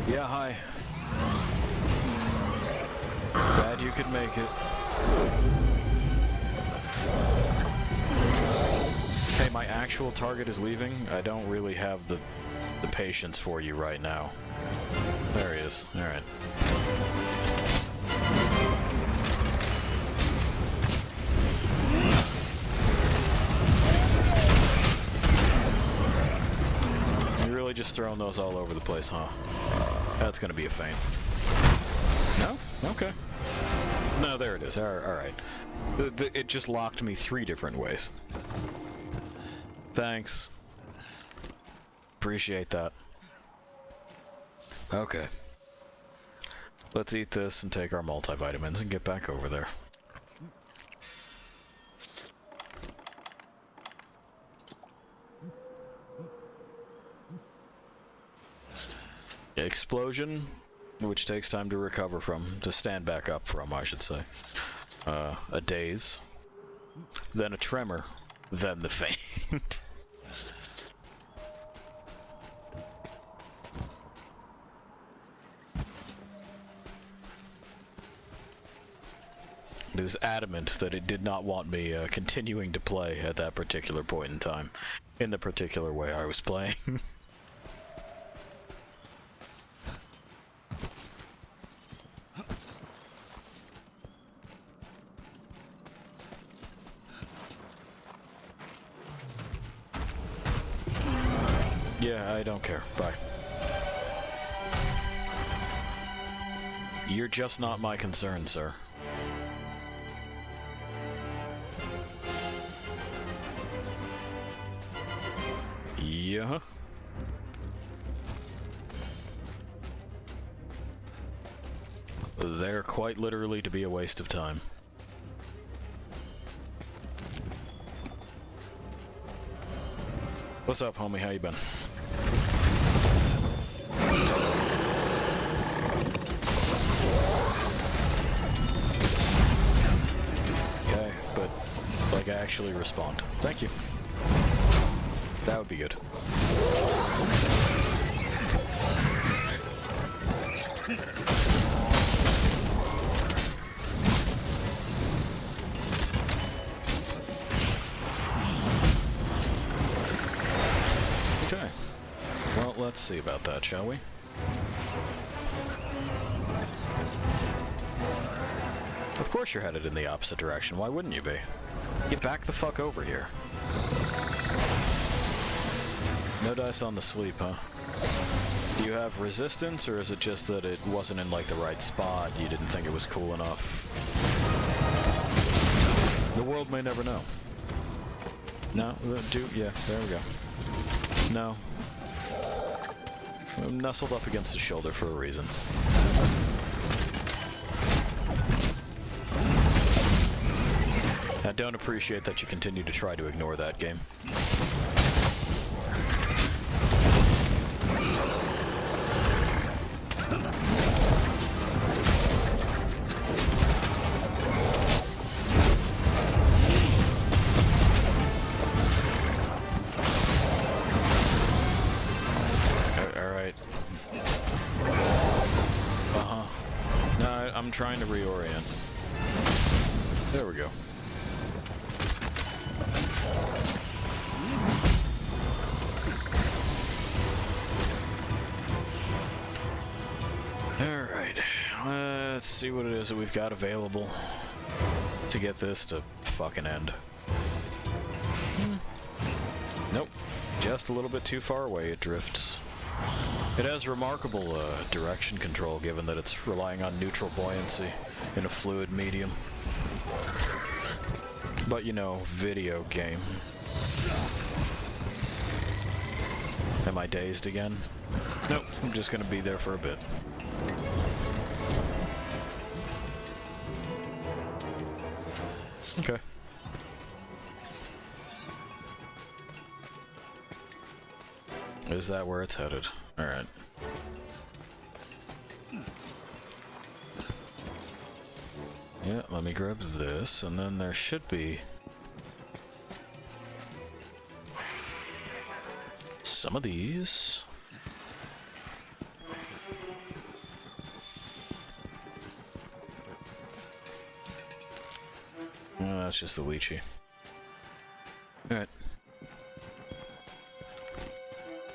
Yeah, hi. Glad you could make it. Hey, my actual target is leaving. I don't really have the patience for you right now. There he is. Alright. You're really just throwing those all over the place, huh? That's gonna be a feint. No? Okay. No, there it is. Alright. It just locked me 3 different ways. Thanks. Appreciate that. Okay. Let's eat this and take our multivitamins and get back over there. explosion, which takes time to recover from, to stand back up from, I should say. A daze, then a tremor, then the faint. It is adamant that it did not want me continuing to play at that particular point in time, in the particular way I was playing. Yeah, I don't care. Bye. You're just not my concern, sir. Yeah. They're quite literally to be a waste of time. What's up, homie? How you been? Okay, but like actually respond. Thank you. That would be good. Okay. Well, let's see about that, shall we? Of course you're headed in the opposite direction. Why wouldn't you be? Get back the fuck over here. No dice on the sleep, huh? Do you have resistance, or is it just that it wasn't in, like, the right spot? You didn't think it was cool enough? The world may never know. No? Yeah, there we go. No. I'm nestled up against the shoulder for a reason. I don't appreciate that you continue to try to ignore that game. I'm trying to reorient. There we go. Alright, let's see what it is that we've got available to get this to fucking end. Nope, just a little bit too far away it drifts. It has remarkable direction control, given that it's relying on neutral buoyancy in a fluid medium. But, you know, video game. Am I dazed again? Nope, I'm just gonna be there for a bit. Okay. Is that where it's headed? Alright. Yeah, let me grab this, and then there should be some of these. Oh, that's just the lychee. Alright.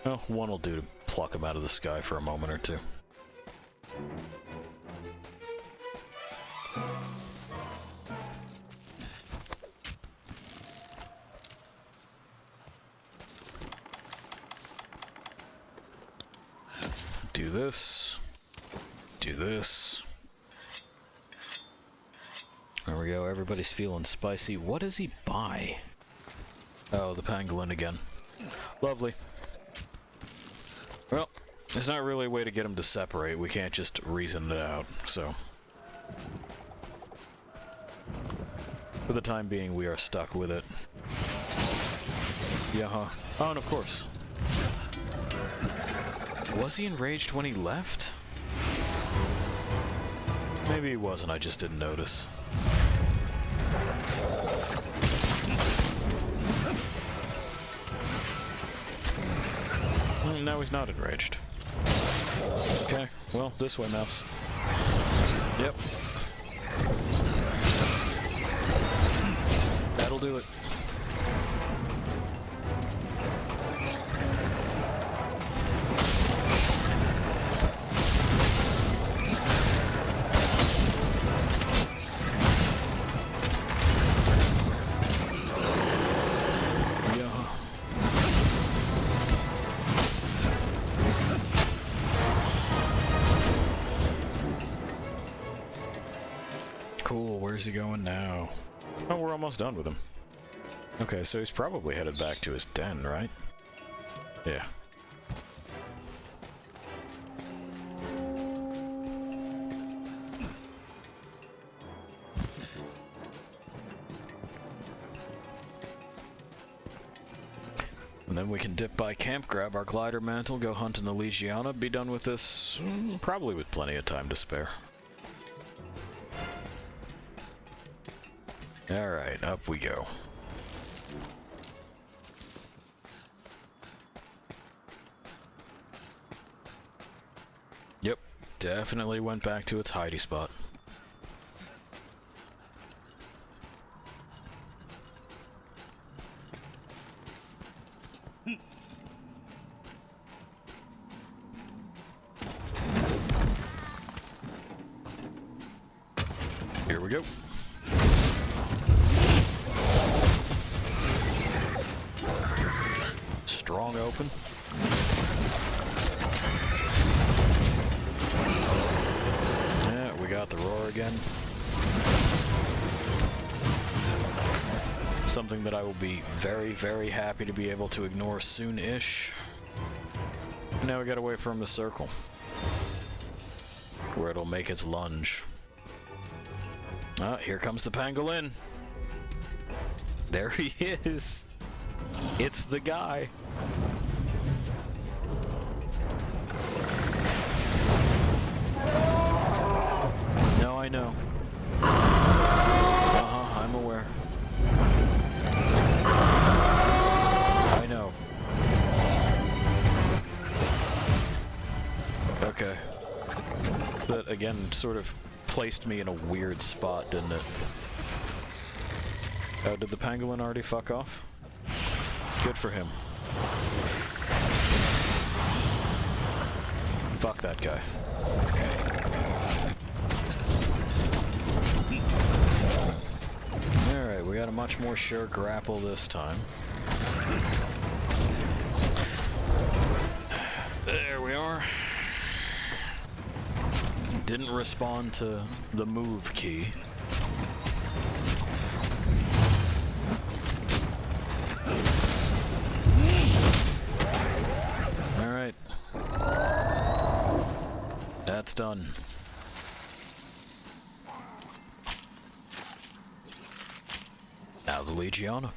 Oh, one will do to pluck them out of the sky for a moment or two. Do this. Do this. There we go, everybody's feeling spicy. What does he buy? Oh, the pangolin again. Lovely. Well, there's not really a way to get them to separate. We can't just reason it out, so. For the time being, we are stuck with it. Yeah, huh? Oh, and of course. Was he enraged when he left? Maybe he wasn't, I just didn't notice. Now he's not enraged. Okay, well, this way, mouse. Yep. That'll do it. Cool, where's he going now? Oh, we're almost done with him. Okay, so he's probably headed back to his den, right? Yeah. And then we can dip by camp, grab our glider mantle, go hunt in the Legiana, be done with this, probably with plenty of time to spare. Alright, up we go. Yep, definitely went back to its hidey spot. Here we go. Strong open. Yeah, we got the roar again. Something that I will be very, very happy to be able to ignore soon-ish. Now we gotta wait for him to circle, where it'll make its lunge. Ah, here comes the pangolin. There he is. It's the guy. No, I know. I'm aware. I know. Okay. That, again, sort of placed me in a weird spot, didn't it? Oh, did the pangolin already fuck off? Good for him. Fuck that guy. Alright, we got a much more sure grapple this time. There we are. Didn't respond to the move key. Alright. That's done. Now the Legiana.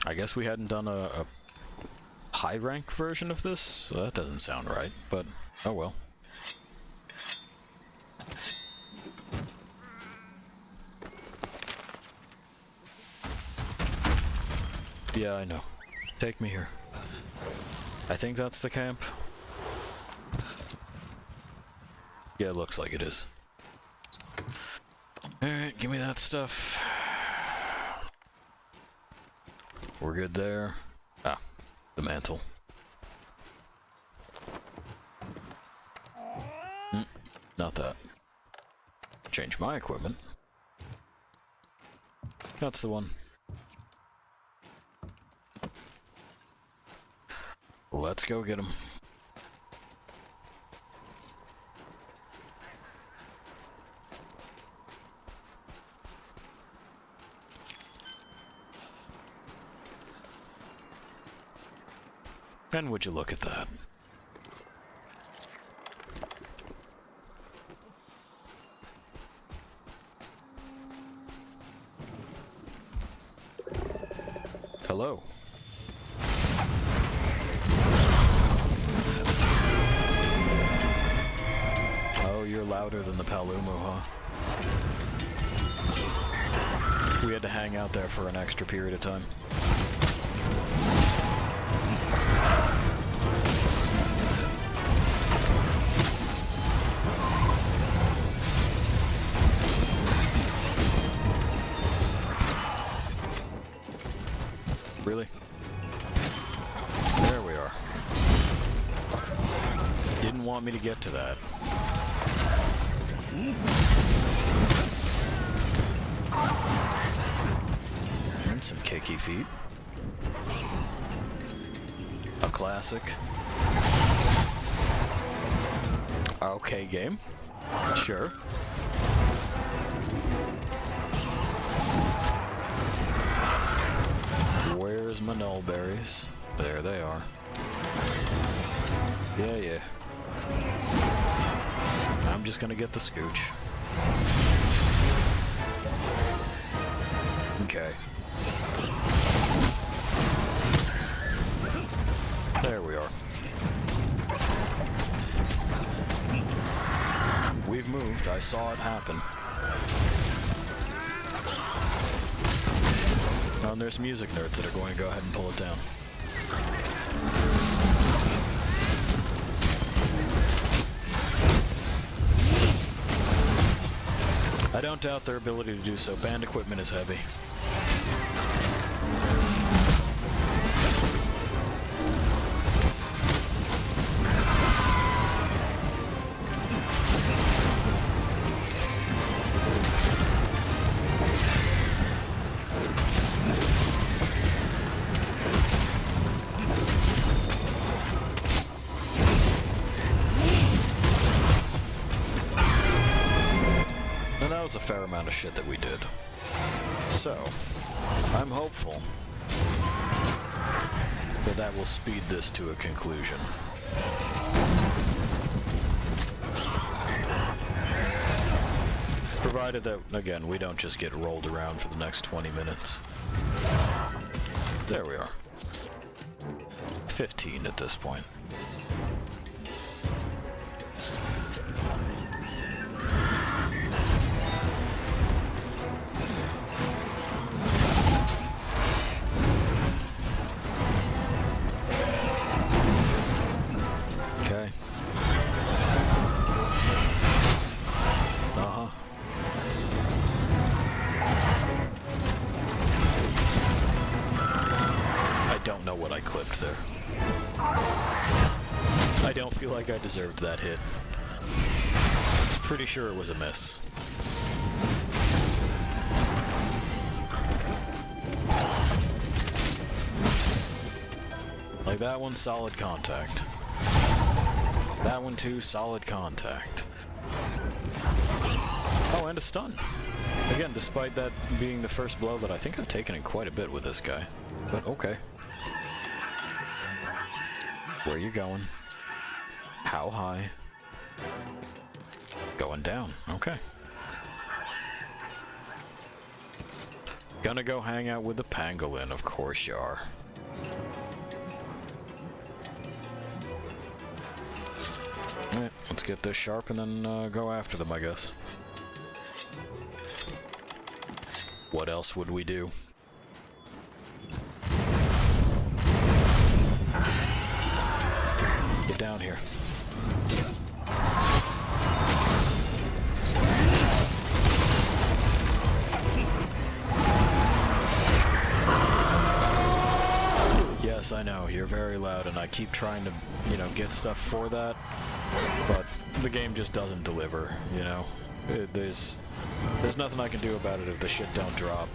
I guess we hadn't done a high rank version of this, so that doesn't sound right, but oh well. Yeah, I know. Take me here. I think that's the camp. Yeah, it looks like it is. Alright, give me that stuff. We're good there. Ah, the mantle. Not that. Change my equipment. That's the one. Let's go get him. And would you look at that? Hello. Oh, you're louder than the Palumu, huh? We had to hang out there for an extra period of time. Really? There we are. Didn't want me to get to that. And some kicky feet. A classic. Okay, game. Sure. Where's my nullberries? There they are. Yeah. I'm just gonna get the scooch. Okay. There we are. We've moved. I saw it happen. Oh, and there's music nerds that are going to go ahead and pull it down. I don't doubt their ability to do so. Band equipment is heavy. That was a fair amount of shit that we did. So, I'm hopeful that that will speed this to a conclusion. Provided that, again, we don't just get rolled around for the next 20 minutes. There we are. 15 at this point. Okay. I don't know what I clipped there. I don't feel like I deserved that hit. I'm pretty sure it was a miss. Like that one, solid contact. That one too, solid contact. Oh, and a stun. Again, despite that being the first blow that I think I've taken in quite a bit with this guy. But okay. Where are you going? How high? Going down. Okay. Gonna go hang out with the pangolin, of course you are. Alright, let's get this sharp and then go after them, I guess. What else would we do? Get down here. Yes, I know, you're very loud, and I keep trying to, you know, get stuff for that, but the game just doesn't deliver, you know? There's nothing I can do about it if the shit don't drop.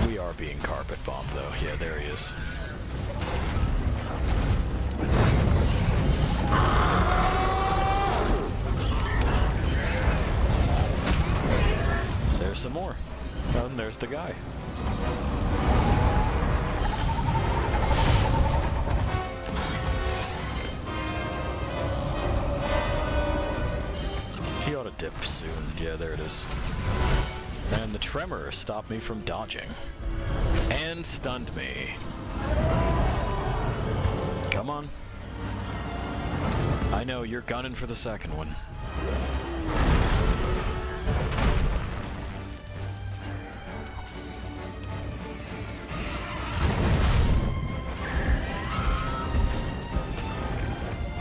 We are being carpet bombed, though. Yeah, there he is. There's some more. Oh, and there's the guy. He ought to dip soon. Yeah, there it is. And the tremor stopped me from dodging. And stunned me. Come on. I know, you're gunning for the second one.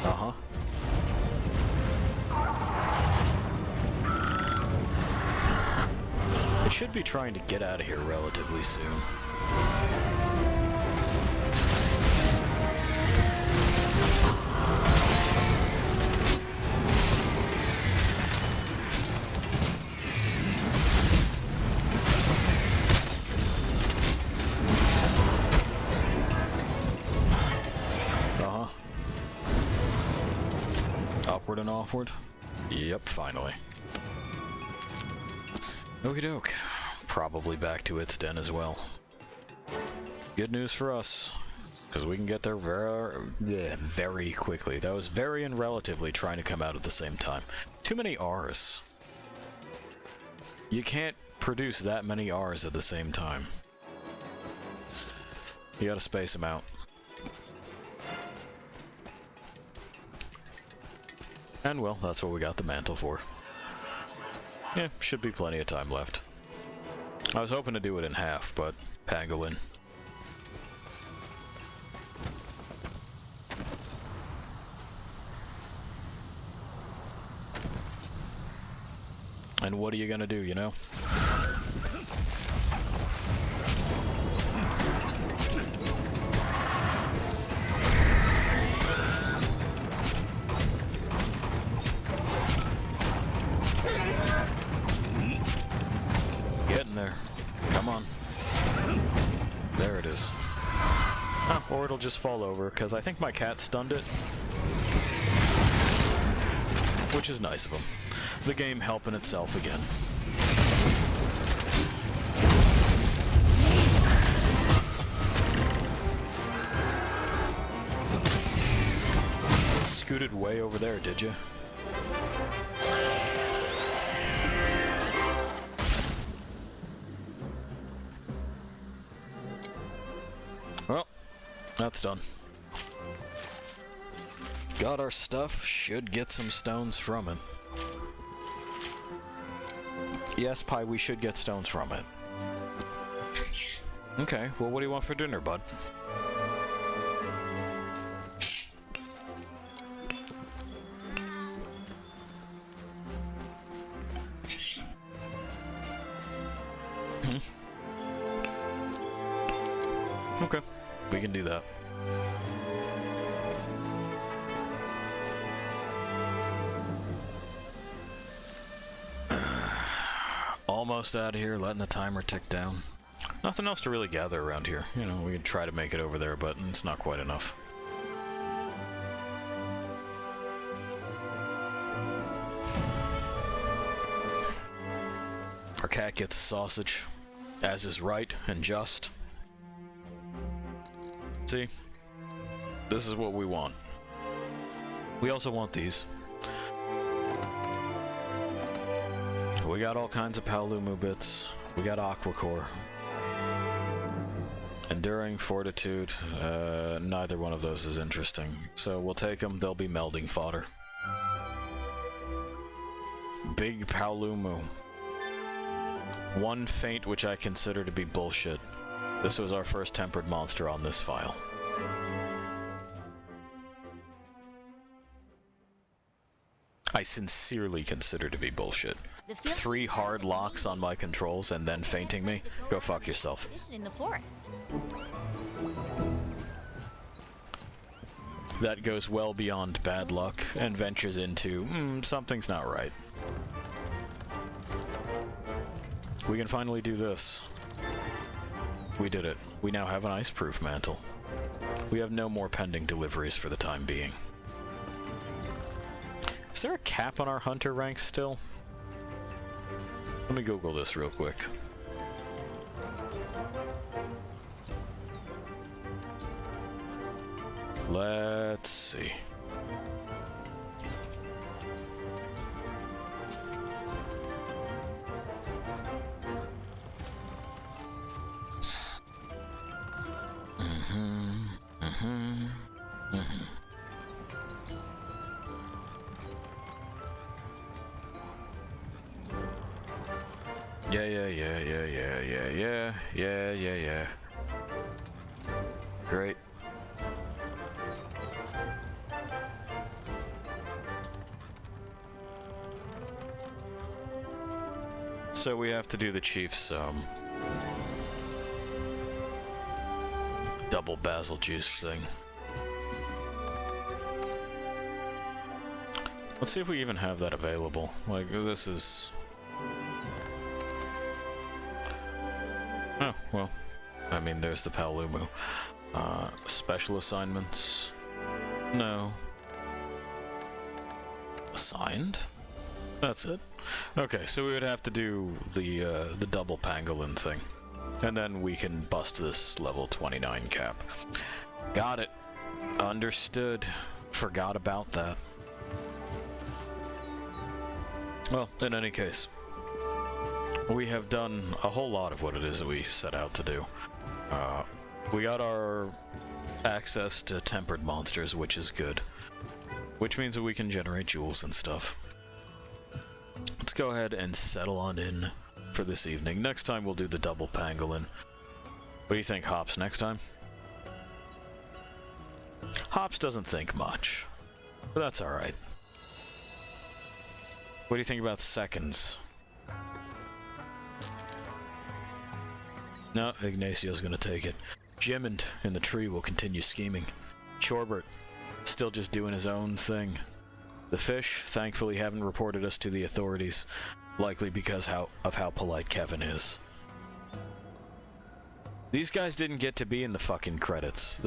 Uh-huh. I should be trying to get out of here relatively soon. Upward and offward? Yep, finally. Okie doke. Probably back to its den as well. Good news for us, because we can get there very quickly. That was very and relatively trying to come out at the same time. Too many R's. You can't produce that many R's at the same time. You gotta space them out. And well, that's what we got the mantle for. Yeah, should be plenty of time left. I was hoping to do it in half, but pangolin. And what are you gonna do, you know? Getting there. Come on. There it is. Oh, or it'll just fall over, because I think my cat stunned it. Which is nice of him. The game helping itself again. Scooted way over there, did you? Well, that's done. Got our stuff, should get some stones from it. Yes, Pi, we should get stones from it. Okay, well, what do you want for dinner, bud? Okay, we can do that. Almost out of here, letting the timer tick down. Nothing else to really gather around here. You know, we can try to make it over there, but it's not quite enough. Our cat gets a sausage, as is right and just. See? This is what we want. We also want these. We got all kinds of Paolumu bits. We got Aquacore. Enduring, Fortitude. Neither one of those is interesting. So we'll take them. They'll be melding fodder. Big Paolumu. One feint which I consider to be bullshit. This was our first tempered monster on this file. I sincerely consider to be bullshit. 3 hard locks on my controls and then fainting me? Go fuck yourself. In the forest. That goes well beyond bad luck and ventures into, something's not right. We can finally do this. We did it. We now have an ice-proof mantle. We have no more pending deliveries for the time being. Is there a cap on our hunter ranks still? Let me Google this real quick. Let's see. Yeah. Great. So we have to do the Chief's double basil juice thing. Let's see if we even have that available. Like, this is... Oh, well. I mean, there's the Paolumu. Special assignments? No. Assigned? That's it. Okay, so we would have to do the double pangolin thing. And then we can bust this level 29 cap. Got it. Understood. Forgot about that. Well, in any case, we have done a whole lot of what it is that we set out to do. We got our access to tempered monsters, which is good. Which means that we can generate jewels and stuff. Let's go ahead and settle on in for this evening. Next time we'll do the double pangolin. What do you think, Hops, next time? Hops doesn't think much, but that's alright. What do you think about seconds? No, Ignacio's gonna take it. Jimmond in the tree will continue scheming. Shorbert, still just doing his own thing. The fish, thankfully, haven't reported us to the authorities, likely because of how polite Kevin is. These guys didn't get to be in the fucking credits.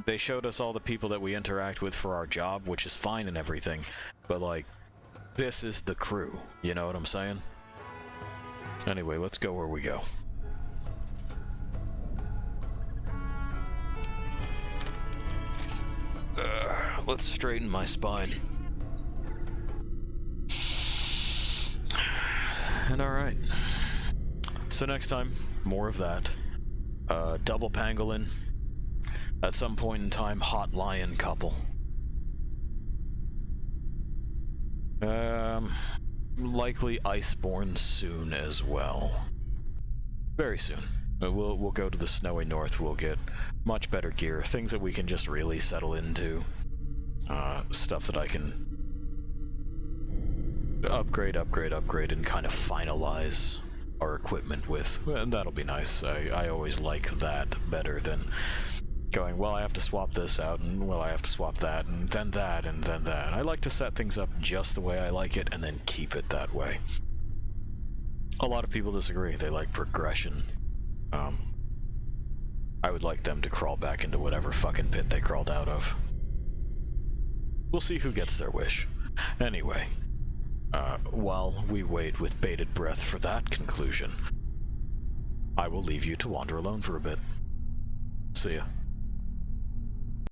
They showed us all the people that we interact with for our job, which is fine and everything, but like, this is the crew, you know what I'm saying? Anyway, let's go where we go. Let's straighten my spine. And alright. So next time, more of that. Double pangolin. At some point in time, hot lion couple. Likely Iceborne soon as well. Very soon. We'll go to the snowy north, we'll get much better gear, things that we can just really settle into. Stuff that I can upgrade, and kind of finalize our equipment with. And that'll be nice. I always like that better than going, well, I have to swap this out, and well, I have to swap that, and then that, and then that. I like to set things up just the way I like it, and then keep it that way. A lot of people disagree. They like progression. I would like them to crawl back into whatever fucking pit they crawled out of. We'll see who gets their wish. Anyway, while we wait with bated breath for that conclusion, I will leave you to wander alone for a bit. See ya.